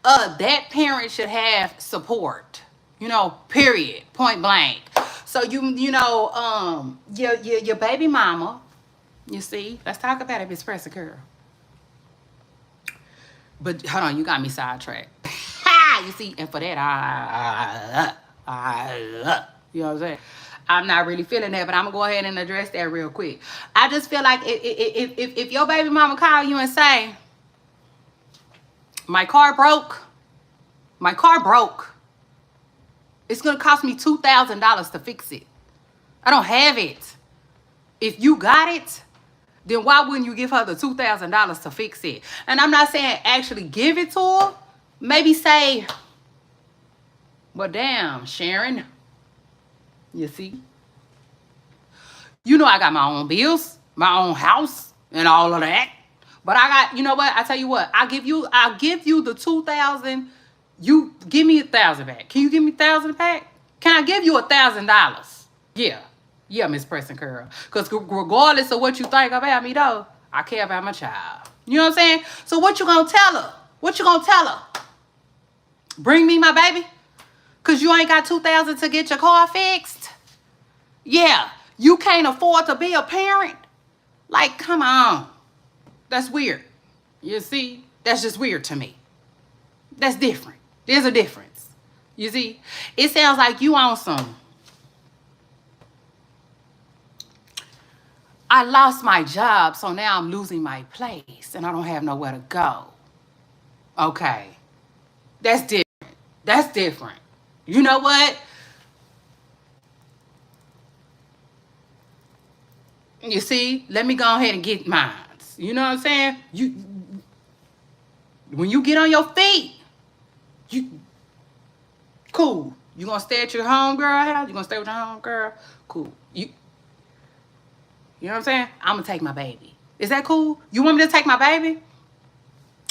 that parent should have support. You know, period, point blank. So you know, your baby mama. You see, let's talk about it, Miss Press Girl. But hold on, you got me sidetracked. You see, and for that, you know what I'm saying? I'm not really feeling that, but I'm gonna go ahead and address that real quick. I just feel like if your baby mama call you and say, my car broke, it's gonna cost me $2,000 to fix it. I don't have it. If you got it, then why wouldn't you give her the $2,000 to fix it? And I'm not saying actually give it to her. Maybe say, well, damn, Sharon, you see, you know I got my own bills, my own house, and all of that. But I got, you know what? I tell you what, I'll give you the $2,000. You give me $1,000 back. Can you give me $1,000 back? Can I give you $1,000? Yeah, Miss Preston Curl. Because regardless of what you think about me, though, I care about my child. You know what I'm saying? So what you gonna tell her? What you gonna tell her? Bring me my baby? Because you ain't got $2,000 to get your car fixed? Yeah, you can't afford to be a parent? Like, come on. That's weird. You see? That's just weird to me. That's different. There's a difference. You see? It sounds like you on some, I lost my job, so now I'm losing my place and I don't have nowhere to go. Okay. That's different. That's different. You know what? You see? Let me go ahead and get mine. You know what I'm saying? When you get on your feet, cool. You gonna stay at your home girl house? You gonna stay with your home girl? Cool. You know what I'm saying? I'm gonna take my baby. Is that cool? You want me to take my baby?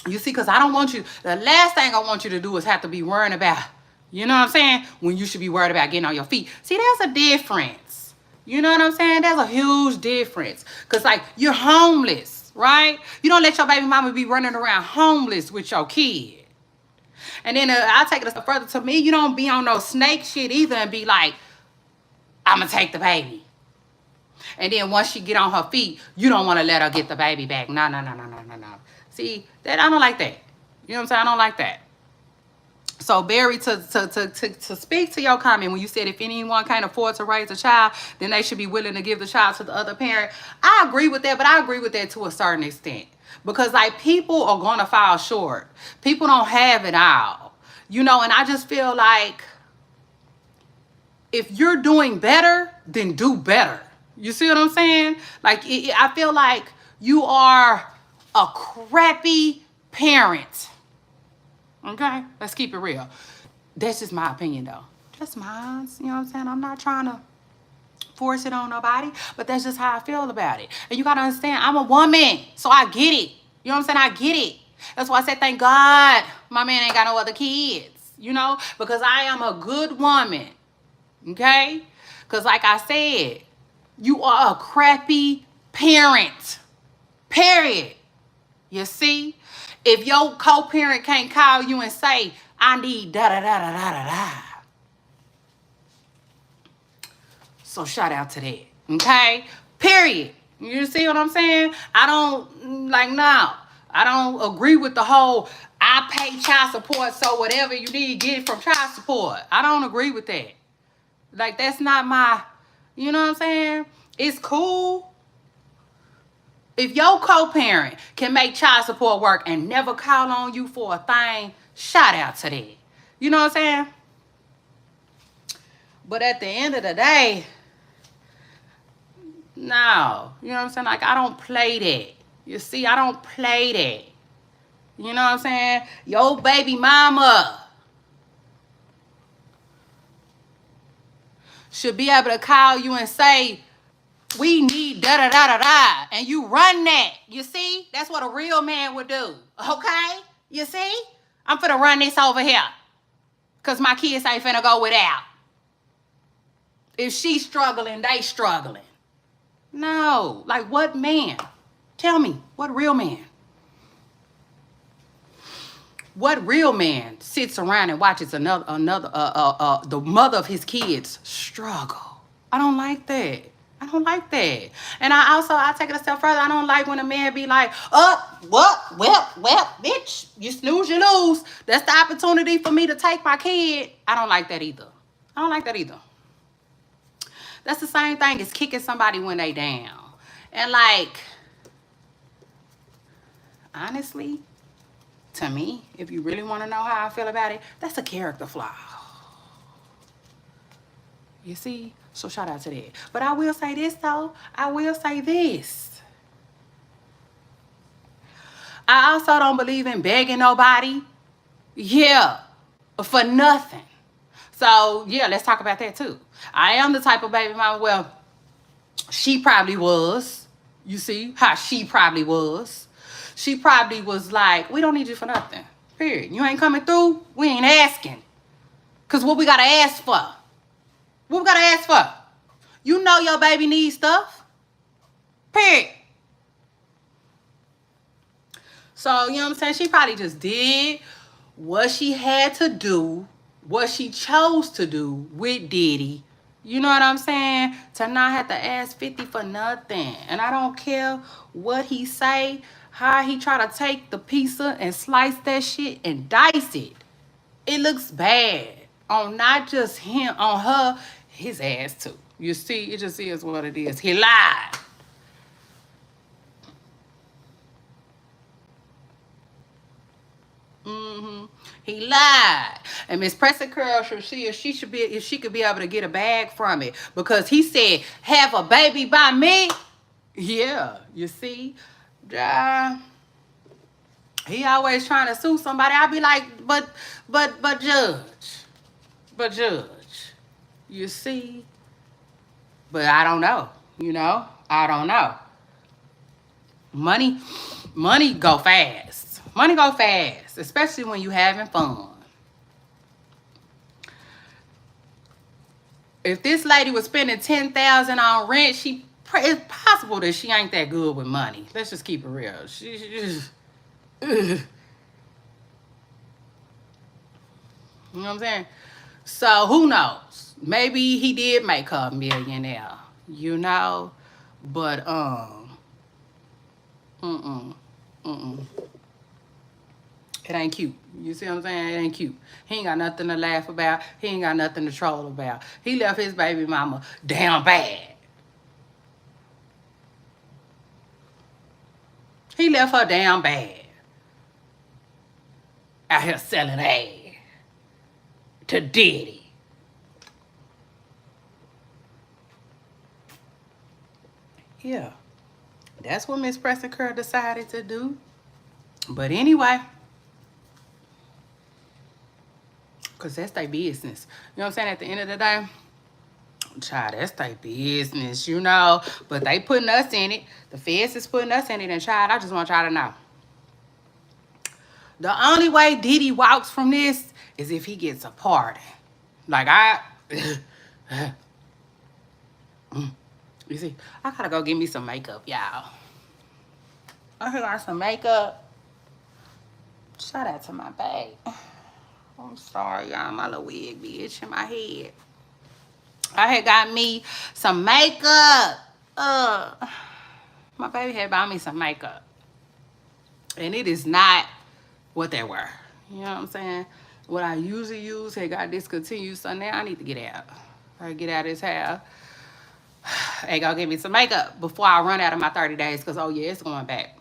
You see, because I don't want you, the last thing I want you to do is have to be worrying about, you know what I'm saying? When you should be worried about getting on your feet. See, there's a difference. You know what I'm saying? There's a huge difference. Because, like, you're homeless, right? You don't let your baby mama be running around homeless with your kid. And then I'll take it a step further. To me, you don't be on no snake shit either and be like, I'm going to take the baby. And then once she get on her feet, you don't want to let her get the baby back. No. See, that I don't like that. You know what I'm saying? I don't like that. So, Barry, to speak to your comment when you said if anyone can't afford to raise a child, then they should be willing to give the child to the other parent. I agree with that, but I agree with that to a certain extent. Because, like, people are going to fall short. People don't have it all. You know, and I just feel like if you're doing better, then do better. You see what I'm saying? Like, I feel like you are a crappy parent. Okay? Let's keep it real. That's just my opinion, though. Just mine. You know what I'm saying? I'm not trying to force it on nobody, but that's just how I feel about it. And you got to understand, I'm a woman, so I get it. You know what I'm saying? I get it. That's why I said, thank God my man ain't got no other kids, you know? Because I am a good woman, okay? Because like I said, you are a crappy parent, period. You see? If your co-parent can't call you and say, I need da-da-da-da-da-da-da. So shout out to that, okay? Period. You see what I'm saying? I don't, like, no. I don't agree with the whole, I pay child support, so whatever you need, get it from child support. I don't agree with that. Like, that's not my, you know what I'm saying? It's cool. If your co-parent can make child support work and never call on you for a thing, shout out to that. You know what I'm saying? But at the end of the day, no. You know what I'm saying? Like, I don't play that. You see, I don't play that. You know what I'm saying? Your baby mama should be able to call you and say, we need da-da-da-da-da, and you run that. You see? That's what a real man would do, okay? You see? I'm finna run this over here because my kids ain't finna go without. If she's struggling, they struggling. No. Like, what man? Tell me, what real man? What real man sits around and watches the mother of his kids struggle? I don't like that. I don't like that. And I take it a step further. I don't like when a man be like, well, bitch, you snooze, you lose. That's the opportunity for me to take my kid. I don't like that either. I don't like that either. That's the same thing as kicking somebody when they down. And, like, honestly, to me, if you really want to know how I feel about it, that's a character flaw. You see? So shout out to that. But I will say this, though. I will say this. I also don't believe in begging nobody. Yeah. For nothing. So, yeah, let's talk about that, too. I am the type of baby mama, well, she probably was. You see how she probably was. She probably was like, we don't need you for nothing. Period. You ain't coming through, we ain't asking. Because what we got to ask for? What we got to ask for? You know your baby needs stuff. Period. So, you know what I'm saying? She probably just did what she had to do, what she chose to do with Diddy. You know what I'm saying? To not have to ask 50 for nothing. And I don't care what he say, how he try to take the pizza and slice that shit and dice it. It looks bad on not just him, on her, his ass too. You see, it just is what it is. He lied. He lied. And Miss Preston Curl, if she could be able to get a bag from it. Because he said, have a baby by me. Yeah, you see? He always trying to sue somebody. I'll be like, but judge. but judge. You see? But I don't know. You know? I don't know. Money go fast. Money go fast, especially when you having fun. If this lady was spending $10,000 on rent, it's possible that she ain't that good with money. Let's just keep it real. She just, you know what I'm saying? So who knows? Maybe he did make her a millionaire, you know? But it ain't cute. You see what I'm saying? It ain't cute. He ain't got nothing to laugh about. He ain't got nothing to troll about. He left his baby mama damn bad. He left her damn bad. Out here selling ass to Diddy. Yeah. That's what Miss Preston Curl decided to do. But anyway, because that's their business. You know what I'm saying? At the end of the day, child, that's their business, you know. But they putting us in it. The feds is putting us in it. And child, I just want y'all to know. The only way Diddy walks from this is if he gets a pardon. Like you see, I gotta go get me some makeup, y'all. I got some makeup. Shout out to my babe. I'm sorry, y'all. My little wig be itching my head. I had got me some makeup. My baby had bought me some makeup. And it is not what they were. You know what I'm saying? What I usually use had got discontinued, so now I need to get out. I get out of this house. Hey, go get me some makeup before I run out of my 30 days, because, oh, yeah, it's going back.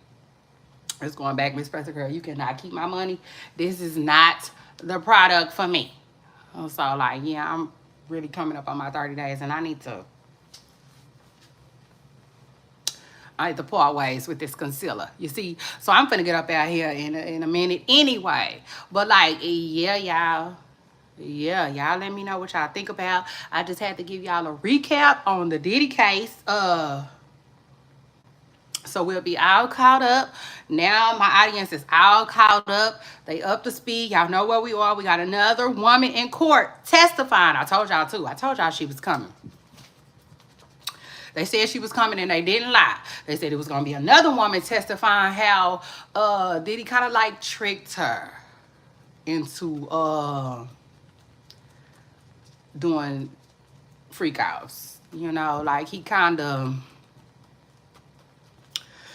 It's going back, Miss Preston Girl. You cannot keep my money. This is not the product for me. So, like, yeah, I'm really coming up on my 30 days, and I need to part ways with this concealer. You see? So, I'm finna get up out here in a minute anyway. But, like, yeah, y'all. Yeah, y'all let me know what y'all think about. I just had to give y'all a recap on the Diddy case. So we'll be all caught up. Now my audience is all caught up. They up to speed. Y'all know where we are. We got another woman in court testifying. I told y'all too. I told y'all she was coming. They said she was coming and they didn't lie. They said it was going to be another woman testifying how Diddy kind of like tricked her into doing freak outs. You know, like he kind of...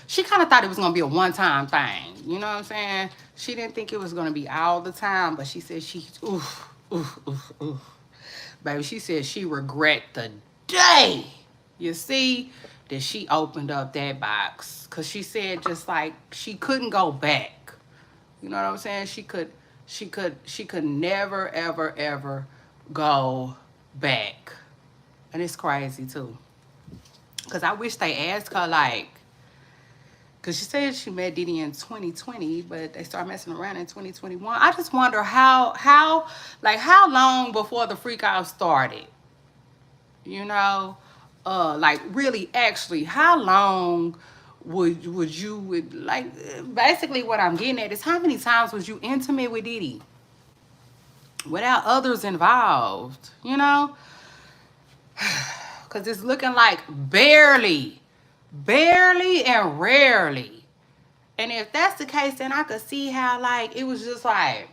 She kind of thought it was going to be a one-time thing. You know what I'm saying? She didn't think it was going to be all the time, but she said Baby, she said she regret the day, you see, that she opened up that box. Because she said just like she couldn't go back. You know what I'm saying? She could never, ever, ever go back. And it's crazy, too. Because I wish they asked her, like, because she said she met Diddy in 2020, but they started messing around in 2021. I just wonder how long before the freak out started? You know? Like, really, actually, how long would you, like, basically what I'm getting at is how many times was you intimate with Diddy without others involved? You know? Because it's looking like barely and rarely. And if that's the case, then I could see how, like, it was just like,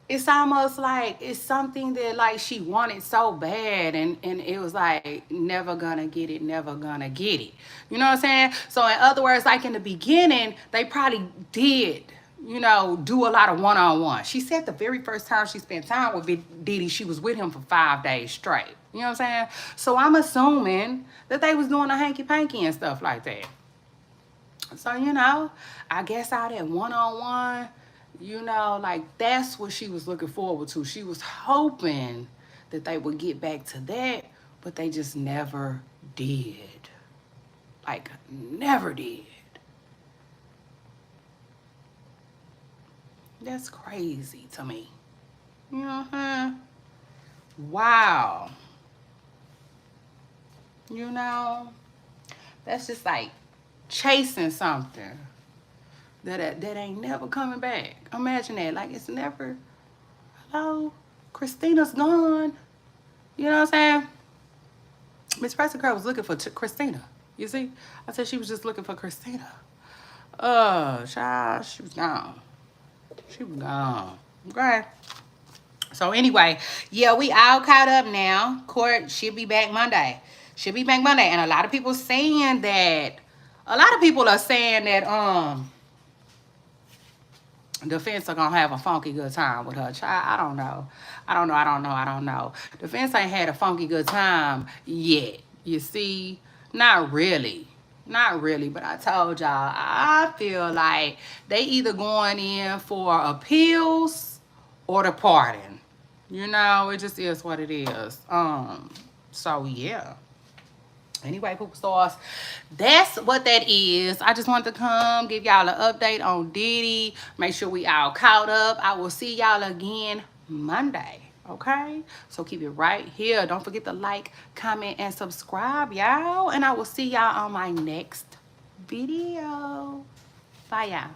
it's almost like it's something that, like, she wanted so bad, and it was like, never gonna get it. You know what I'm saying? So in other words, like in the beginning, they probably did, you know, do a lot of one-on-one. She said the very first time she spent time with Diddy, she was with him for 5 days straight. You know what I'm saying? So I'm assuming that they was doing a hanky-panky and stuff like that. So, you know, I guess all that one-on-one, you know, like that's what she was looking forward to. She was hoping that they would get back to that, but they just never did. Like, never did. That's crazy to me. You know what I'm saying? Wow. You know, that's just like chasing something that ain't never coming back. Imagine that. Like, it's never, hello, Christina's gone. You know what I'm saying? Miss Preston Girl was looking for Christina. You see? I said she was just looking for Christina. Child, she was gone. She was gone. Okay. So anyway, yeah, we all caught up now. Court should be back Monday. Should be back Monday. And a lot of people are saying that Defense are gonna have a funky good time with her. Child, I don't know. Defense ain't had a funky good time yet. You see? Not really. But I told y'all, I feel like they either going in for appeals or the pardon. You know, it just is what it is. So yeah. Anyway, Pooper Stars, that's what that is. I just wanted to come give y'all an update on Diddy. Make sure we all caught up. I will see y'all again Monday. Okay? So keep it right here. Don't forget to like, comment, and subscribe, y'all. And I will see y'all on my next video. Bye, y'all.